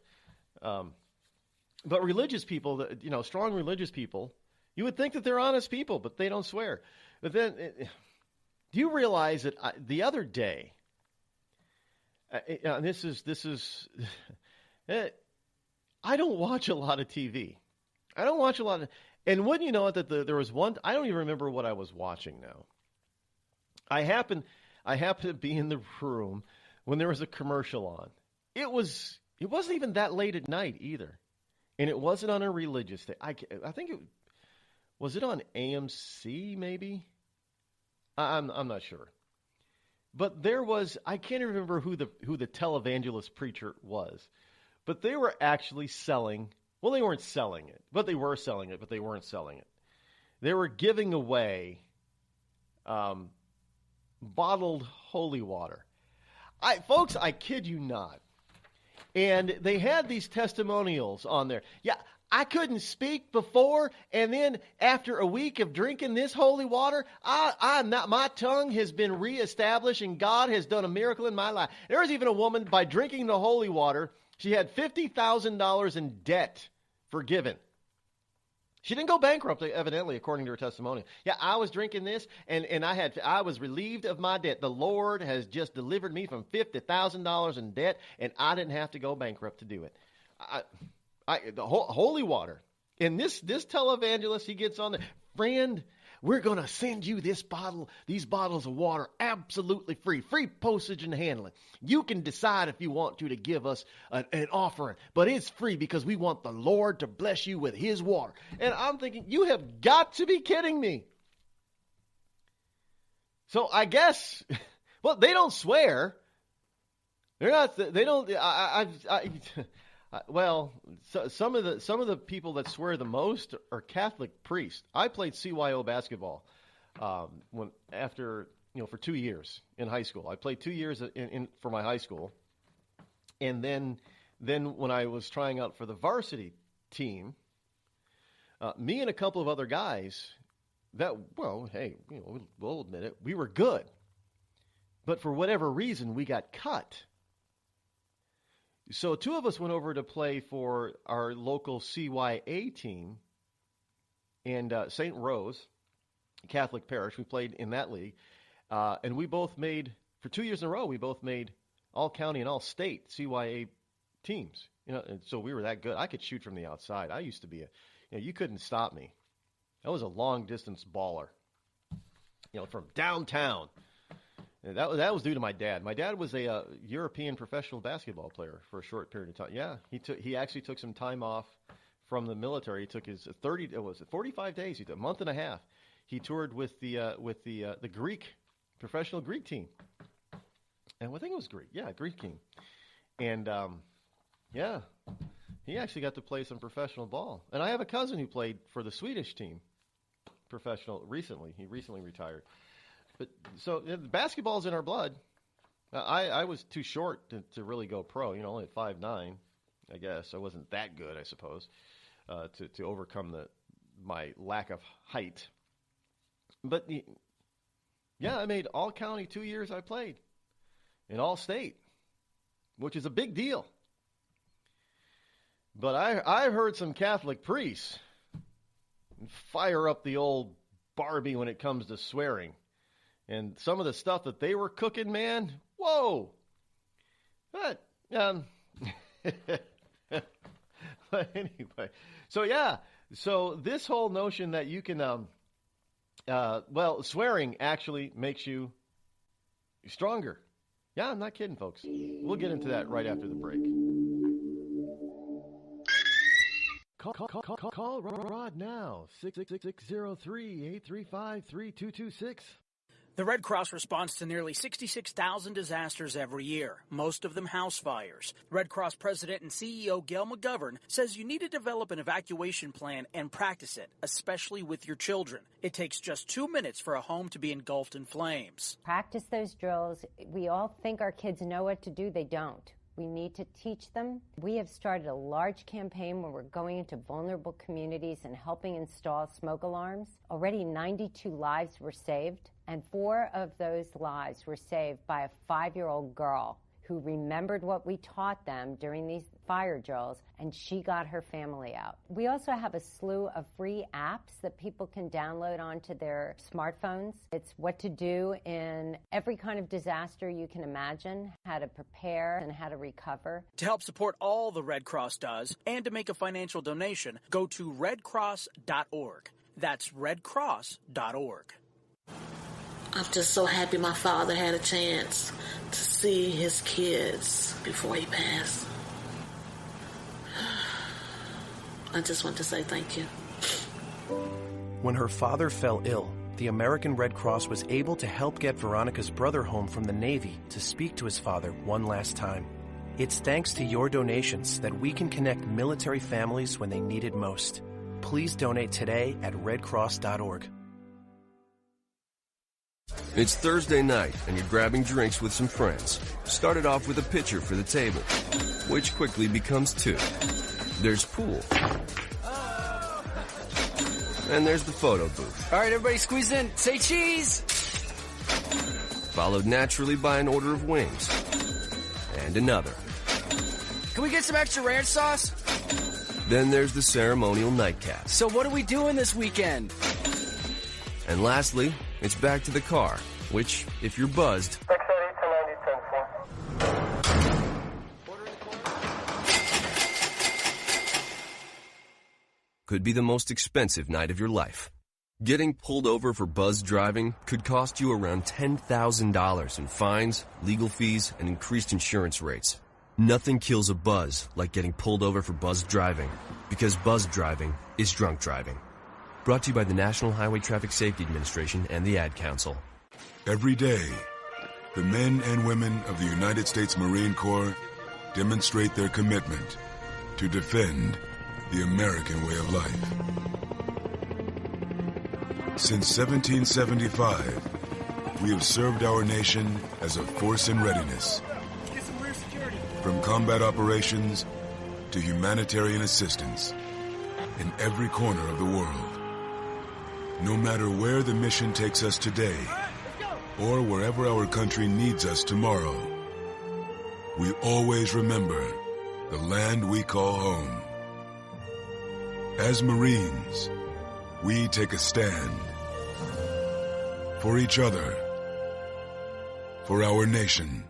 But religious people, you know, strong religious people, you would think that they're honest people, but they don't swear. But then, do you realize that the other day, this is, I don't watch a lot of TV. I don't watch a lot of, and wouldn't you know it, that there was one, I don't even remember what I was watching now. I happened to be in the room when there was a commercial on. It wasn't even that late at night either. And it wasn't on a religious thing. I think was it on AMC maybe? I'm not sure. But there was, I can't remember who the televangelist preacher was. But they were actually selling, well, they weren't selling it, but they were selling it, but they weren't selling it. They were giving away bottled holy water. Folks, I kid you not. And they had these testimonials on there. Yeah, I couldn't speak before, and then after a week of drinking this holy water, my tongue has been reestablished, and God has done a miracle in my life. There was even a woman, by drinking the holy water, she had $50,000 in debt forgiven. She didn't go bankrupt, evidently, according to her testimony. Yeah, I was drinking this, and I was relieved of my debt. The Lord has just delivered me from $50,000 in debt, and I didn't have to go bankrupt to do it. The holy water. And this televangelist, he gets on there, friend, we're going to send you these bottles of water absolutely free postage and handling. You can decide if you want to give us an offering, but it's free because we want the Lord to bless you with his water. And I'm thinking, you have got to be kidding me. So I guess, well, they don't swear. They're not, they don't, well, some of the people that swear the most are Catholic priests. I played CYO basketball for 2 years in high school. I played 2 years for my high school, and then when I was trying out for the varsity team, me and a couple of other guys we'll admit it, we were good, but for whatever reason we got cut. So 2 of us went over to play for our local CYA team and St. Rose Catholic Parish. We played in that league, and we both made, for 2 years in a row, we both made all-county and all-state CYA teams. You know, and so we were that good. I could shoot from the outside. I used to be you couldn't stop me. I was a long-distance baller, from downtown. And that was due to my dad. My dad was a European professional basketball player for a short period of time. Yeah, he actually took some time off from the military. He took his 45 days. He took a month and a half. He toured with the Greek professional Greek team, and I think it was Greek. Yeah, Greek team. And he actually got to play some professional ball. And I have a cousin who played for the Swedish team, professional recently. He recently retired. But so basketball's in our blood. I was too short to really go pro. Only at 5'9", I guess. I wasn't that good, I suppose, to overcome my lack of height. But yeah, I made all county 2 years I played, in all state, which is a big deal. But I heard some Catholic priests fire up the old Barbie when it comes to swearing. And some of the stuff that they were cooking, man, Whoa! But, but anyway, so this whole notion that you can, swearing actually makes you stronger. Yeah, I'm not kidding, folks. We'll get into that right after the break. Call Rod now, 666-603-835-3226. The Red Cross responds to nearly 66,000 disasters every year, most of them house fires. Red Cross President and CEO Gail McGovern says you need to develop an evacuation plan and practice it, especially with your children. It takes just 2 minutes for a home to be engulfed in flames. Practice those drills. We all think our kids know what to do. They don't. We need to teach them. We have started a large campaign where we're going into vulnerable communities and helping install smoke alarms. Already 92 lives were saved, and 4 of those lives were saved by a 5-year-old girl who remembered what we taught them during these fire drills, and she got her family out. We also have a slew of free apps that people can download onto their smartphones. It's what to do in every kind of disaster you can imagine, how to prepare and how to recover. To help support all the Red Cross does and to make a financial donation, go to redcross.org. That's redcross.org. I'm just so happy my father had a chance to see his kids before he passed. I just want to say thank you. When her father fell ill, the American Red Cross was able to help get Veronica's brother home from the Navy to speak to his father one last time. It's thanks to your donations that we can connect military families when they need it most. Please donate today at redcross.org. It's Thursday night, and you're grabbing drinks with some friends. Started off with a pitcher for the table, which quickly becomes 2. There's pool. And there's the photo booth. All right, everybody squeeze in. Say cheese! Followed naturally by an order of wings. And another. Can we get some extra ranch sauce? Then there's the ceremonial nightcap. So what are we doing this weekend? And lastly, it's back to the car, which, if you're buzzed, could be the most expensive night of your life. Getting pulled over for buzzed driving could cost you around $10,000 in fines, legal fees, and increased insurance rates. Nothing kills a buzz like getting pulled over for buzzed driving, because buzzed driving is drunk driving. Brought to you by the National Highway Traffic Safety Administration and the Ad Council. Every day, the men and women of the United States Marine Corps demonstrate their commitment to defend the American way of life. Since 1775, we have served our nation as a force in readiness. From combat operations to humanitarian assistance in every corner of the world. No matter where the mission takes us today, or wherever our country needs us tomorrow, we always remember the land we call home. As Marines, we take a stand for each other, for our nation,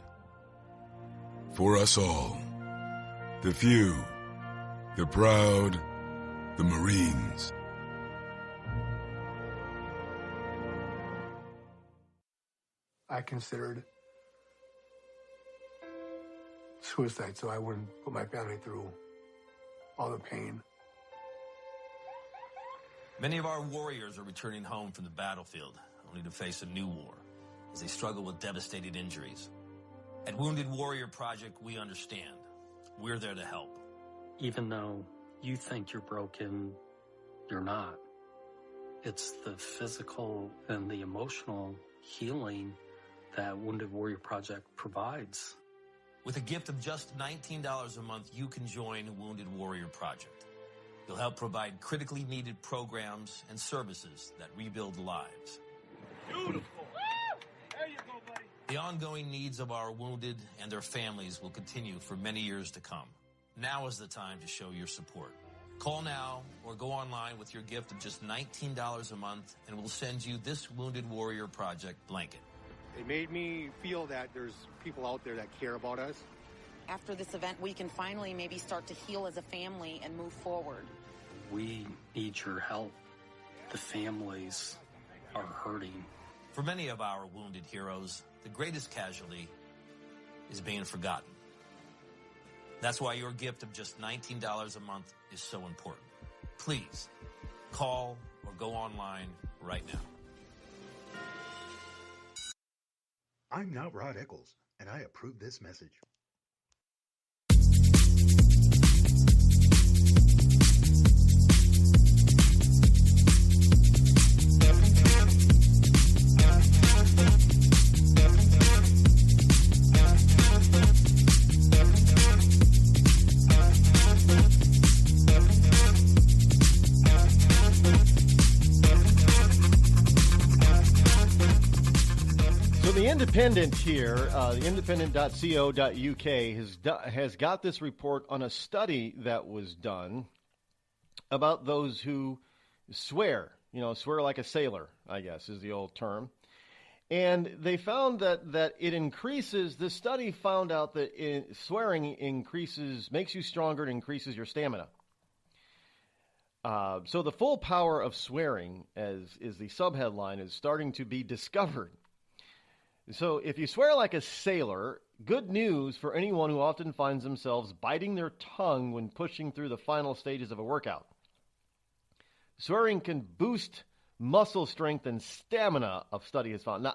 for us all. The few, the proud, the Marines. I considered suicide so I wouldn't put my family through all the pain. Many of our warriors are returning home from the battlefield, only to face a new war as they struggle with devastating injuries. At Wounded Warrior Project, we understand. We're there to help. Even though you think you're broken, you're not. It's the physical and the emotional healing that Wounded Warrior Project provides. With a gift of just $19 a month, you can join Wounded Warrior Project. You'll help provide critically needed programs and services that rebuild lives. Beautiful. There you go, buddy. The ongoing needs of our wounded and their families will continue for many years to come. Now is the time to show your support. Call now or go online with your gift of just $19 a month, and we'll send you this Wounded Warrior Project blanket. It made me feel that there's people out there that care about us. After this event, we can finally maybe start to heal as a family and move forward. We need your help. The families are hurting. For many of our wounded heroes, the greatest casualty is being forgotten. That's why your gift of just $19 a month is so important. Please call or go online right now. I'm not Rod Eccles, and I approve this message. The Independent here, the independent.co.uk has got this report on a study that was done about those who swear, swear like a sailor, I guess is the old term. And they found that it increases, the study found out that swearing makes you stronger and increases your stamina. So the full power of swearing, as is the subheadline, is starting to be discovered. So if you swear like a sailor, good news for anyone who often finds themselves biting their tongue when pushing through the final stages of a workout. Swearing can boost muscle strength and stamina, a study has found.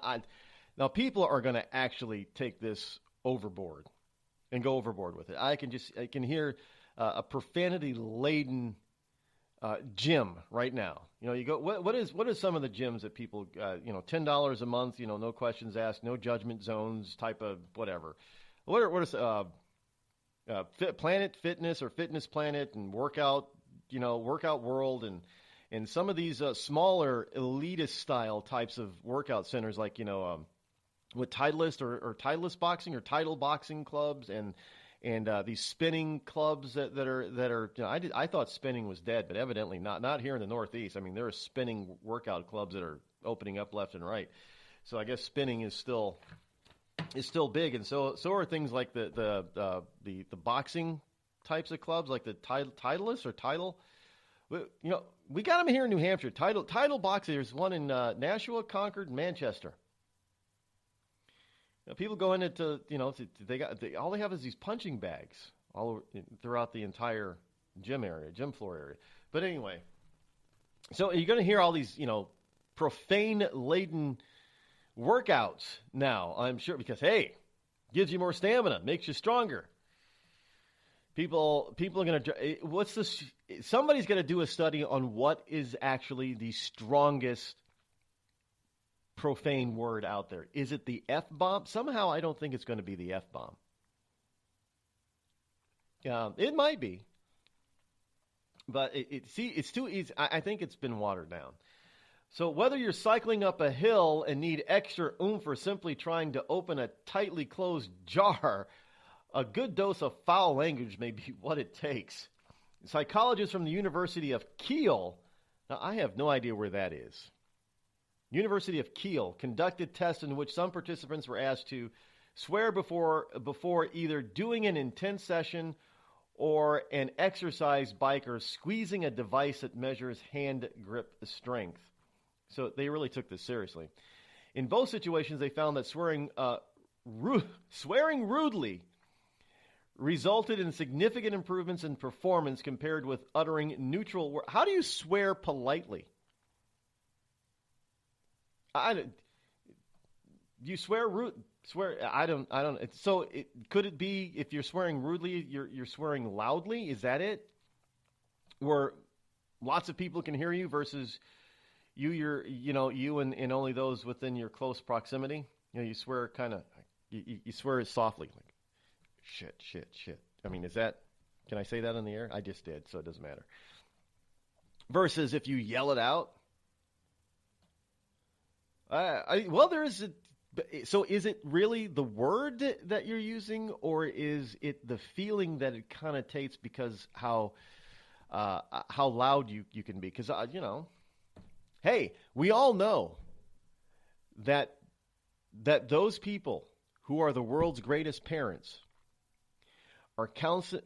Now people are going to actually take this overboard and go overboard with it. I can hear a profanity-laden gym right now. You go. What is some of the gyms that people $10 a month? No questions asked, no judgment zones type of whatever. What is Planet Fitness or Fitness Planet and Workout World and some of these smaller elitist style types of workout centers like with Titleist or Titleist boxing or title boxing clubs and these spinning clubs that are I thought spinning was dead, but evidently not here in the Northeast. I mean, there are spinning workout clubs that are opening up left and right. So I guess spinning is still big, and so are things like the boxing types of clubs, like the Titleist or Title. We got them here in New Hampshire. Title boxing. There's one in Nashua, Concord, and Manchester. People go into, all they have is these punching bags all over, throughout the entire gym floor area. But anyway, so you're going to hear all these, profane-laden workouts now, I'm sure, because, hey, gives you more stamina, makes you stronger. People are going to, somebody's going to do a study on what is actually the strongest profane word out there. Is it the F-bomb? Somehow I don't think it's going to be the F-bomb. It might be. But it's too easy. I think it's been watered down. So whether you're cycling up a hill and need extra oomph or simply trying to open a tightly closed jar, a good dose of foul language may be what it takes. Psychologists from the University of Kiel, now I have no idea where that is. University of Kiel conducted tests in which some participants were asked to swear before either doing an intense session or an exercise bike or squeezing a device that measures hand grip strength. So they really took this seriously. In both situations, they found that swearing rudely resulted in significant improvements in performance compared with uttering neutral words. How do you swear politely? You swear I don't. So could it be if you're swearing rudely, you're swearing loudly? Is that it? Where lots of people can hear you versus you and only those within your close proximity. You swear kind of, you swear softly, like shit. I mean, can I say that on the air? I just did, so it doesn't matter. Versus if you yell it out. So is it really the word that you're using, or is it the feeling that it connotates because how loud you can be? Because hey, we all know that that those people who are the world's greatest parents are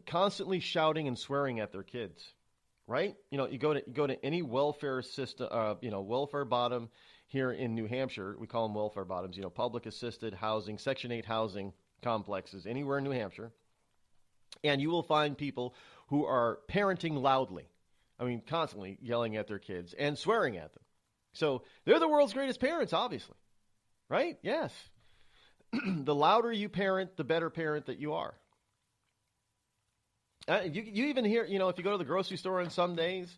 constantly shouting and swearing at their kids, right? You know, you go to any welfare system, welfare bottom here in New Hampshire. We call them welfare bottoms, public assisted housing, Section 8 housing complexes anywhere in New Hampshire. And you will find people who are parenting loudly. I mean, constantly yelling at their kids and swearing at them. So they're the world's greatest parents, obviously. Right? Yes. The louder you parent, the better parent that you are. You even hear, if you go to the grocery store on some days,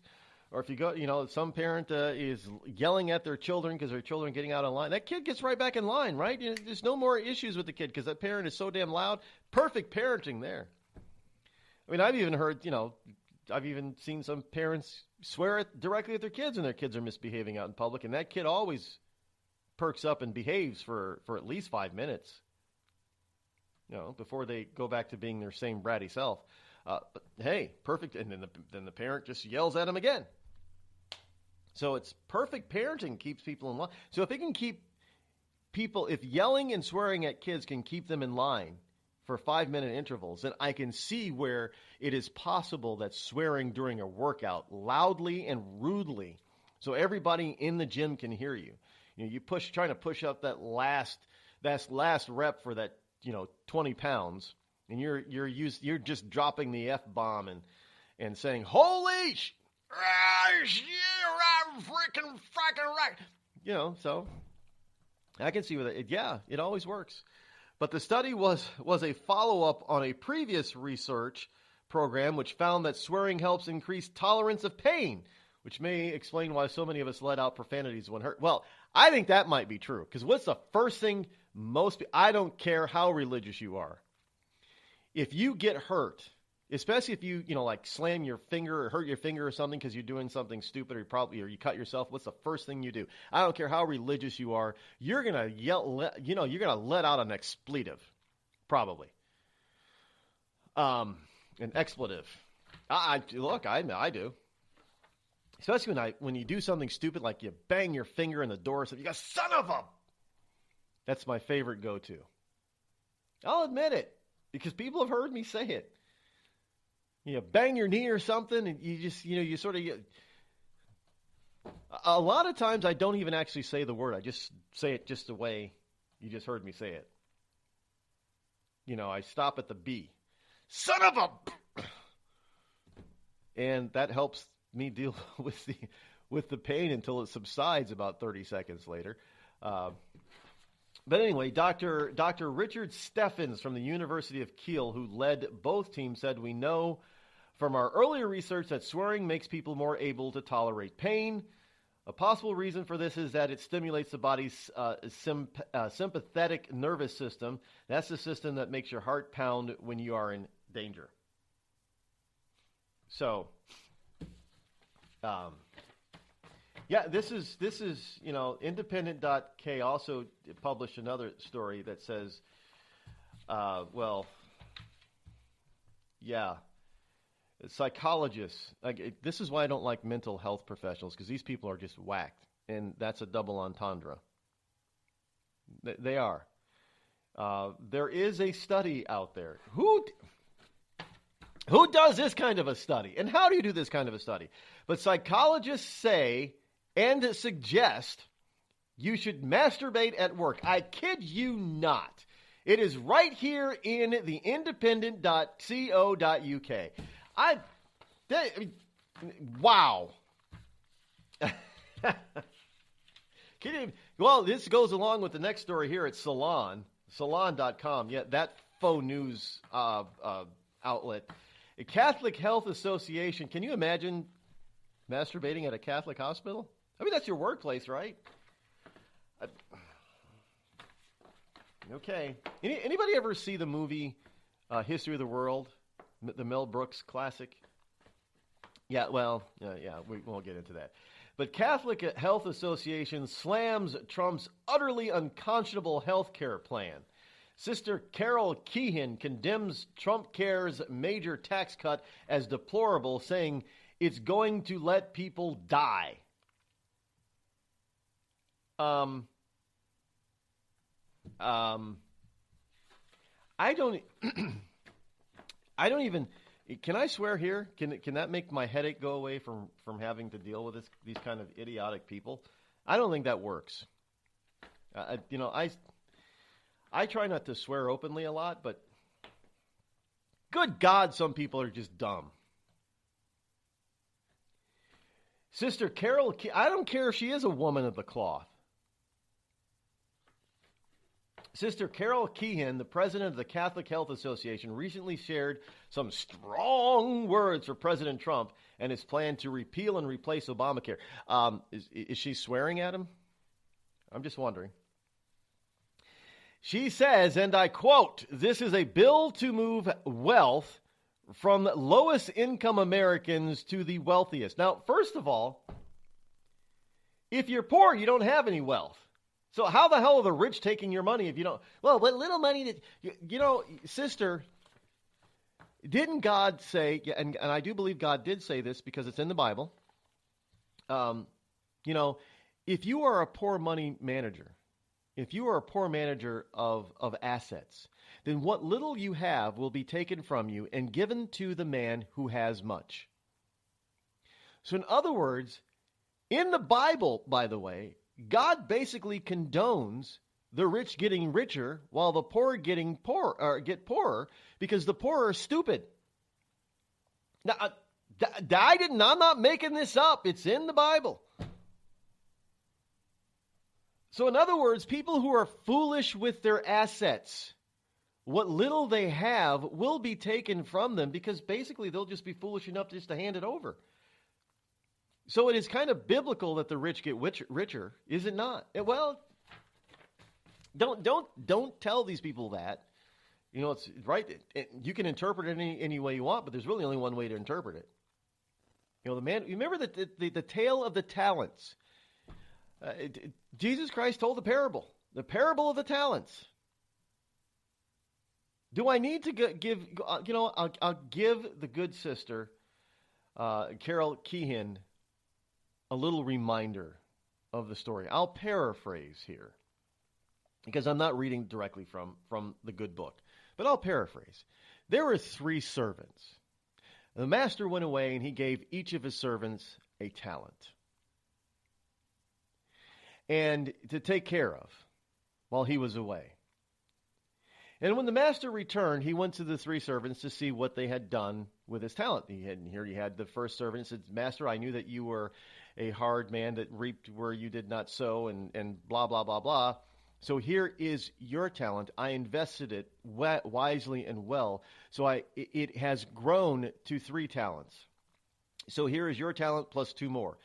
or if you go, some parent is yelling at their children because their children are getting out of line. That kid gets right back in line, right? There's no more issues with the kid because that parent is so damn loud. Perfect parenting there. I mean, I've even heard, I've even seen some parents swear directly at their kids when their kids are misbehaving out in public, and that kid always perks up and behaves for at least 5 minutes, before they go back to being their same bratty self. But hey, perfect. And then the parent just yells at them again. So it's perfect parenting keeps people in line. So if it can keep people, if yelling and swearing at kids can keep them in line for 5-minute intervals, then I can see where it is possible that swearing during a workout loudly and rudely, so everybody in the gym can hear you. You trying to push up that last rep for that 20 pounds, and you're just dropping the F-bomb and saying holy freaking right. So I can see with it. Yeah, it always works. But the study was a follow-up on a previous research program which found that swearing helps increase tolerance of pain, which may explain why so many of us let out profanities when hurt. Well, I think that might be true, because what's the first thing I don't care how religious you are. If you get hurt, especially if you, like slam your finger or hurt your finger or something because you're doing something stupid or you cut yourself, what's the first thing you do? I don't care how religious you are. You're going to yell, you're going to let out an expletive, probably. An expletive. I do. Especially when you do something stupid, like you bang your finger in the door, so you go, son of a... That's my favorite go-to. I'll admit it, because people have heard me say it. You bang your knee or something, and you just, you sort of... A lot of times I don't even actually say the word. I just say it just the way you just heard me say it. I stop at the B. Son of a... And that helps me deal with the pain until it subsides about 30 seconds later. But anyway, Dr. Richard Steffens from the University of Kiel, who led both teams, said, "We know from our earlier research that swearing makes people more able to tolerate pain. A possible reason for this is that it stimulates the body's sympathetic nervous system. That's the system that makes your heart pound when you are in danger." So, this is Independent.k also published another story that says, psychologists. This is why I don't like mental health professionals, because these people are just whacked, and that's a double entendre. They are. There is a study out there. Who does this kind of a study? And how do you do this kind of a study? But psychologists say and suggest you should masturbate at work. I kid you not. It is right here in the independent.co.uk. Wow. Well, this goes along with the next story here at Salon.com. Yeah, that faux news outlet. A Catholic Health Association. Can you imagine masturbating at a Catholic hospital? I mean, that's your workplace, right? Okay. Anybody ever see the movie History of the World, the Mel Brooks classic? Yeah, we won't get into that. But Catholic Health Association slams Trump's utterly unconscionable health care plan. Sister Carol Keehan condemns Trump Care's major tax cut as deplorable, saying it's going to let people die. I don't even. Can I swear here? Can that make my headache go away from having to deal with these kind of idiotic people? I don't think that works. I try not to swear openly a lot, but good God, some people are just dumb. Sister Carol, I don't care if she is a woman of the cloth. Sister Carol Keehan, the president of the Catholic Health Association, recently shared some strong words for President Trump and his plan to repeal and replace Obamacare. Is she swearing at him? I'm just wondering. She says, and I quote, "This is a bill to move wealth from lowest income Americans to the wealthiest." Now, first of all, if you're poor, you don't have any wealth. So how the hell are the rich taking your money if you don't? Well, what little money that, sister, didn't God say, and I do believe God did say this because it's in the Bible, if you are a poor money manager, if you are a poor manager of assets, then what little you have will be taken from you and given to the man who has much. So in other words, in the Bible, by the way, God basically condones the rich getting richer while the poor getting poor or get poorer because the poor are stupid. Now, I'm not making this up. It's in the Bible. So in other words, people who are foolish with their assets, what little they have will be taken from them because basically they'll just be foolish enough just to hand it over. So it is kind of biblical that the rich get richer, is it not? Well, don't tell these people that. It's right. You can interpret it any way you want, but there's really only one way to interpret it. The man. You remember the tale of the talents. Jesus Christ told the parable of the talents. Do I need to give? I'll give the good sister, Carol Keehan, a little reminder of the story. I'll paraphrase here because I'm not reading directly from the good book, but I'll paraphrase. There were 3 servants. The master went away and he gave each of his servants a talent and to take care of while he was away. And when the master returned, he went to the 3 servants to see what they had done with his talent. He had the first servant and said, "Master, I knew that you were a hard man that reaped where you did not sow," and blah, blah, blah, blah. "So here is your talent. I invested it wisely and well. So it has grown to 3 talents. So here is your talent plus 2 more.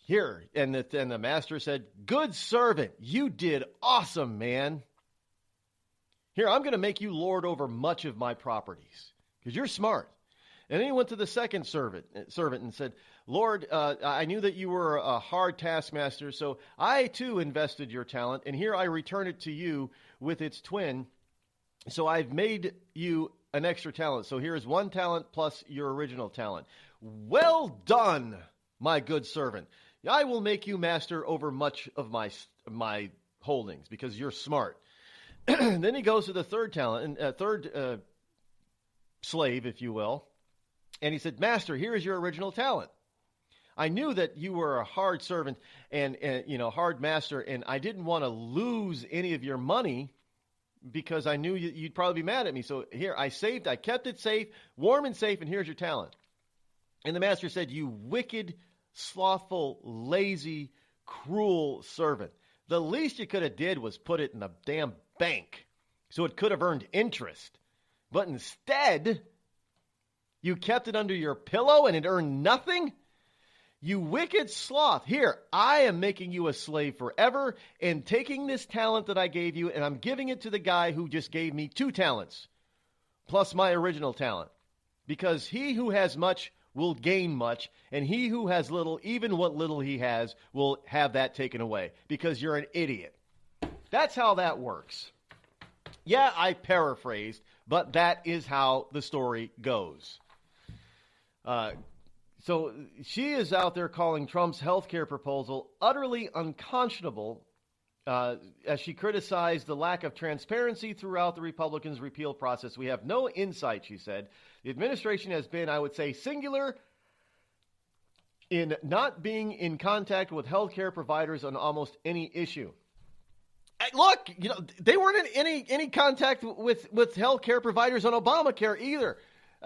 Here." And the master said, "Good servant, you did awesome, man. Here, I'm going to make you lord over much of my properties because you're smart." And then he went to the second servant and said, "Lord, I knew that you were a hard taskmaster, so I too invested your talent, and here I return it to you with its twin. So I've made you an extra talent. So here's 1 talent plus your original talent. Well done, my good servant. I will make you master over much of my holdings because you're smart." Then he goes to the third talent, third slave, if you will. And he said, "Master, here is your original talent. I knew that you were a hard servant and hard master, and I didn't want to lose any of your money because I knew you'd probably be mad at me. So here, I kept it safe, warm and safe, and here's your talent." And the master said, "You wicked, slothful, lazy, cruel servant. The least you could have did was put it in the damn bank so it could have earned interest. But instead, you kept it under your pillow and it earned nothing? You wicked sloth. Here, I am making you a slave forever and taking this talent that I gave you, and I'm giving it to the guy who just gave me 2 talents plus my original talent. Because he who has much will gain much, and he who has little, even what little he has, will have that taken away because you're an idiot." That's how that works. Yeah, I paraphrased, but that is how the story goes. So she is out there calling Trump's health care proposal utterly unconscionable as she criticized the lack of transparency throughout the Republicans' repeal process. We have no insight, she said. The administration has been, I would say, singular in not being in contact with healthcare providers on almost any issue. Look, they weren't in any contact with healthcare providers on Obamacare either.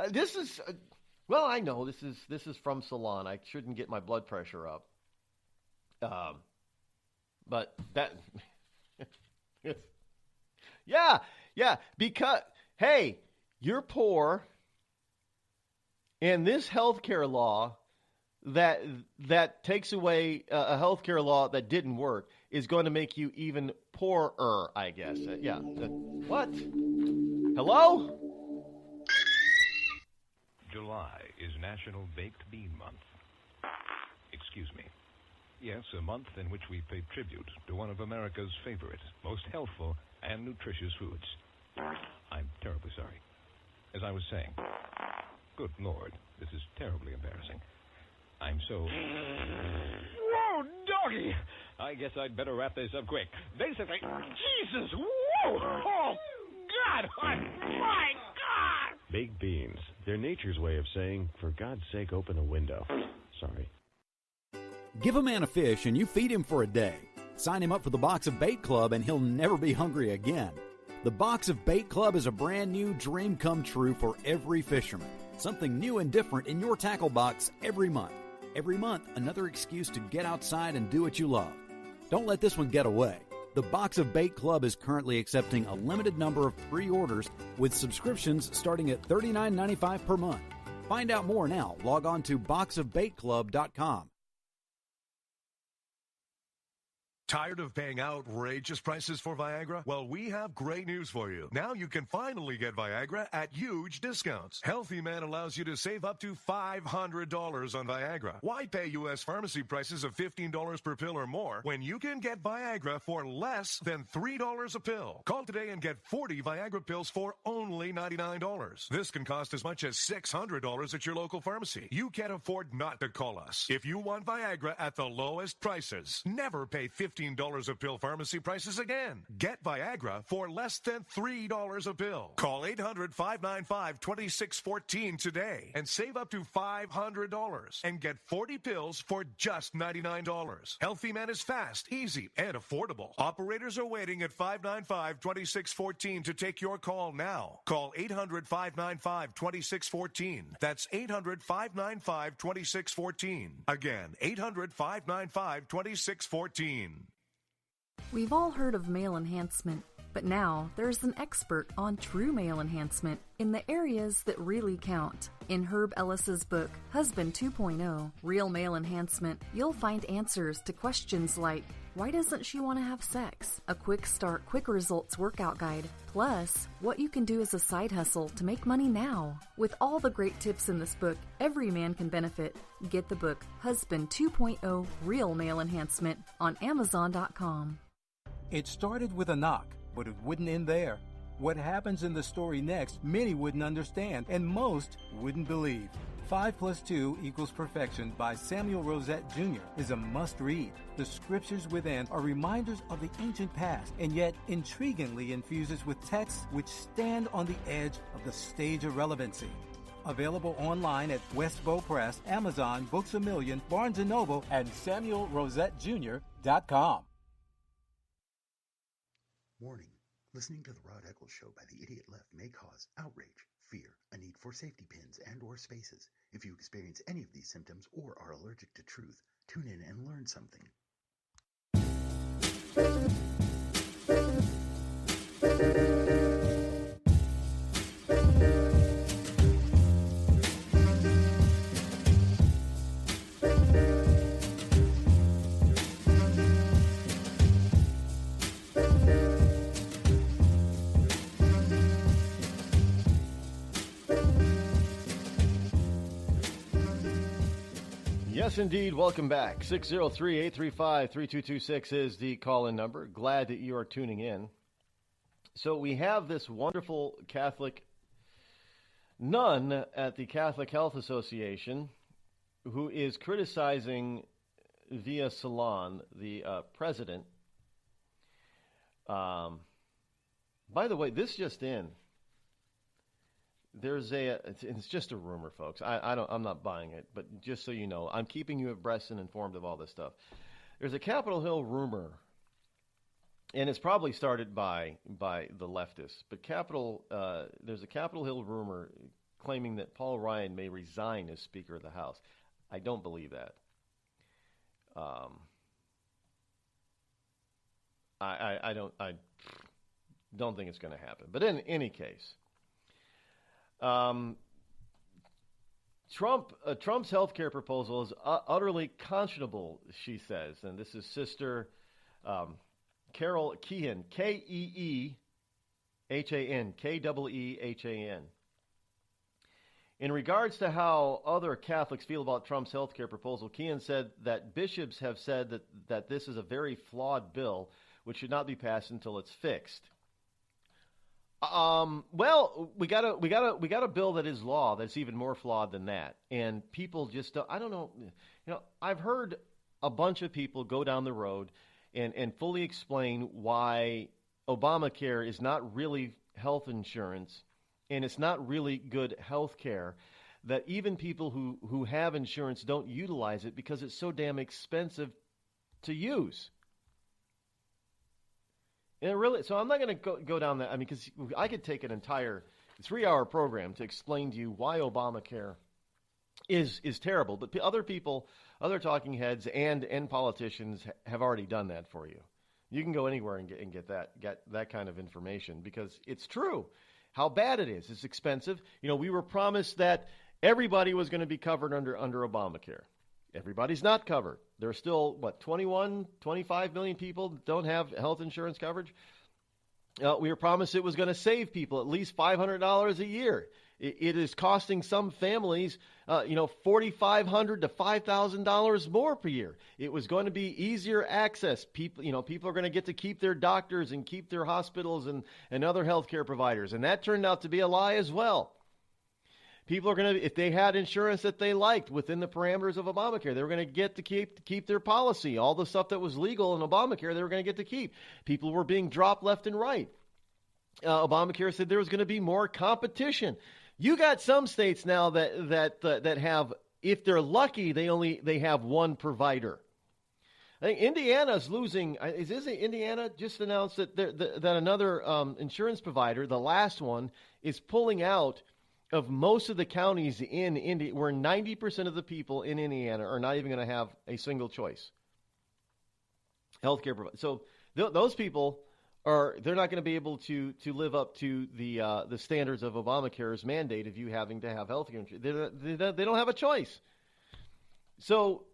This is, I know this is from Salon. I shouldn't get my blood pressure up. But that, yeah, because, hey, you're poor, and this healthcare law that takes away a healthcare law that didn't work is going to make you even poorer, I guess. What? Hello? July is National Baked Bean Month. Excuse me. Yes, a month in which we pay tribute to one of America's favorite, most healthful, and nutritious foods. I'm terribly sorry. As I was saying, good Lord, this is terribly embarrassing. I'm so... Whoa, doggy! I guess I'd better wrap this up quick. Basically, Jesus, whoa! Oh, God! My God! Baked beans. They're nature's way of saying, for God's sake, open a window. Sorry. Give a man a fish and you feed him for a day. Sign him up for the Box of Bait Club and he'll never be hungry again. The Box of Bait Club is a brand new dream come true for every fisherman. Something new and different in your tackle box every month. Every month, another excuse to get outside and do what you love. Don't let this one get away. The Box of Bait Club is currently accepting a limited number of pre-orders with subscriptions starting at $39.95 per month. Find out more now. Log on to boxofbaitclub.com. Tired of paying outrageous prices for Viagra? Well, we have great news for you. Now you can finally get Viagra at huge discounts. Healthy Man allows you to save up to $500 on Viagra. Why pay U.S. pharmacy prices of $15 per pill or more when you can get Viagra for less than $3 a pill? Call today and get 40 Viagra pills for only $99. This can cost as much as $600 at your local pharmacy. You can't afford not to call us. If you want Viagra at the lowest prices, never pay $15 a pill pharmacy prices again. Get Viagra for less than $3 a pill. Call 800-595-2614 today and save up to $500 and get 40 pills for just $99. Healthy Man is fast, easy, and affordable. Operators are waiting at 595-2614 to take your call now. Call 800-595-2614. That's 800-595-2614. Again, 800-595-2614. We've all heard of male enhancement, but now there's an expert on true male enhancement in the areas that really count. In Herb Ellis's book, Husband 2.0, Real Male Enhancement, you'll find answers to questions like, why doesn't she want to have sex? A quick start, quick results workout guide, plus what you can do as a side hustle to make money now. With all the great tips in this book, every man can benefit. Get the book, Husband 2.0, Real Male Enhancement, on Amazon.com. It started with a knock, but it wouldn't end there. What happens in the story next, many wouldn't understand, and most wouldn't believe. 5 + 2 = Perfection by Samuel Rosette Jr. is a must-read. The scriptures within are reminders of the ancient past, and yet intriguingly infuses with texts which stand on the edge of the stage of relevancy. Available online at Westbow Press, Amazon, Books A Million, Barnes & Noble, and SamuelRosetteJr.com. Warning. Listening to the Rod Eccles Show by the Idiot Left may cause outrage, fear, a need for safety pins and or spaces. If you experience any of these symptoms or are allergic to truth, tune in and learn something. Yes, indeed. Welcome back. 603-835-3226 is the call-in number. Glad that you are tuning in. So we have this wonderful Catholic nun at the Catholic Health Association who is criticizing via Salon, the president, By the way, this just in. It's just a rumor, folks. I'm not buying it, but just so you know, I'm keeping you abreast and informed of all this stuff. There's a Capitol Hill rumor, and it's probably started by the leftists, but there's a Capitol Hill rumor claiming that Paul Ryan may resign as Speaker of the House. I don't believe that. I don't think it's going to happen. But in any case, Trump's health care proposal is utterly conscionable, she says. And this is Sister Carol Keehan, Keehan, Keehan. In regards to how other Catholics feel about Trump's health care proposal, Keehan said that bishops have said that this is a very flawed bill, which should not be passed until it's fixed. Well, we got a bill that is law that's even more flawed than that, and people just don't, I don't know. I've heard a bunch of people go down the road and fully explain why Obamacare is not really health insurance and it's not really good health care. That even people who have insurance don't utilize it because it's so damn expensive to use. And really, so I'm not going to go down that. I mean, because I could take an entire 3-hour program to explain to you why Obamacare is terrible. But other people, other talking heads, and politicians have already done that for you. You can go anywhere and get that kind of information because it's true. How bad it is. It's expensive. We were promised that everybody was going to be covered under Obamacare. Everybody's not covered. There are still, 25 million people that don't have health insurance coverage? We were promised it was going to save people at least $500 a year. It is costing some families, $4,500 to $5,000 more per year. It was going to be easier access. People are going to get to keep their doctors and keep their hospitals and other healthcare providers. And that turned out to be a lie as well. People are going to, if they had insurance that they liked within the parameters of Obamacare, they were going to get to keep their policy. All the stuff that was legal in Obamacare, they were going to get to keep. People were being dropped left and right. Obamacare said there was going to be more competition. You got some states now that have, if they're lucky, they have one provider. I think Indiana's losing. Indiana just announced that another insurance provider, the last one, is pulling out of most of the counties in India, where 90% of the people in Indiana are not even going to have a single choice healthcare provider. So those people they're not going to be able to live up to the standards of Obamacare's mandate of you having to have health care. They don't have a choice. So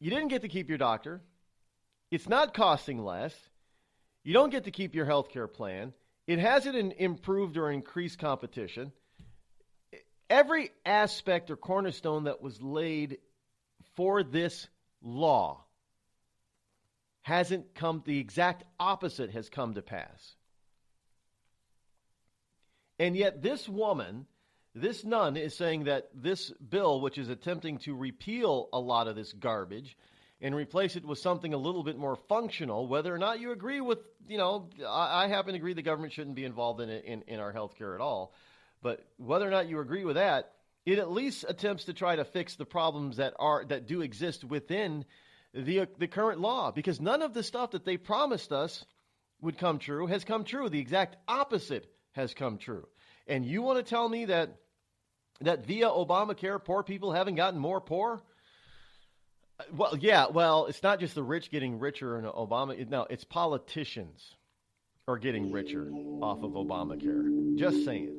you didn't get to keep your doctor. It's not costing less. You don't get to keep your health care plan. It hasn't improved or increased competition. Every aspect or cornerstone that was laid for this law hasn't come, the exact opposite has come to pass. And yet this woman, this nun, is saying that this bill, which is attempting to repeal a lot of this garbage and replace it with something a little bit more functional, whether or not you agree with, I happen to agree the government shouldn't be involved in our health care at all. But whether or not you agree with that, it at least attempts to try to fix the problems that do exist within the current law, because none of the stuff that they promised us would come true has come true. The exact opposite has come true. And you want to tell me that via Obamacare, poor people haven't gotten more poor? Well, yeah. Well, it's not just the rich getting richer in Obama. No, it's politicians are getting richer off of Obamacare. Just saying.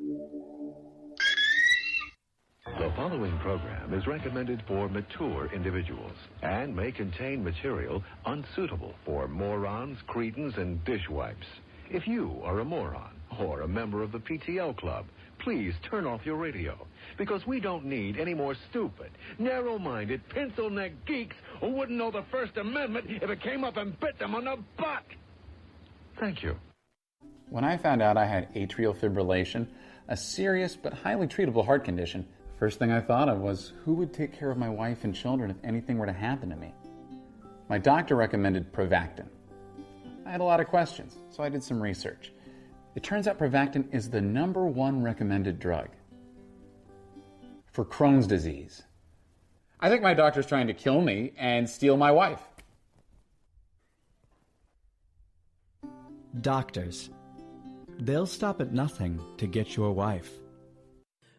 The following program is recommended for mature individuals and may contain material unsuitable for morons, cretins, and dishwipes. If you are a moron or a member of the PTL Club, please turn off your radio, because we don't need any more stupid, narrow-minded, pencil-neck geeks who wouldn't know the First Amendment if it came up and bit them on the butt. Thank you. When I found out I had atrial fibrillation, a serious but highly treatable heart condition, first thing I thought of was, who would take care of my wife and children if anything were to happen to me? My doctor recommended Provactin. I had a lot of questions, so I did some research. It turns out Prevactin is the #1 recommended drug for Crohn's disease. I think my doctor's trying to kill me and steal my wife. Doctors. They'll stop at nothing to get your wife.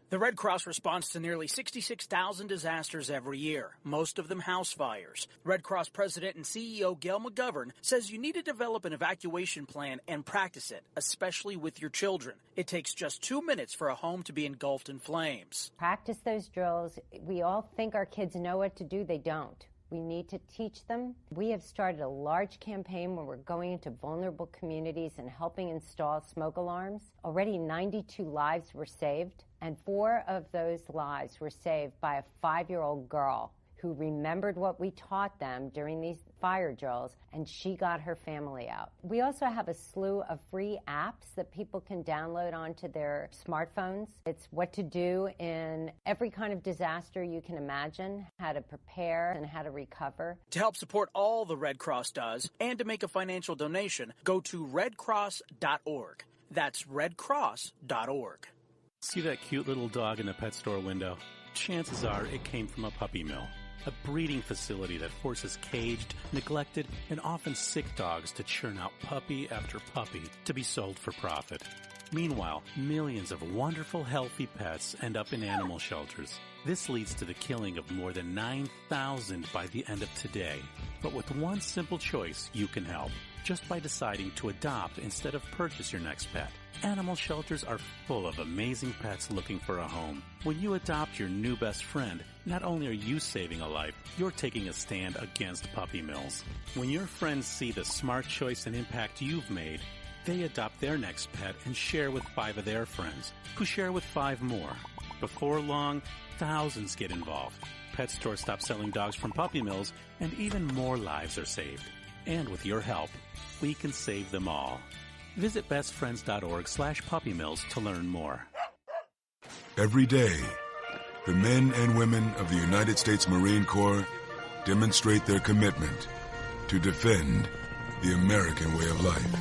The Red Cross responds to nearly 66,000 disasters every year, most of them house fires. Red Cross President and CEO Gail McGovern says you need to develop an evacuation plan and practice it, especially with your children. It takes just 2 minutes for a home to be engulfed in flames. Practice those drills. We all think our kids know what to do. They don't. We need to teach them. We have started a large campaign where we're going into vulnerable communities and helping install smoke alarms. Already 92 lives were saved, and 4 of those lives were saved by a 5-year-old girl who remembered what we taught them during these fire drills, and she got her family out. We also have a slew of free apps that people can download onto their smartphones. It's what to do in every kind of disaster you can imagine, how to prepare and how to recover. To help support all the Red Cross does and to make a financial donation, go to redcross.org. That's redcross.org. See that cute little dog in the pet store window? Chances are it came from a puppy mill, a breeding facility that forces caged, neglected, and often sick dogs to churn out puppy after puppy to be sold for profit. Meanwhile, millions of wonderful, healthy pets end up in animal shelters. This leads to the killing of more than 9,000 by the end of today. But with one simple choice, you can help, just by deciding to adopt instead of purchase your next pet. Animal shelters are full of amazing pets looking for a home. When you adopt your new best friend, not only are you saving a life, you're taking a stand against puppy mills. When your friends see the smart choice and impact you've made, they adopt their next pet and share with 5 of their friends, who share with 5 more. Before long, thousands get involved. Pet stores stop selling dogs from puppy mills, and even more lives are saved. And with your help, we can save them all. Visit bestfriends.org/puppymills to learn more. Every day, the men and women of the United States Marine Corps demonstrate their commitment to defend the American way of life.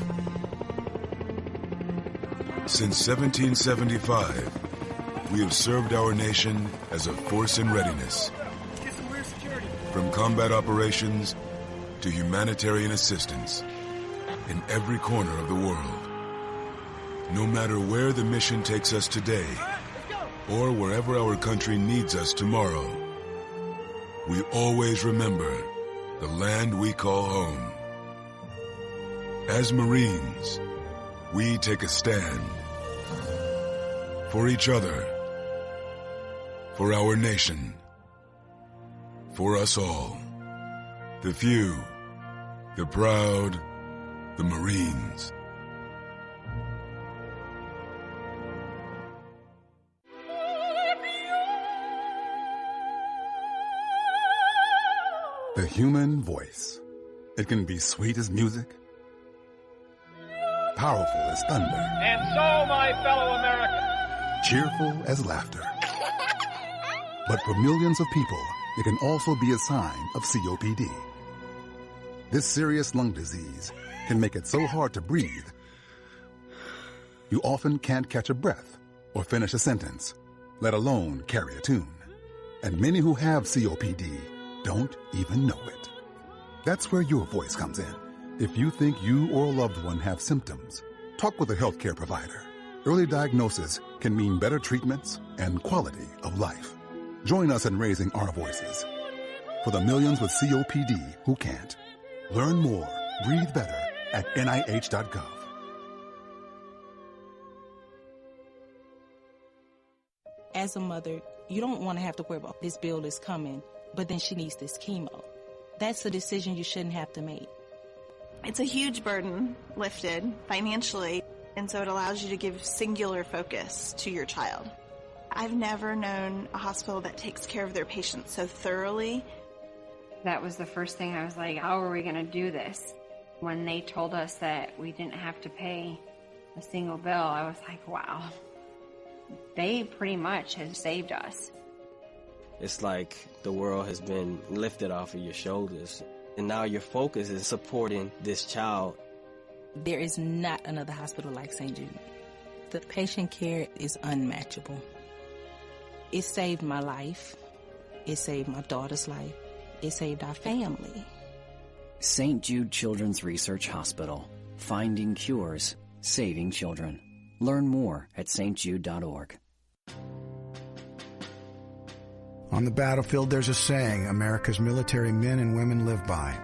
Since 1775, we have served our nation as a force in readiness. From combat operations to humanitarian assistance in every corner of the world. No matter where the mission takes us today, or wherever our country needs us tomorrow, we always remember the land we call home. As Marines, we take a stand for each other, for our nation, for us all. The few, the proud, the Marines. The human voice. It can be sweet as music, powerful as thunder, And so, my fellow Americans, cheerful as laughter. But for millions of people, it can also be a sign of COPD. This serious lung disease can make it so hard to breathe, you often can't catch a breath or finish a sentence, let alone carry a tune. And many who have COPD don't even know it. That's where your voice comes in. If you think you or a loved one have symptoms, talk with a healthcare provider. Early diagnosis can mean better treatments and quality of life. Join us in raising our voices for the millions with COPD who can't. Learn more, breathe better at NIH.gov. As a mother, you don't want to have to worry about this bill is coming, but then she needs this chemo. That's a decision you shouldn't have to make. It's a huge burden lifted financially, and so it allows you to give singular focus to your child. I've never known a hospital that takes care of their patients so thoroughly. That was the first thing I was like, how are we going to do this? When they told us that we didn't have to pay a single bill, I was like, wow. They pretty much have saved us. It's like the world has been lifted off of your shoulders. And now your focus is supporting this child. There is not another hospital like St. Jude. The patient care is unmatchable. It saved my life. It saved my daughter's life. It saved our family. St. Jude Children's Research Hospital. Finding cures, saving children. Learn more at stjude.org. On the battlefield, there's a saying America's military men and women live by.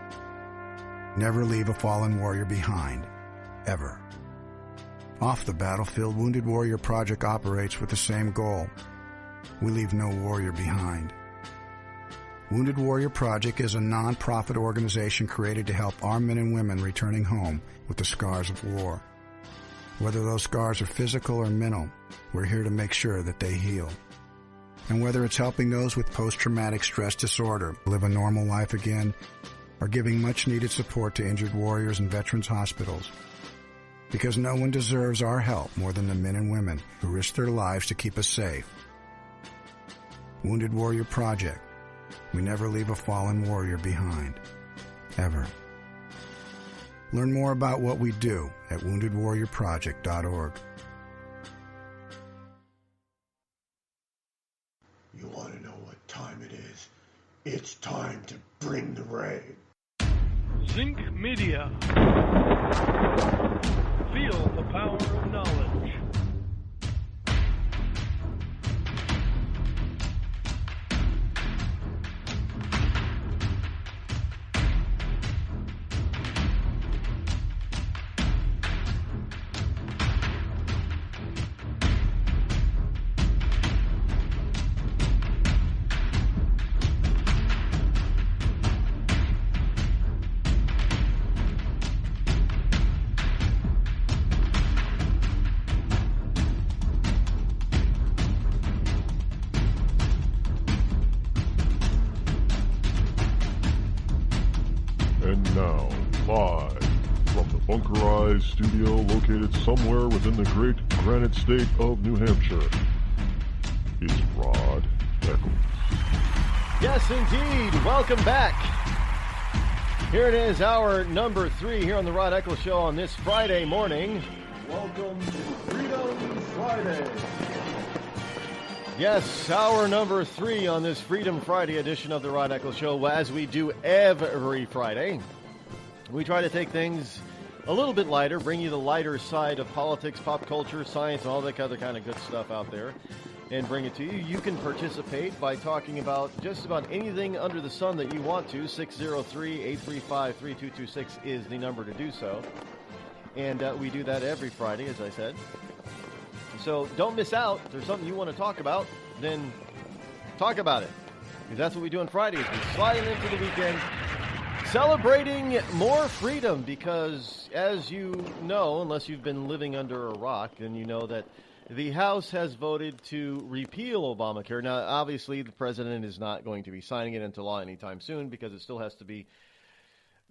Never leave a fallen warrior behind. Ever. Off the battlefield, Wounded Warrior Project operates with the same goal. We leave no warrior behind. Wounded Warrior Project is a non-profit organization created to help our men and women returning home with the scars of war. Whether those scars are physical or mental, we're here to make sure that they heal. And whether it's helping those with post-traumatic stress disorder live a normal life again, or giving much-needed support to injured warriors in veterans' hospitals. Because no one deserves our help more than the men and women who risk their lives to keep us safe. Wounded Warrior Project. We never leave a fallen warrior behind. Ever. Learn more about what we do at woundedwarriorproject.org. You want to know what time it is? It's time to bring the rain. Zinc Media. Feel the power of knowledge. Studio located somewhere within the great granite state of New Hampshire is Rod Eccles. Yes, indeed. Welcome back. Here it is, hour number 3 here on the Rod Eccles Show on this Friday morning. Welcome to Freedom Friday. Yes, hour number 3 on this Freedom Friday edition of the Rod Eccles Show, as we do every Friday. We try to take things a little bit lighter, bring you the lighter side of politics, pop culture, science, and all that other kind of good stuff out there, and bring it to you. You can participate by talking about just about anything under the sun that you want to. 603-835-3226 is the number to do so. And we do that every Friday, as I said. So don't miss out. If there's something you want to talk about, then talk about it. Because that's what we do on Fridays. We slide into the weekend, celebrating more freedom, because as you know, unless you've been living under a rock, then you know that the House has voted to repeal Obamacare. Now, obviously, the president is not going to be signing it into law anytime soon because it still has to be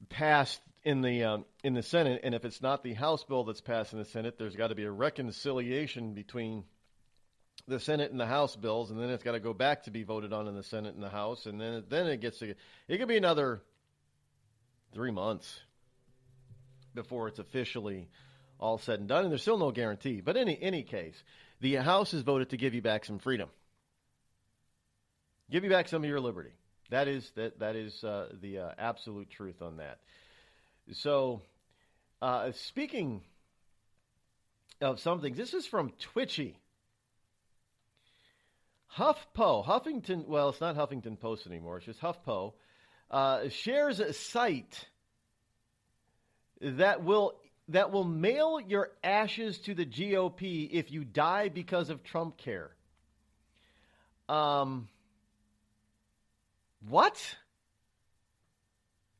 passed in the Senate. And if it's not the House bill that's passed in the Senate, there's got to be a reconciliation between the Senate and the House bills, and then it's got to go back to be voted on in the Senate and the House, and then it gets to, it could be another 3 months before it's officially all said and done, and there's still no guarantee. But in any case, the House has voted to give you back some freedom, give you back some of your liberty. That is the absolute truth on that. So, speaking of some things, this is from Twitchy. Huffington. Well, it's not Huffington Post anymore. It's just HuffPo. Shares a site that will mail your ashes to the GOP if you die because of Trump care. What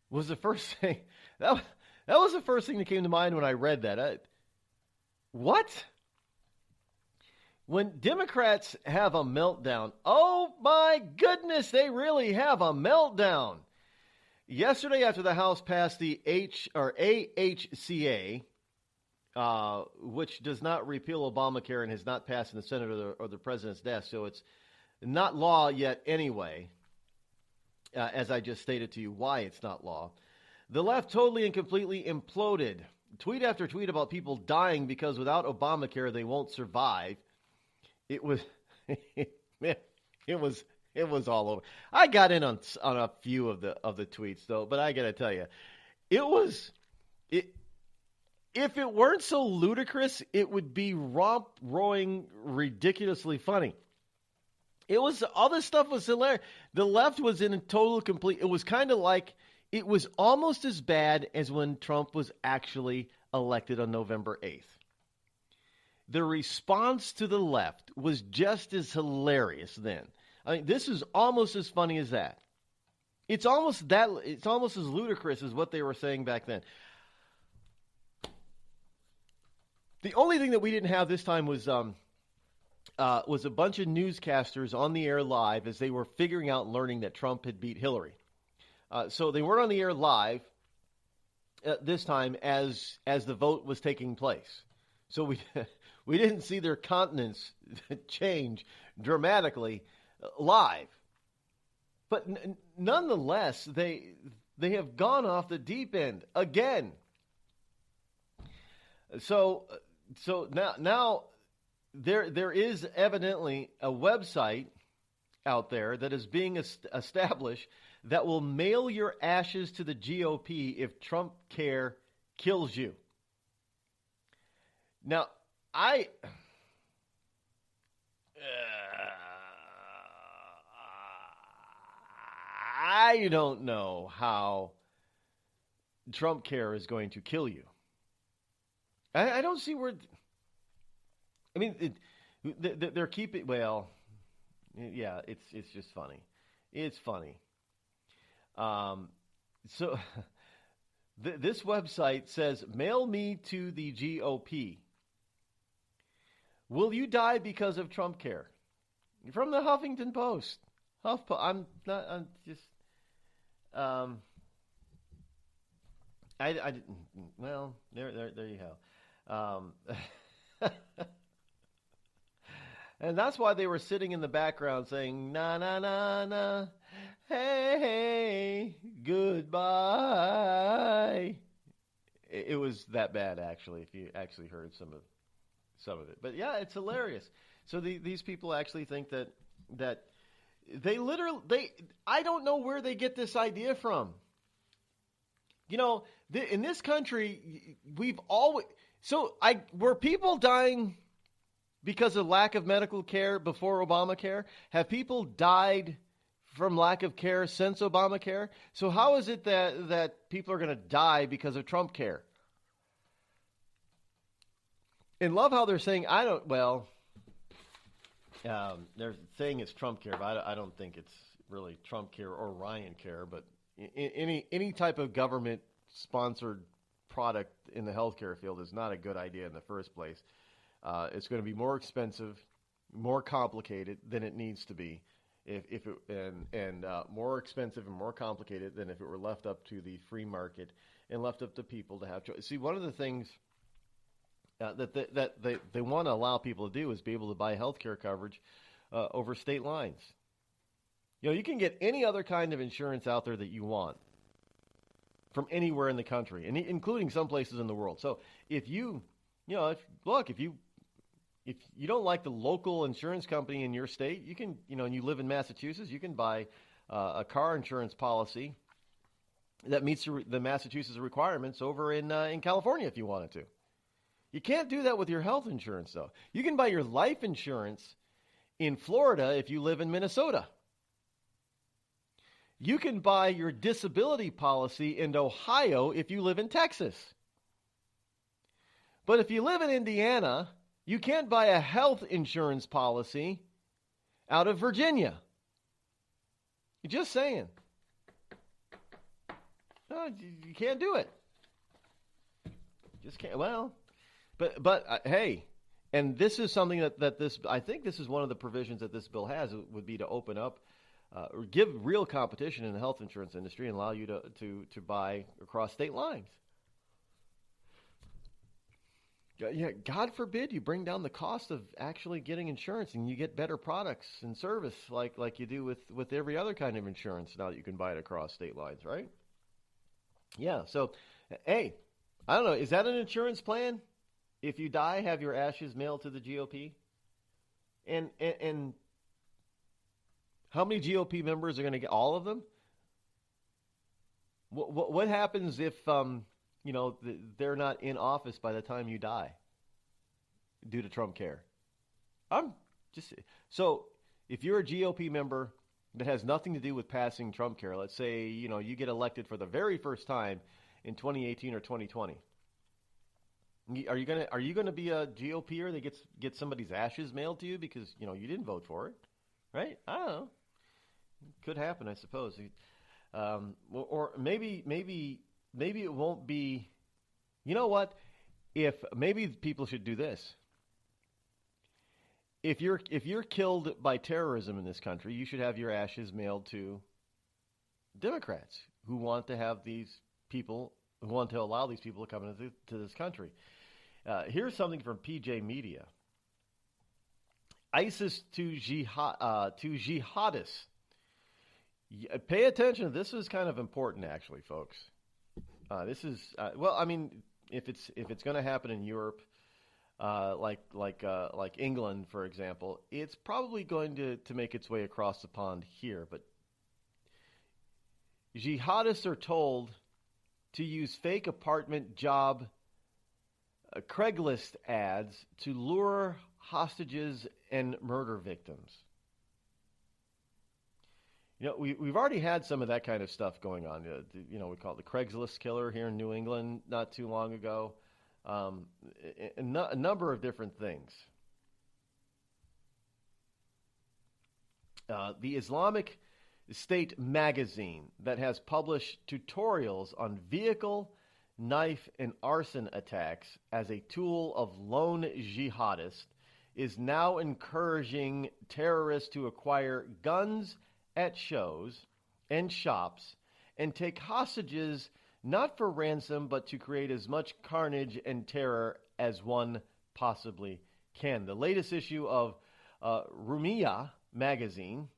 was the first thing that was the first thing that came to mind when I read that? What? When Democrats have a meltdown, oh my goodness, they really have a meltdown. Yesterday, after the House passed the AHCA, which does not repeal Obamacare and has not passed in the Senate or the president's desk, so it's not law yet anyway, as I just stated to you why it's not law. The left totally and completely imploded tweet after tweet about people dying because without Obamacare they won't survive. It was, man, it was all over. I got in on a few of the tweets though, but I got to tell you, if it weren't so ludicrous, it would be romp-roaring, ridiculously funny. It was, all this stuff was hilarious. The left was in a total complete, it was kind of like, it was almost as bad as when Trump was actually elected on November 8th. The response to the left was just as hilarious then. I mean, this is almost as funny as that. It's almost as ludicrous as what they were saying back then. The only thing that we didn't have this time was a bunch of newscasters on the air live as they were figuring out and learning that Trump had beat Hillary. So they weren't on the air live this time as the vote was taking place. So we didn't see their countenance change dramatically live. But nonetheless, they have gone off the deep end again. So now there is evidently a website out there that is being established that will mail your ashes to the GOP if Trump care kills you. Now, I don't know how Trump care is going to kill you. I don't see where. I mean, they're keeping. Well, yeah, it's just funny. It's funny. So this website says, "Mail me to the GOP. Will you die because of Trump care?" From the Huffington Post. I'm just. Well, there you go. And that's why they were sitting in the background saying, na, na, na, na, hey, goodbye. It was that bad, actually, if you actually heard some of it. But yeah, it's hilarious. So these people actually think that they literally, I don't know where they get this idea from. You know, in this country, were people dying because of lack of medical care before Obamacare? Have people died from lack of care since Obamacare? So how is it that people are going to die because of Trump care? And love how they're saying, they're saying it's Trump care, but I don't think it's really Trump care or Ryan care, but any type of government-sponsored product in the healthcare field is not a good idea in the first place. It's going to be more expensive, more complicated than it needs to be, more expensive and more complicated than if it were left up to the free market and left up to people to have choice. See, one of the things that they want to allow people to do is be able to buy healthcare coverage over state lines. You know, you can get any other kind of insurance out there that you want from anywhere in the country, and including some places in the world. So if you don't like the local insurance company in your state, you can, and you live in Massachusetts, you can buy a car insurance policy that meets the Massachusetts requirements over in California if you wanted to. You can't do that with your health insurance, though. You can buy your life insurance in Florida if you live in Minnesota. You can buy your disability policy in Ohio if you live in Texas. But if you live in Indiana, you can't buy a health insurance policy out of Virginia. You're just saying. No, you can't do it. Just can't. Well, but hey, and this is something that this, I think this is one of the provisions that this bill has, would be to open up or give real competition in the health insurance industry and allow you to buy across state lines. Yeah, God forbid you bring down the cost of actually getting insurance and you get better products and service like you do with every other kind of insurance now that you can buy it across state lines, right? Yeah, so, hey, I don't know. Is that an insurance plan? If you die, have your ashes mailed to the GOP? And how many GOP members are going to get? All of them? What happens if they're not in office by the time you die due to Trump Care? So if you're a GOP member that has nothing to do with passing Trump Care, let's say you get elected for the very first time in 2018 or 2020. Are you gonna be a GOPer that gets somebody's ashes mailed to you because you didn't vote for it, right? I don't know. Could happen, I suppose. Or maybe it won't be. You know what? If maybe people should do this. If you're killed by terrorism in this country, you should have your ashes mailed to Democrats who want to have these people, who want to allow these people to come into this country. Here's something from PJ Media. ISIS to jihadists. Pay attention. This is kind of important, actually, folks. This is if it's going to happen in Europe, like England, for example, it's probably going to make its way across the pond here. But jihadists are told to use fake apartment job Craigslist ads to lure hostages and murder victims. We've already had some of that kind of stuff going on. We call it the Craigslist killer here in New England not too long ago. A number of different things. The Islamic State magazine that has published tutorials on vehicle, knife, and arson attacks as a tool of lone jihadists is now encouraging terrorists to acquire guns at shows and shops and take hostages not for ransom but to create as much carnage and terror as one possibly can. The latest issue of Rumiyah magazine,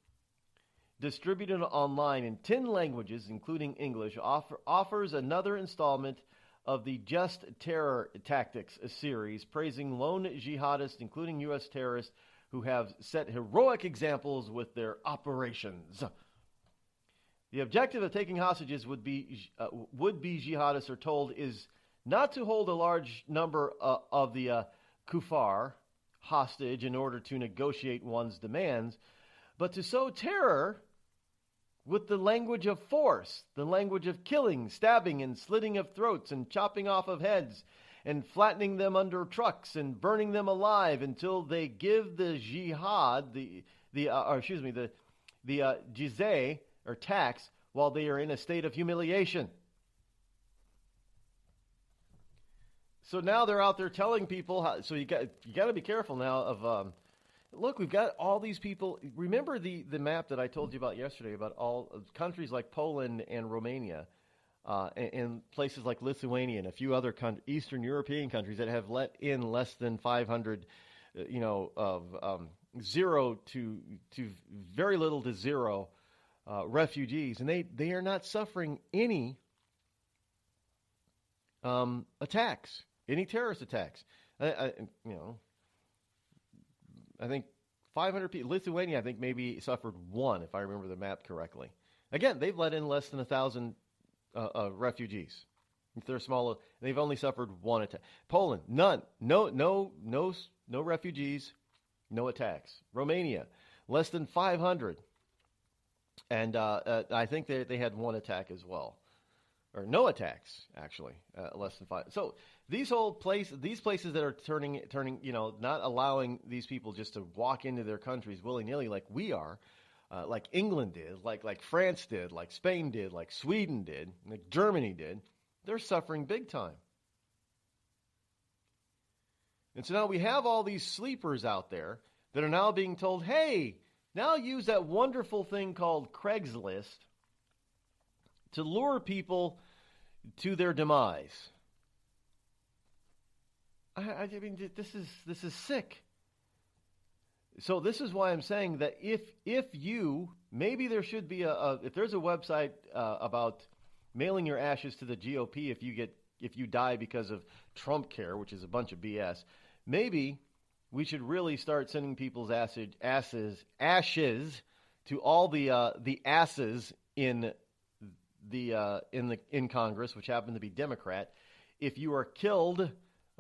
distributed online in 10 languages, including English, offers another installment of the Just Terror Tactics series, praising lone jihadists, including U.S. terrorists, who have set heroic examples with their operations. The objective of taking hostages would-be jihadists are told is not to hold a large number of the kuffar hostage in order to negotiate one's demands, but to sow terror with the language of force, the language of killing, stabbing, and slitting of throats, and chopping off of heads, and flattening them under trucks, and burning them alive until they give the jihad, the jizya, or tax, while they are in a state of humiliation. So now they're out there telling people so you got to be careful now of. Look, we've got all these people. Remember the map that I told you about yesterday about all countries like Poland and Romania, and places like Lithuania and a few other Eastern European countries that have let in less than 500, zero to very little to zero refugees, and they are not suffering any attacks, any terrorist attacks. I think 500 people. Lithuania, I think, maybe suffered one, if I remember the map correctly. Again, they've let in less than 1,000 refugees. If they're small, they've only suffered one attack. Poland, none. No refugees, no attacks. Romania, less than 500. And I think they had one attack as well. Or no attacks, actually, less than 5. So these places that are turning, not allowing these people just to walk into their countries willy-nilly like we are, like England did, like France did, like Spain did, like Sweden did, like Germany did, they're suffering big time. And so now we have all these sleepers out there that are now being told, hey, now use that wonderful thing called Craigslist to lure people to their demise. I mean, this is sick. So this is why I'm saying that if you, maybe there should be if there's a website about mailing your ashes to the GOP if you die because of Trump care, which is a bunch of BS, maybe we should really start sending people's ashes to all the asses in Congress, which happen to be Democrat. If you are killed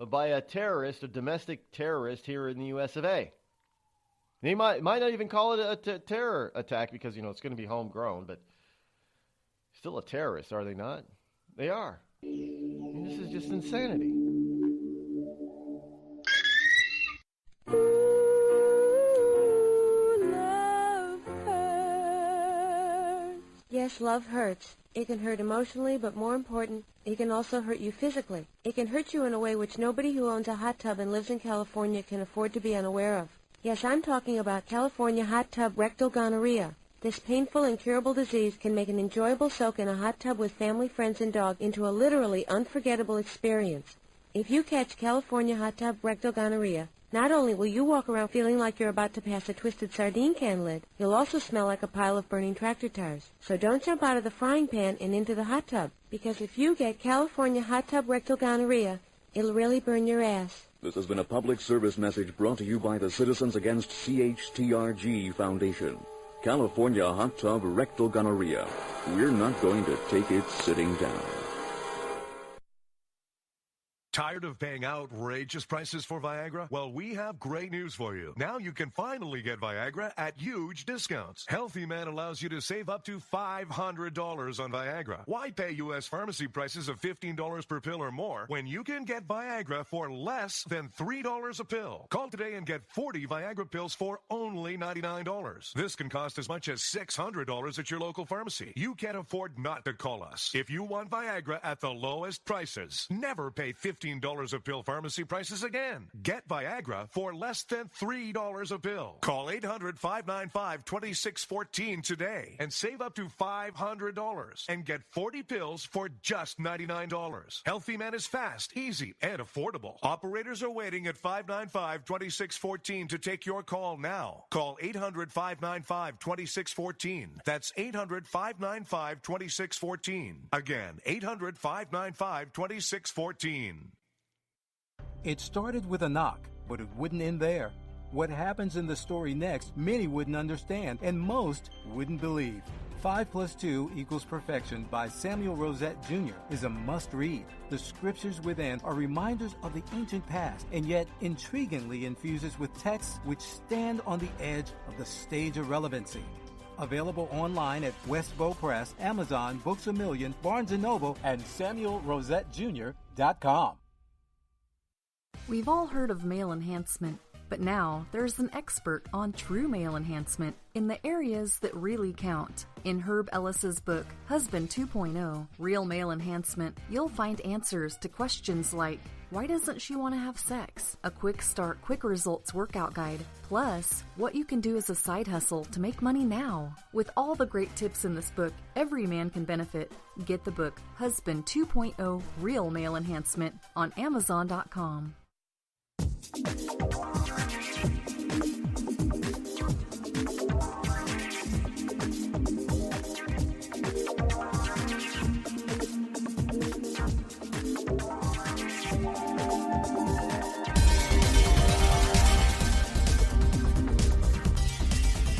by a terrorist, a domestic terrorist here in the U.S. of A. They might not even call it a terror attack because, it's going to be homegrown, but still a terrorist, are they not? They are. This is just insanity. Yes, love hurts. It can hurt emotionally, but more important, it can also hurt you physically. It can hurt you in a way which nobody who owns a hot tub and lives in California can afford to be unaware of. Yes, I'm talking about California hot tub rectal gonorrhea. This painful, incurable disease can make an enjoyable soak in a hot tub with family, friends, and dog into a literally unforgettable experience. If you catch California hot tub rectal gonorrhea, not only will you walk around feeling like you're about to pass a twisted sardine can lid, you'll also smell like a pile of burning tractor tires. So don't jump out of the frying pan and into the hot tub, because if you get California hot tub rectal gonorrhea, it'll really burn your ass. This has been a public service message brought to you by the Citizens Against CHTRG Foundation. California hot tub rectal gonorrhea. We're not going to take it sitting down. Tired of paying outrageous prices for Viagra? Well, we have great news for you. Now you can finally get Viagra at huge discounts. Healthy Man allows you to save up to $500 on Viagra. Why pay U.S. pharmacy prices of $15 per pill or more when you can get Viagra for less than $3 a pill? Call today and get 40 Viagra pills for only $99. This can cost as much as $600 at your local pharmacy. You can't afford not to call us. If you want Viagra at the lowest prices, never pay $15 a pill pharmacy prices again. Get Viagra for less than $3 a pill. Call 800-595-2614 today and save up to $500 and get 40 pills for just $99. Healthy Man is fast, easy, and affordable. Operators are waiting at 595-2614 to take your call now. Call 800-595-2614. That's 800-595-2614. Again, 800-595-2614. It started with a knock, but it wouldn't end there. What happens in the story next, many wouldn't understand, and most wouldn't believe. 5 + 2 = Perfection by Samuel Rosette Jr. is a must-read. The scriptures within are reminders of the ancient past, and yet intriguingly infuses with texts which stand on the edge of the stage of relevancy. Available online at Westbow Press, Amazon, Books A Million, Barnes & Noble, and SamuelRosetteJr.com. We've all heard of male enhancement, but now there's an expert on true male enhancement in the areas that really count. In Herb Ellis's book, Husband 2.0, Real Male Enhancement, you'll find answers to questions like, why doesn't she want to have sex? A quick start, quick results workout guide. Plus, what you can do as a side hustle to make money now. With all the great tips in this book, every man can benefit. Get the book, Husband 2.0, Real Male Enhancement, on Amazon.com.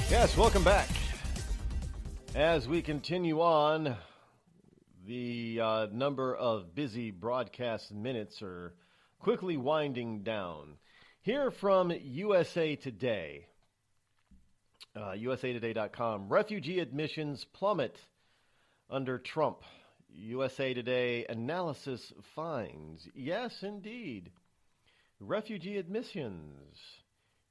Yes, welcome back. As we continue on, the number of busy broadcast minutes are quickly winding down. Here from USA Today, usatoday.com, refugee admissions plummet under Trump. USA Today analysis finds, yes, indeed, refugee admissions.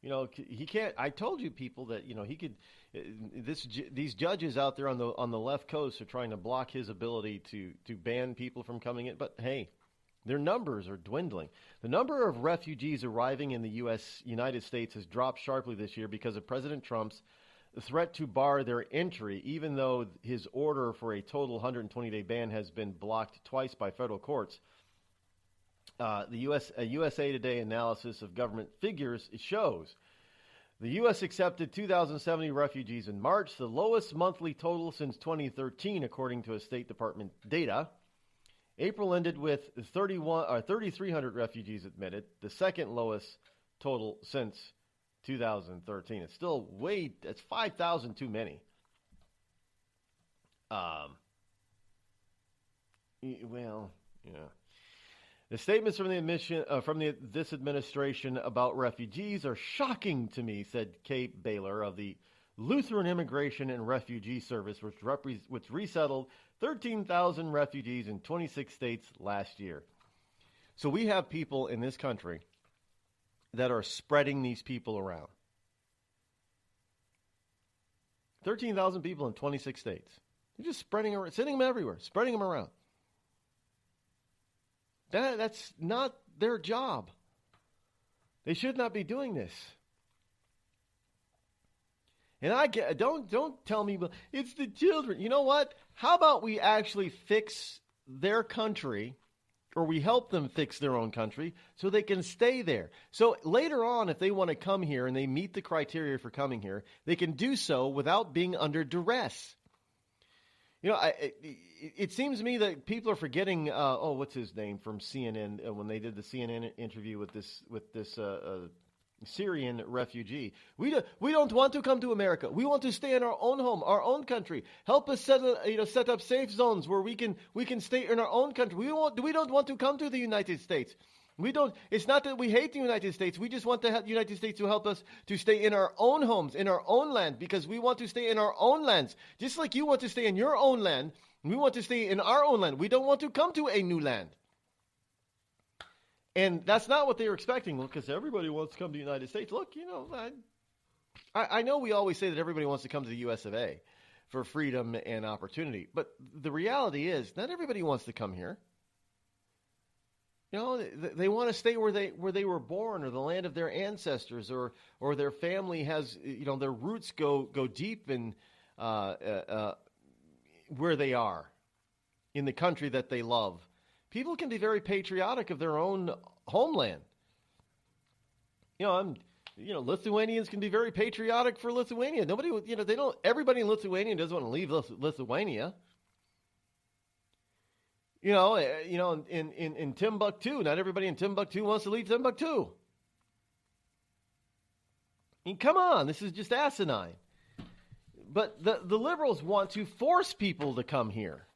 He can't. I told you people that he could. These judges out there on the left coast are trying to block his ability to ban people from coming in. But hey, their numbers are dwindling. The number of refugees arriving in the United States has dropped sharply this year because of President Trump's threat to bar their entry, even though his order for a total 120-day ban has been blocked twice by federal courts. A USA Today analysis of government figures shows the U.S. accepted 2,070 refugees in March, the lowest monthly total since 2013, according to a State Department data. April ended with 3,300 refugees admitted, the second lowest total since 2013. It's still it's 5,000 too many. Well, yeah. The statements from this administration about refugees are shocking to me, said Kate Baylor of the Lutheran Immigration and Refugee Service, which resettled 13,000 refugees in 26 states last year. So we have people in this country that are spreading these people around. 13,000 people in 26 states. They're just sending them everywhere, spreading them around. That's not their job. They should not be doing this. And don't tell me, it's the children. You know what? How about we actually fix their country, or we help them fix their own country so they can stay there. So later on, if they want to come here and they meet the criteria for coming here, they can do so without being under duress. You know, it seems to me that people are forgetting. What's his name from CNN when they did the CNN interview with this Syrian refugee. We don't want to come to America. We want to stay in our own home, our own country. Help us set up safe zones where we can stay in our own country. We don't want to come to the United States. It's not that we hate the United States. We just want the United States to help us to stay in our own homes, in our own land, because we want to stay in our own lands. Just like you want to stay in your own land, we want to stay in our own land. We don't want to come to a new land. And that's not what they were expecting. Well, because everybody wants to come to the United States. Look, I know we always say that everybody wants to come to the U.S. of A. for freedom and opportunity. But the reality is, not everybody wants to come here. You know, they want to stay where they were born, or the land of their ancestors, or their family has, their roots go deep in where they are, in the country that they love. People can be very patriotic of their own homeland. Lithuanians can be very patriotic for Lithuania. Everybody in Lithuania doesn't want to leave Lithuania. In Timbuktu, not everybody in Timbuktu wants to leave Timbuktu. I mean, come on, this is just asinine. But the liberals want to force people to come here.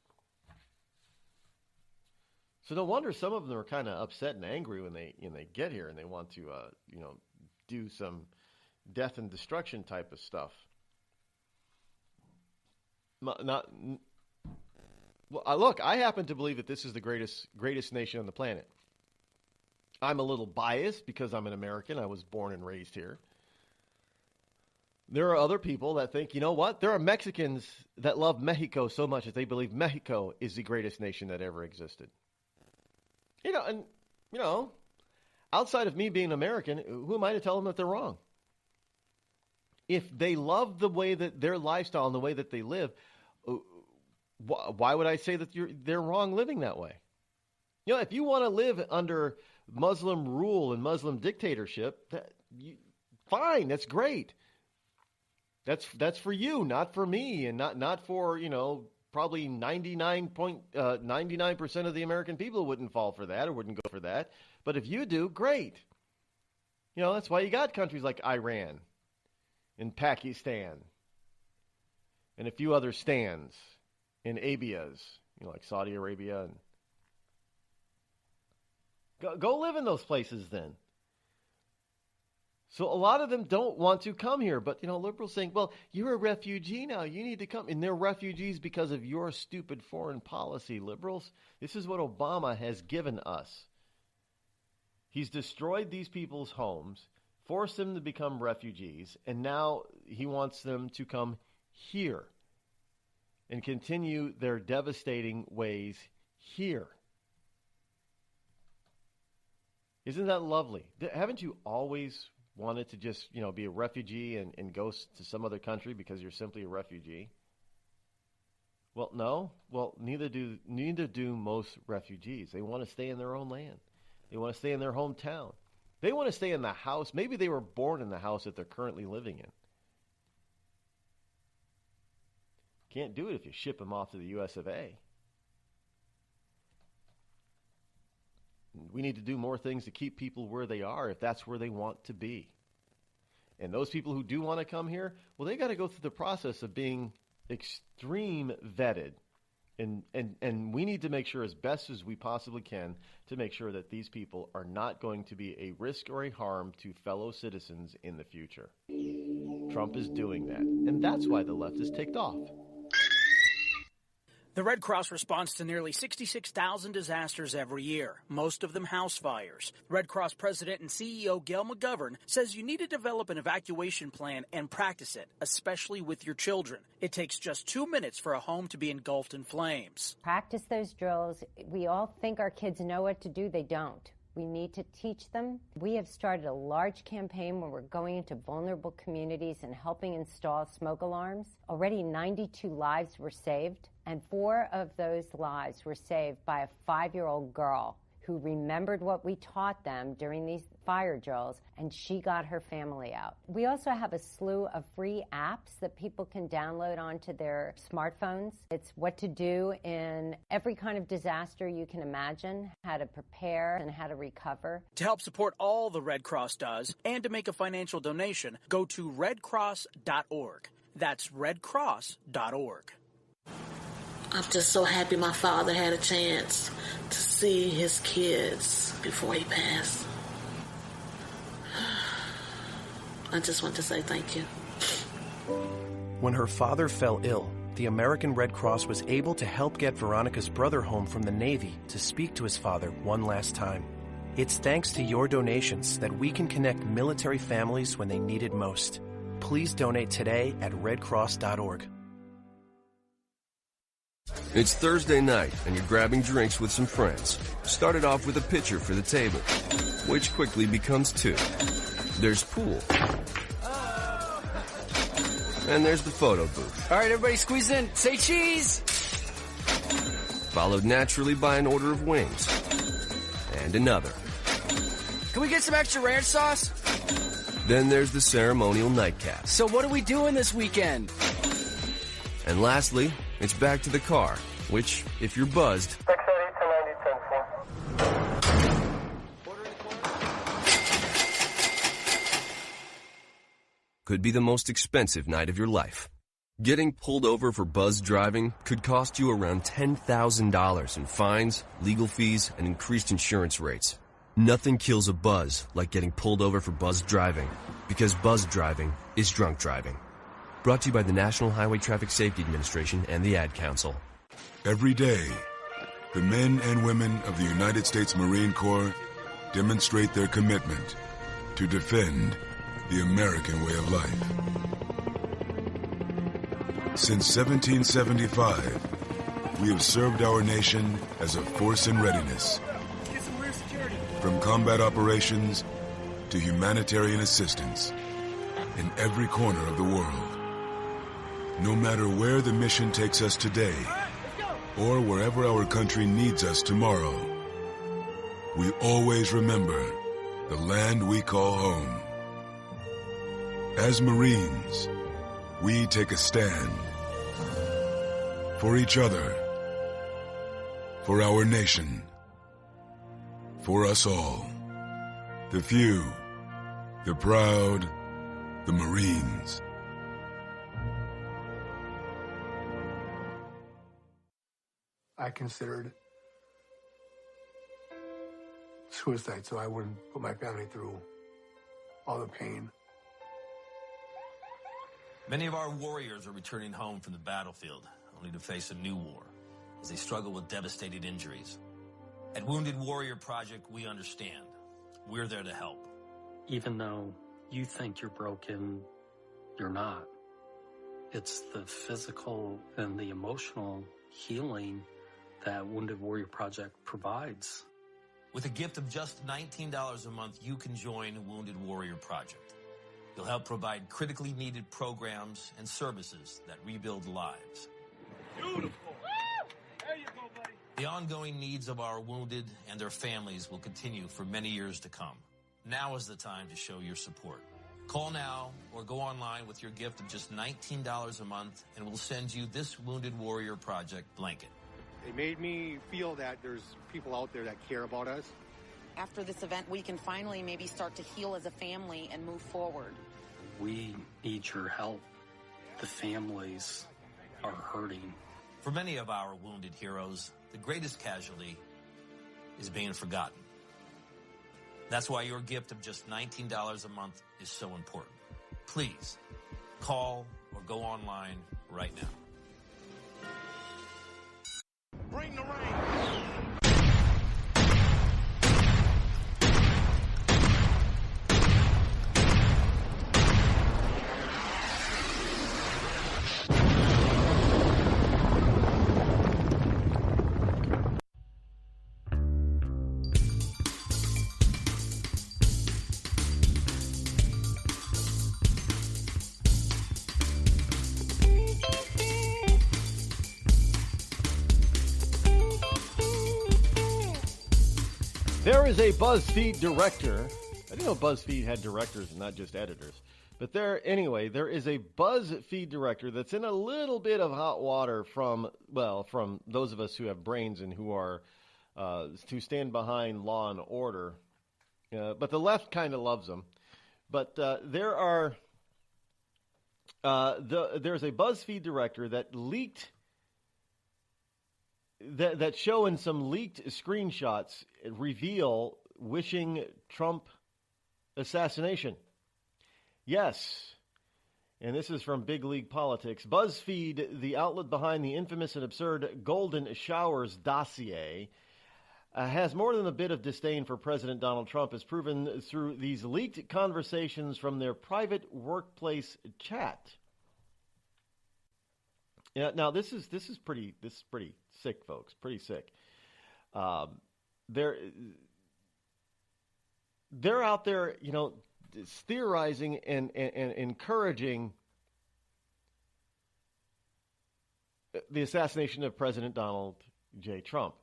So no wonder some of them are kind of upset and angry when they get here and they want to do some death and destruction type of stuff. Look, I happen to believe that this is the greatest nation on the planet. I'm a little biased because I'm an American. I was born and raised here. There are other people that think, you know what? There are Mexicans that love Mexico so much that they believe Mexico is the greatest nation that ever existed. Outside of me being American, who am I to tell them that they're wrong? If they love the way that their lifestyle and the way that they live, why would I say that they're wrong living that way? If you want to live under Muslim rule and Muslim dictatorship, fine, that's great. That's for you, not for me, and not for, probably 99% of the American people wouldn't fall for that or wouldn't go for that. But if you do, great. That's why you got countries like Iran and Pakistan and a few other stands and Abias, like Saudi Arabia. And go live in those places then. So a lot of them don't want to come here, but, liberals saying, well, you're a refugee now, you need to come. And they're refugees because of your stupid foreign policy, liberals. This is what Obama has given us. He's destroyed these people's homes, forced them to become refugees, and now he wants them to come here and continue their devastating ways here. Isn't that lovely? Haven't you always wanted to just, be a refugee and go to some other country because you're simply a refugee? Well, no. Well, neither do most refugees. They want to stay in their own land. They want to stay in their hometown. They want to stay in the house. Maybe they were born in the house that they're currently living in. Can't do it if you ship them off to the U.S. of A. We need to do more things to keep people where they are if that's where they want to be. And those people who do want to come here, well, they got to go through the process of being extreme vetted. And we need to make sure as best as we possibly can to make sure that these people are not going to be a risk or a harm to fellow citizens in the future. Trump is doing that, and that's why the left is ticked off. The Red Cross responds to nearly 66,000 disasters every year, most of them house fires. Red Cross President and CEO Gail McGovern says you need to develop an evacuation plan and practice it, especially with your children. It takes just 2 minutes for a home to be engulfed in flames. Practice those drills. We all think our kids know what to do. They don't. We need to teach them. We have started a large campaign where we're going into vulnerable communities and helping install smoke alarms. Already 92 lives were saved, and 4 of those lives were saved by a 5-year-old girl who remembered what we taught them during these fire drills, and she got her family out. We also have a slew of free apps that people can download onto their smartphones. It's what to do in every kind of disaster you can imagine, how to prepare and how to recover. To help support all the Red Cross does and to make a financial donation, go to redcross.org. That's redcross.org. I'm just so happy my father had a chance to see his kids before he passed. I just want to say thank you. When her father fell ill, the American Red Cross was able to help get Veronica's brother home from the Navy to speak to his father one last time. It's thanks to your donations that we can connect military families when they need it most. Please donate today at redcross.org. It's Thursday night, and you're grabbing drinks with some friends. Started off with a pitcher for the table, which quickly becomes 2. There's pool. And there's the photo booth. All right, everybody squeeze in. Say cheese! Followed naturally by an order of wings. And another. Can we get some extra ranch sauce? Then there's the ceremonial nightcap. So what are we doing this weekend? And lastly, it's back to the car, which, if you're buzzed, could be the most expensive night of your life. Getting pulled over for buzz driving could cost you around $10,000 in fines, legal fees, and increased insurance rates. Nothing kills a buzz like getting pulled over for buzz driving, because buzz driving is drunk driving. Brought to you by the National Highway Traffic Safety Administration and the Ad Council. Every day, the men and women of the United States Marine Corps demonstrate their commitment to defend the American way of life. Since 1775, we have served our nation as a force in readiness. From combat operations to humanitarian assistance in every corner of the world. No matter where the mission takes us today, or wherever our country needs us tomorrow, we always remember the land we call home. As Marines, we take a stand for each other, for our nation, for us all, the few, the proud, the Marines. I considered suicide so I wouldn't put my family through all the pain. Many of our warriors are returning home from the battlefield, only to face a new war as they struggle with devastating injuries. At Wounded Warrior Project, we understand. We're there to help. Even though you think you're broken, you're not. It's the physical and the emotional healing that Wounded Warrior Project provides. With a gift of just $19 a month, you can join Wounded Warrior Project. You'll help provide critically needed programs and services that rebuild lives. Beautiful. There you go, buddy. The ongoing needs of our wounded and their families will continue for many years to come. Now is the time to show your support. Call now or go online with your gift of just $19 a month, and we'll send you this Wounded Warrior Project blanket. It made me feel that there's people out there that care about us, after this event, we can finally maybe start to heal as a family and move forward. We need your help. The families are hurting. For many of our wounded heroes, the greatest casualty is being forgotten. That's why your gift of just $19 a month is so important. Please call or go online right now. Bring the rain. There is a BuzzFeed director. I didn't know BuzzFeed had directors and not just editors. But there is a BuzzFeed director that's in a little bit of hot water from those of us who have brains and who are to stand behind law and order. But the left kind of loves them. But there's a BuzzFeed director that leaked. That show in some leaked screenshots reveal wishing Trump assassination. Yes, and this is from Big League Politics. BuzzFeed, the outlet behind the infamous and absurd Golden Showers dossier, has more than a bit of disdain for President Donald Trump, as proven through these leaked conversations from their private workplace chat. Yeah, now this is pretty sick, folks. Pretty sick. They're out there, theorizing and encouraging the assassination of President Donald J. Trump.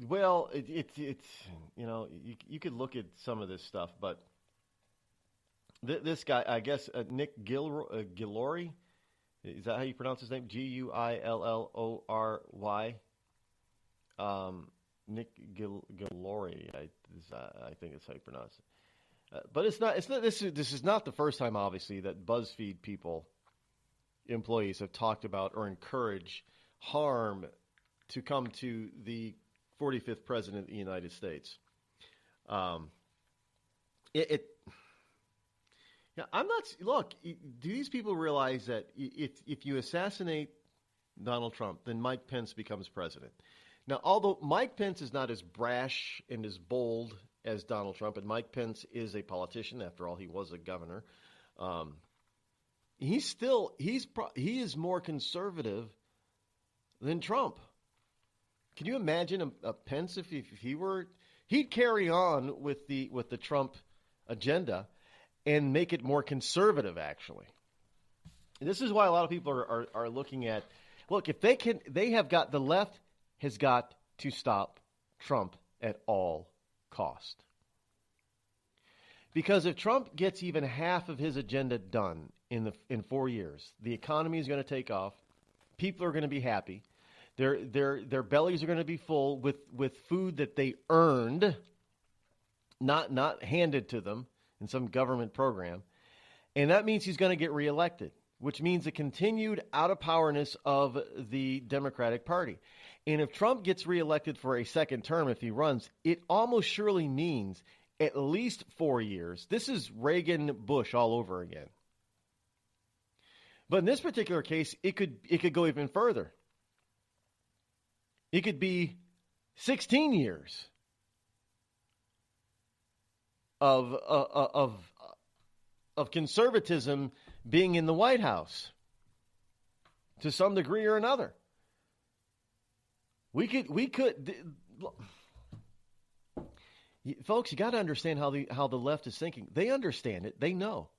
Well, it's you could look at some of this stuff, but this guy, I guess, Nick Gillory, is that how you pronounce his name? Guillory. Nick Gillory, I think that's how you pronounce it. But it's not. This is not the first time, obviously, that BuzzFeed employees have talked about or encouraged harm to come to the 45th president of the United States. I'm not. Look, do these people realize that if you assassinate Donald Trump, then Mike Pence becomes president? Now, although Mike Pence is not as brash and as bold as Donald Trump, and Mike Pence is a politician, after all, he was a governor. He is more conservative than Trump. Can you imagine a Pence if he were? He'd carry on with the Trump agenda and make it more conservative, actually. And this is why a lot of people are looking at, look, if the left has got to stop Trump at all cost. Because if Trump gets even half of his agenda done in 4 years, the economy is going to take off. People are going to be happy. Their bellies are going to be full with food that they earned, not handed to them in some government program. And that means he's going to get reelected, which means the continued out-of-powerness of the Democratic Party. And if Trump gets reelected for a second term, if he runs, it almost surely means at least 4 years. This is Reagan-Bush all over again. But in this particular case, it could go even further. It could be 16 years of conservatism being in the White House to some degree or another. We could folks, you got to understand how the left is thinking. They understand it. They know.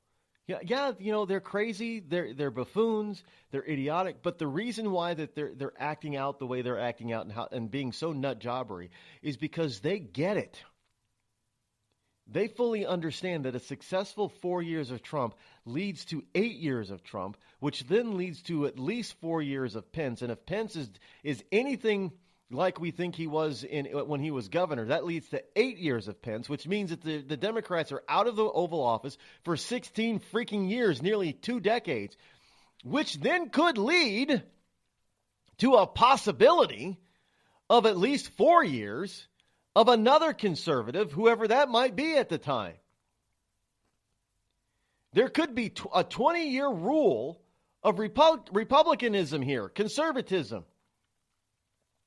Yeah, they're crazy, they're buffoons, they're idiotic, but the reason why that they're acting out the way they're acting out and being so nut jobbery is because they get it. They fully understand that a successful 4 years of Trump leads to 8 years of Trump, which then leads to at least 4 years of Pence. And if Pence is anything like we think he was when he was governor, that leads to 8 years of Pence, which means that the Democrats are out of the Oval Office for 16 freaking years, nearly 2 decades, which then could lead to a possibility of at least 4 years of another conservative, whoever that might be at the time. There could be a 20-year rule of republicanism here, conservatism.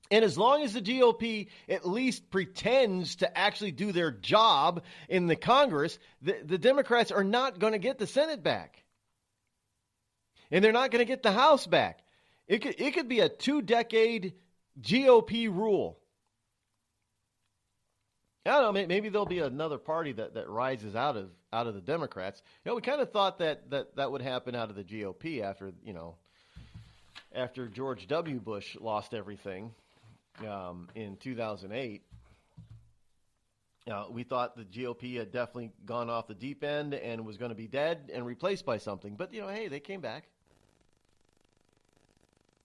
And as long as the GOP at least pretends to actually do their job in the Congress, the Democrats are not going to get the Senate back. And they're not going to get the House back. It could be a 2-decade GOP rule. I don't know, maybe there'll be another party that rises out of the Democrats. We kind of thought that would happen out of the GOP after George W. Bush lost everything in 2008. We thought the GOP had definitely gone off the deep end and was going to be dead and replaced by something. But, hey, they came back.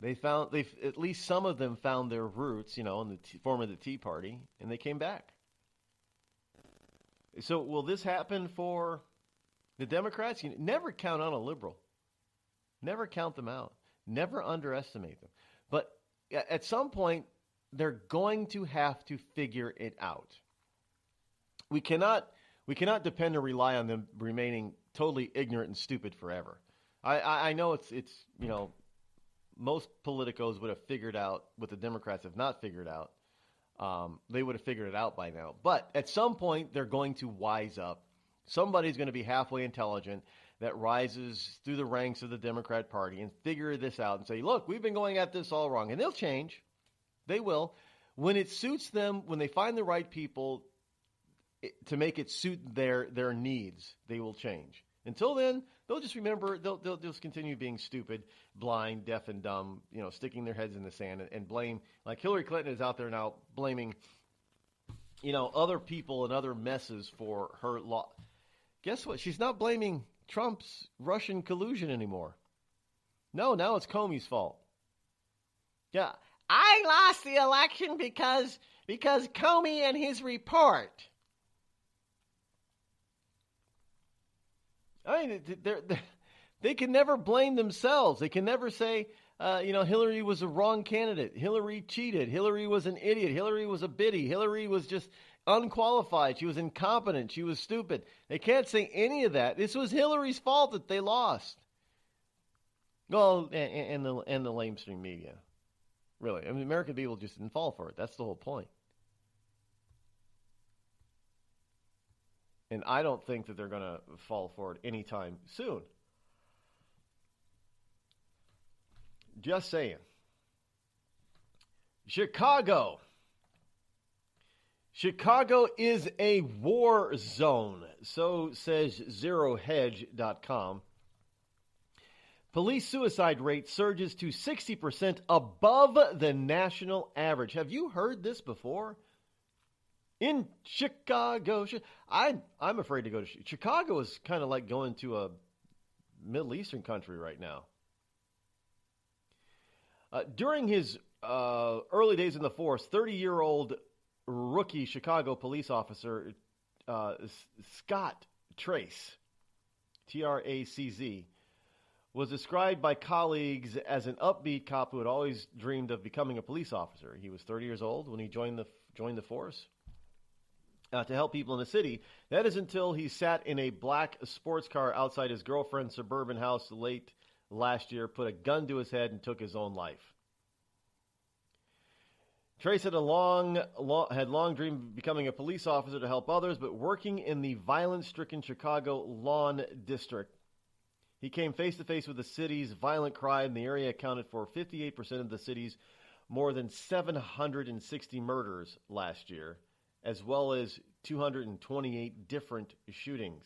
At least some of them found their roots, in the form of the Tea Party, and they came back. So will this happen for the Democrats? Never count on a liberal. Never count them out. Never underestimate them. But at some point, they're going to have to figure it out. We cannot depend or rely on them remaining totally ignorant and stupid forever. I know it's most politicos would have figured out what the Democrats have not figured out. They would have figured it out by now. But at some point, they're going to wise up. Somebody's going to be halfway intelligent that rises through the ranks of the Democrat Party and figure this out and say, look, we've been going at this all wrong. And they'll change. They will. When it suits them, when they find the right people to make it suit their needs, they will change. Until then, they'll just remember, they'll just continue being stupid, blind, deaf, and dumb, sticking their heads in the sand and blame, like Hillary Clinton is out there now blaming, other people and other messes for her law. Guess what? She's not blaming Trump's Russian collusion anymore. No, now it's Comey's fault. Yeah, I lost the election because Comey and his report. I mean, they can never blame themselves. They can never say, Hillary was a wrong candidate. Hillary cheated. Hillary was an idiot. Hillary was a biddy. Hillary was just unqualified. She was incompetent. She was stupid. They can't say any of that. This was Hillary's fault that they lost. Well, and the lamestream media. Really. I mean, American people just didn't fall for it. That's the whole point. And I don't think that they're going to fall for it anytime soon. Just saying. Chicago. Chicago is a war zone, so says ZeroHedge.com. Police suicide rate surges to 60% above the national average. Have you heard this before? In Chicago, I'm afraid to go to Chicago. Is kind of like going to a Middle Eastern country right now. During his early days in the force, 30-year-old rookie Chicago police officer Scott Trace, Tracz, was described by colleagues as an upbeat cop who had always dreamed of becoming a police officer. He was 30 years old when he joined the force. To help people in the city. That is until he sat in a black sports car outside his girlfriend's suburban house late last year, put a gun to his head, and took his own life. Trace had long dreamed of becoming a police officer to help others, but working in the violence-stricken Chicago Lawn District, he came face-to-face with the city's violent crime. The area accounted for 58% of the city's more than 760 murders last year, as well as 228 different shootings.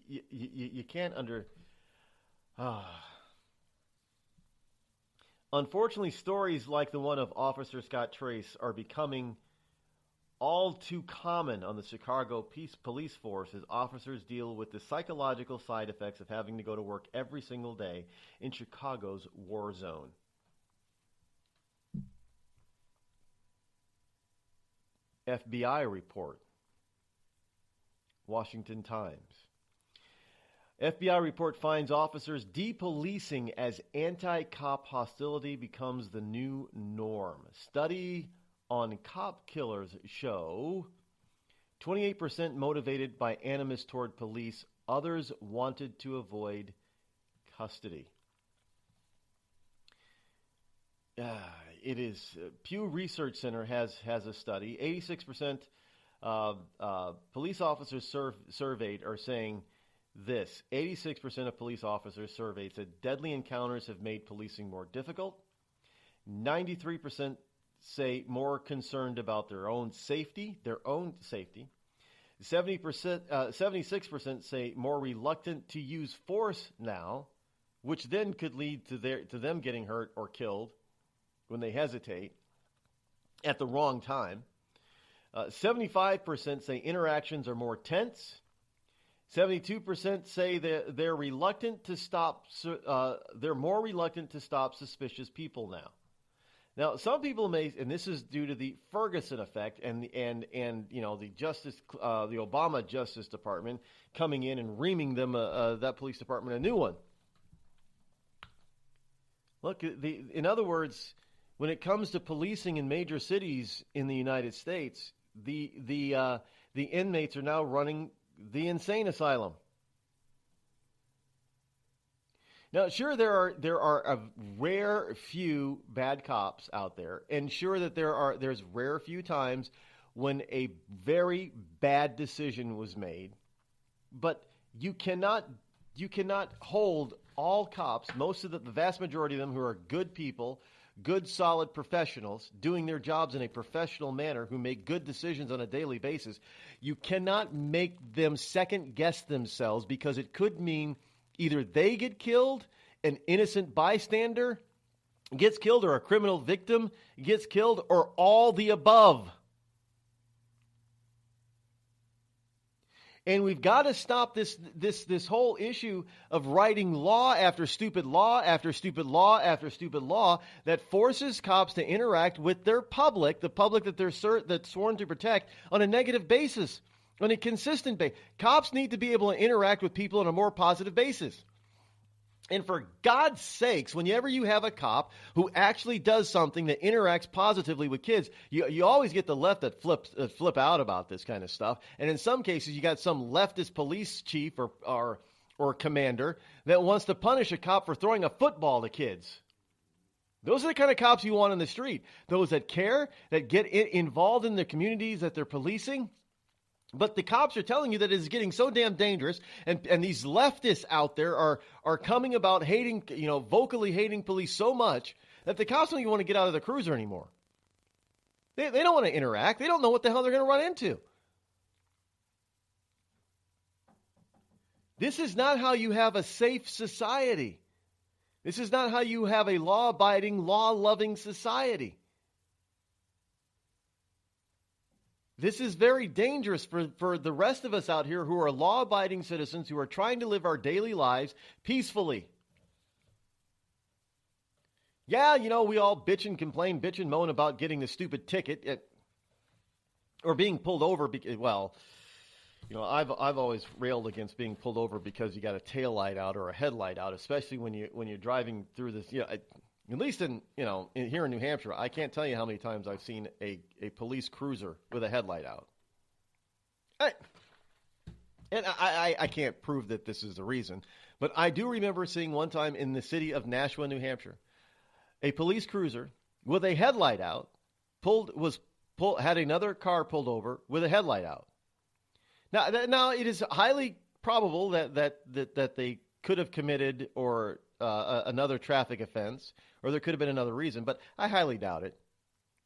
You can't Unfortunately, stories like the one of Officer Scott Trace are becoming all too common on the Chicago police force as officers deal with the psychological side effects of having to go to work every single day in Chicago's war zone. FBI report. Washington Times. FBI report finds officers depolicing as anti-cop hostility becomes the new norm. Study on cop killers show 28% motivated by animus toward police. Others wanted to avoid custody. It is Pew Research Center has a study. 86% police officers surveyed are saying this. 86% of police officers surveyed said deadly encounters have made policing more difficult. 93% say more concerned about their own safety. 76% say more reluctant to use force now, which then could lead to them getting hurt or killed when they hesitate at the wrong time. 75% say interactions are more tense. 72% say that they're reluctant to stop. They're more reluctant to stop suspicious people now. Now, some people may, and this is due to the Ferguson effect, and you know the Obama Justice Department coming in and reaming them that police department a new one. Look, in other words, when it comes to policing in major cities in the United States, the inmates are now running the insane asylum. Now, sure, there are a rare few bad cops out there, and sure that there's rare few times when a very bad decision was made, but you cannot hold all cops, the vast majority of them who are good people, good solid professionals doing their jobs in a professional manner who make good decisions on a daily basis. You cannot make them second guess themselves, because it could mean either they get killed, an innocent bystander gets killed, or a criminal victim gets killed, or all the above. And we've got to stop this whole issue of writing law after stupid law after stupid law after stupid law that forces cops to interact with their public, the public that that's sworn to protect, on a negative basis, on a consistent basis. Cops need to be able to interact with people on a more positive basis. And for God's sakes, whenever you have a cop who actually does something that interacts positively with kids, you always get the left that flip out about this kind of stuff. And in some cases, you got some leftist police chief or commander that wants to punish a cop for throwing a football to kids. Those are the kind of cops you want on the street. Those that care, that get involved in the communities that they're policing. But the cops are telling you that it's getting so damn dangerous, and these leftists out there are coming about hating, vocally hating police so much that the cops don't even want to get out of the cruiser anymore. They don't want to interact. They don't know what the hell they're going to run into. This is not how you have a safe society. This is not how you have a law-abiding, law-loving society. This is very dangerous for the rest of us out here who are law-abiding citizens who are trying to live our daily lives peacefully. Yeah, we all bitch and complain, bitch and moan about getting the stupid ticket or being pulled over. I've always railed against being pulled over because you got a tail light out or a headlight out, especially when you're driving through this. At least in here in New Hampshire, I can't tell you how many times I've seen a police cruiser with a headlight out. I can't prove that this is the reason, but I do remember seeing one time in the city of Nashua, New Hampshire, a police cruiser with a headlight out had another car pulled over with a headlight out. Now it is highly probable that they could have committed or another traffic offense, or there could have been another reason, but I highly doubt it.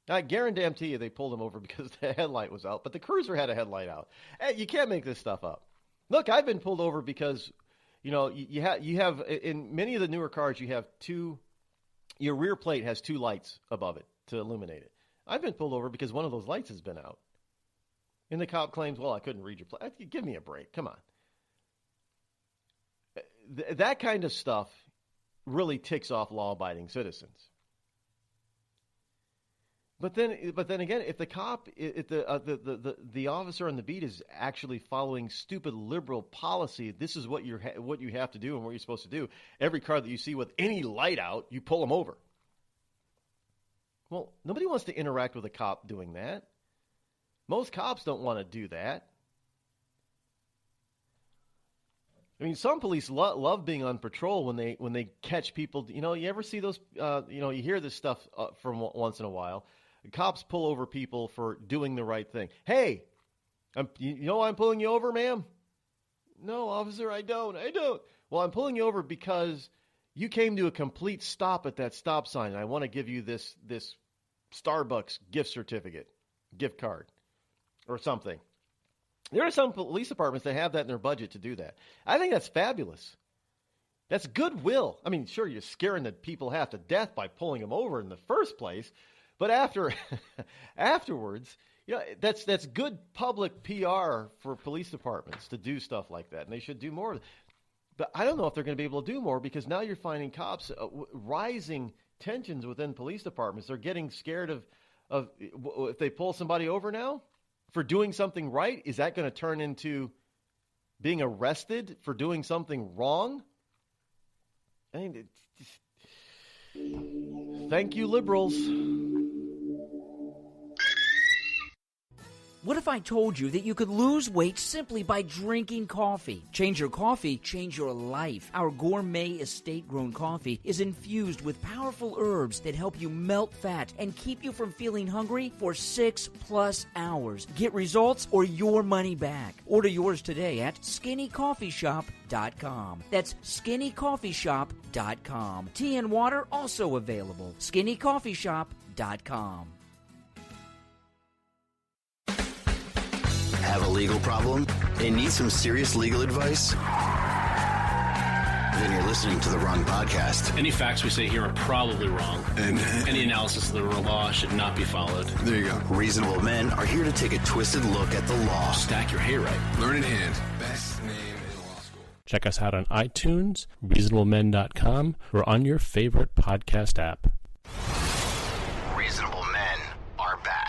I guarantee you they pulled him over because the headlight was out, but the cruiser had a headlight out. Hey, you can't make this stuff up. Look, I've been pulled over because, you have in many of the newer cars, you have two your rear plate has 2 lights above it to illuminate it. I've been pulled over because one of those lights has been out. And the cop claims, well, I couldn't read your plate. Give me a break. Come on. That kind of stuff really ticks off law-abiding citizens. But then again, if the cop, if the officer on the beat is actually following stupid liberal policy, this is what you have to do and what you're supposed to do. Every car that you see with any light out, you pull them over. Well, nobody wants to interact with a cop doing that. Most cops don't want to do that. I mean, some police love being on patrol when they catch people. You ever see those? You hear this stuff from once in a while. Cops pull over people for doing the right thing. Hey, you know why I'm pulling you over, ma'am? No, officer, I don't. Well, I'm pulling you over because you came to a complete stop at that stop sign, and I want to give you this Starbucks gift card, or something. There are some police departments that have that in their budget to do that. I think that's fabulous. That's goodwill. I mean, sure, you're scaring the people half to death by pulling them over in the first place, but afterwards, that's good public PR for police departments to do stuff like that, and they should do more. But I don't know if they're going to be able to do more because now you're finding cops rising tensions within police departments. They're getting scared of if they pull somebody over now for doing something right, is that going to turn into being arrested for doing something wrong? I mean, thank you, liberals. What if I told you that you could lose weight simply by drinking coffee? Change your coffee, change your life. Our gourmet estate-grown coffee is infused with powerful herbs that help you melt fat and keep you from feeling hungry for 6+ hours. Get results or your money back. Order yours today at skinnycoffeeshop.com. That's skinnycoffeeshop.com. Tea and water also available. skinnycoffeeshop.com. Have a legal problem and need some serious legal advice? Then you're listening to the wrong podcast. Any facts we say here are probably wrong, and any analysis of the law should not be followed. There you go. Reasonable men are here to take a twisted look at the law. Stack your hayride. Learn in hand. Best name in law school. Check us out on iTunes, reasonablemen.com, or on your favorite podcast app. Reasonable men are back.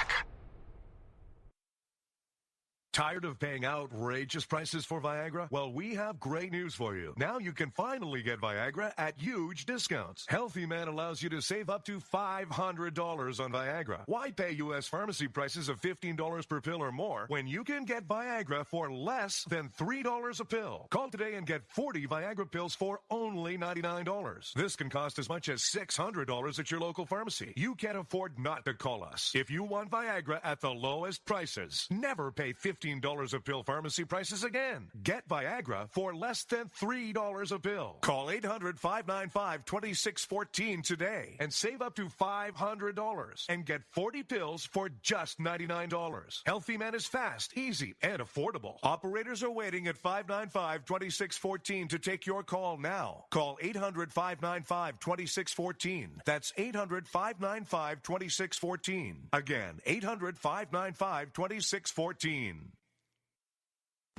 Tired of paying outrageous prices for Viagra? Well, we have great news for you. Now you can finally get Viagra at huge discounts. Healthy Man allows you to save up to $500 on Viagra. Why pay U.S. pharmacy prices of $15 per pill or more when you can get Viagra for less than $3 a pill? Call today and get 40 Viagra pills for only $99. This can cost as much as $600 at your local pharmacy. You can't afford not to call us. If you want Viagra at the lowest prices, never pay $15 a pill pharmacy prices again. Get Viagra for less than $3 a pill. Call 800-595-2614 today and save up to $500 and get 40 pills for just $99. Healthy Man is fast, easy, and affordable. Operators are waiting at 595-2614 to take your call now. Call 800-595-2614. That's 800-595-2614. Again, 800-595-2614.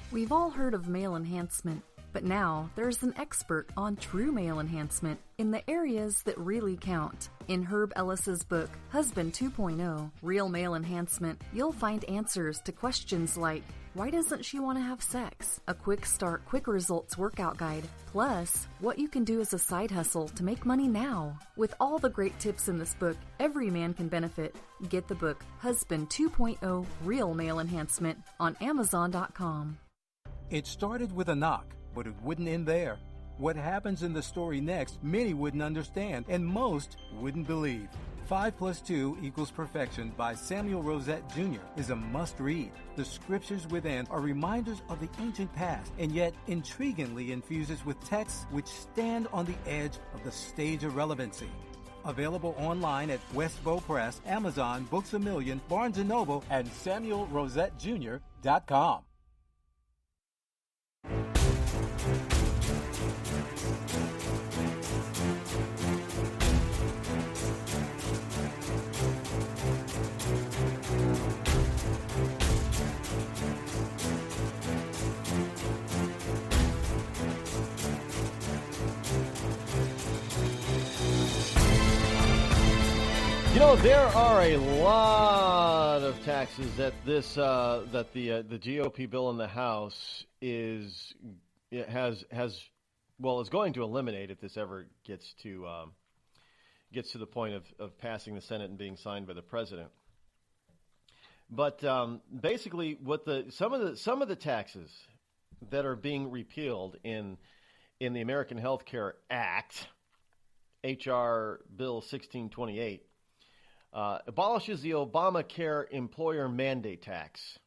We've all heard of male enhancement, but now there's an expert on true male enhancement in the areas that really count. In Herb Ellis's book, Husband 2.0, Real Male Enhancement, you'll find answers to questions like, why doesn't she want to have sex? A quick start, quick results workout guide. Plus, what you can do as a side hustle to make money now. With all the great tips in this book, every man can benefit. Get the book, Husband 2.0, Real Male Enhancement, on Amazon.com. It started with a knock, but it wouldn't end there. What happens in the story next, many wouldn't understand, and most wouldn't believe. 5 + 2 = Perfection by Samuel Rosette Jr. is a must-read. The scriptures within are reminders of the ancient past, and yet intriguingly infuses with texts which stand on the edge of the stage of relevancy. Available online at Westbow Press, Amazon, Books A Million, Barnes & Noble, and SamuelRosetteJr.com. You know, there are a lot of taxes that the GOP bill in the House is going to eliminate if this ever gets to the point of passing the Senate and being signed by the president. But basically, what some of the taxes that are being repealed in the American Health Care Act, H.R. Bill 1628. Abolishes the Obamacare employer mandate tax.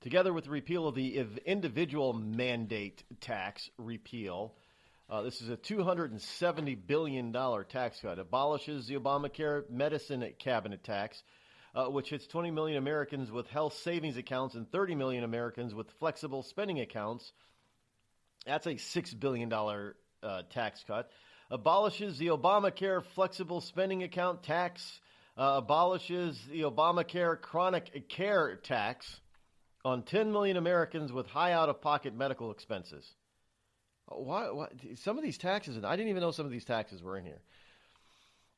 Together with the repeal of the individual mandate tax repeal, this is a $270 billion tax cut. Abolishes the Obamacare medicine cabinet tax, which hits 20 million Americans with health savings accounts and 30 million Americans with flexible spending accounts. That's a $6 billion tax cut. Abolishes the Obamacare flexible spending account tax, abolishes the Obamacare chronic care tax on 10 million Americans with high out-of-pocket medical expenses. Why? Some of these taxes, and I didn't even know some of these taxes were in here.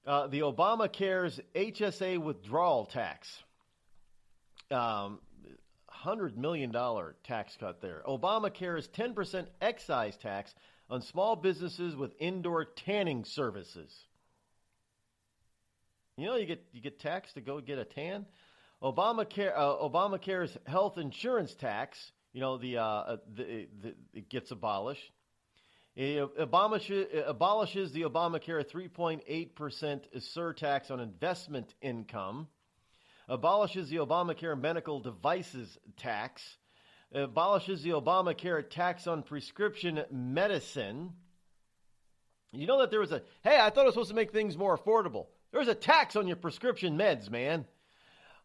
The Obamacare's HSA withdrawal tax, $100 million tax cut there. Obamacare's 10% excise tax on small businesses with indoor tanning services. You know, you get taxed to go get a tan. Obamacare's health insurance tax, you know, it gets abolished. It abolishes the Obamacare 3.8% surtax on investment income. Abolishes the Obamacare medical devices tax. Abolishes the Obamacare tax on prescription medicine. You know that there was I thought it was supposed to make things more affordable. There's a tax on your prescription meds, man.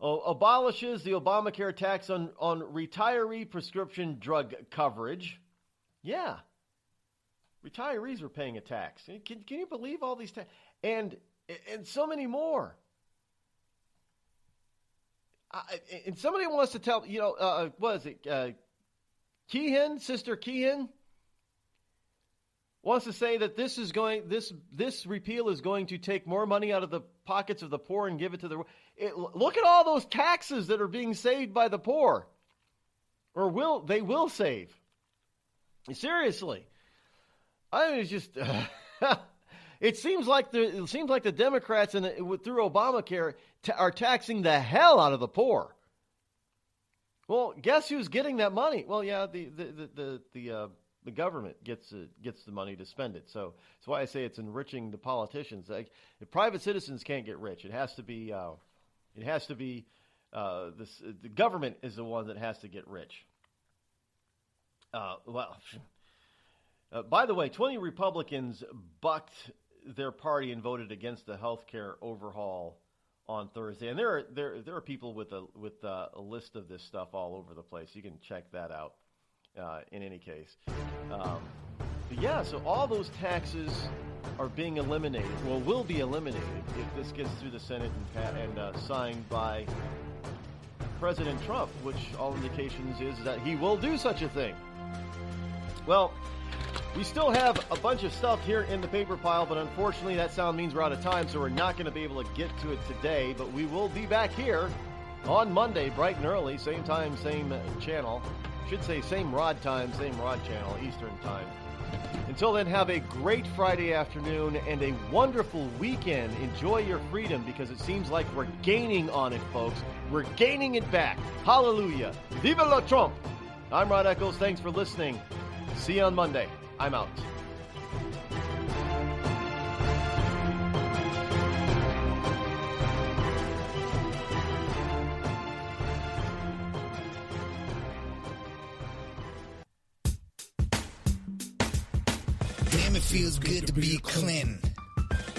Abolishes the Obamacare tax on retiree prescription drug coverage. Yeah. Retirees were paying a tax. Can you believe all these taxes? And so many more. And somebody wants to tell, what is it? Sister Keehan wants to say that this repeal is going to take more money out of the pockets of the poor and give it to the. Look at all those taxes that are being saved by the poor, or they will save. Seriously, I mean, it's just. It seems like the Democrats through Obamacare are taxing the hell out of the poor. Well, guess who's getting that money? Well, yeah, the government gets the money to spend it. So that's why I say it's enriching the politicians. Like, if private citizens can't get rich, the government is the one that has to get rich. By the way, 20 Republicans bucked their party and voted against the health care overhaul on Thursday. And there are people with a list of this stuff all over the place. You can check that out in any case. So all those taxes are being eliminated. Well, will be eliminated if this gets through the Senate and signed by President Trump, which all indications is that he will do such a thing. Well, we still have a bunch of stuff here in the paper pile, but unfortunately that sound means we're out of time, so we're not going to be able to get to it today. But we will be back here on Monday, bright and early, same time, same channel. Should say same Rod time, same Rod channel, Eastern time. Until then, have a great Friday afternoon and a wonderful weekend. Enjoy your freedom, because it seems like we're gaining on it, folks. We're gaining it back. Hallelujah. Viva la Trump. I'm Rod Eccles. Thanks for listening. See you on Monday. I'm out. Damn, it feels good to be a Clinton.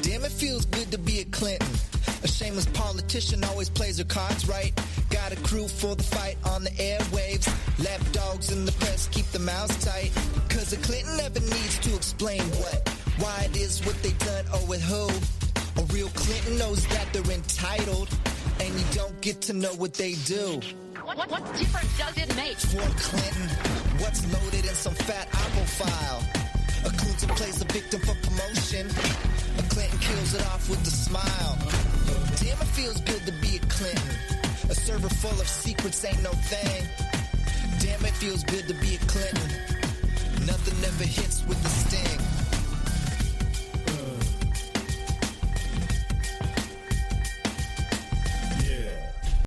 Damn, it feels good to be a Clinton. A shameless politician always plays her cards right. Got a crew for the fight on the airwaves. Lapdogs in the press keep their mouths tight. Cause a Clinton never needs to explain why it is what they done or with who. A real Clinton knows that they're entitled, and you don't get to know what they do. What difference does it make? For a Clinton, what's loaded in some fat Apple file? A Clinton plays a victim for promotion. A Clinton kills it off with a smile. Damn, it feels good to be a Clinton. A server full of secrets ain't no thing. Damn, it feels good to be a Clinton. Nothing ever hits with the sting.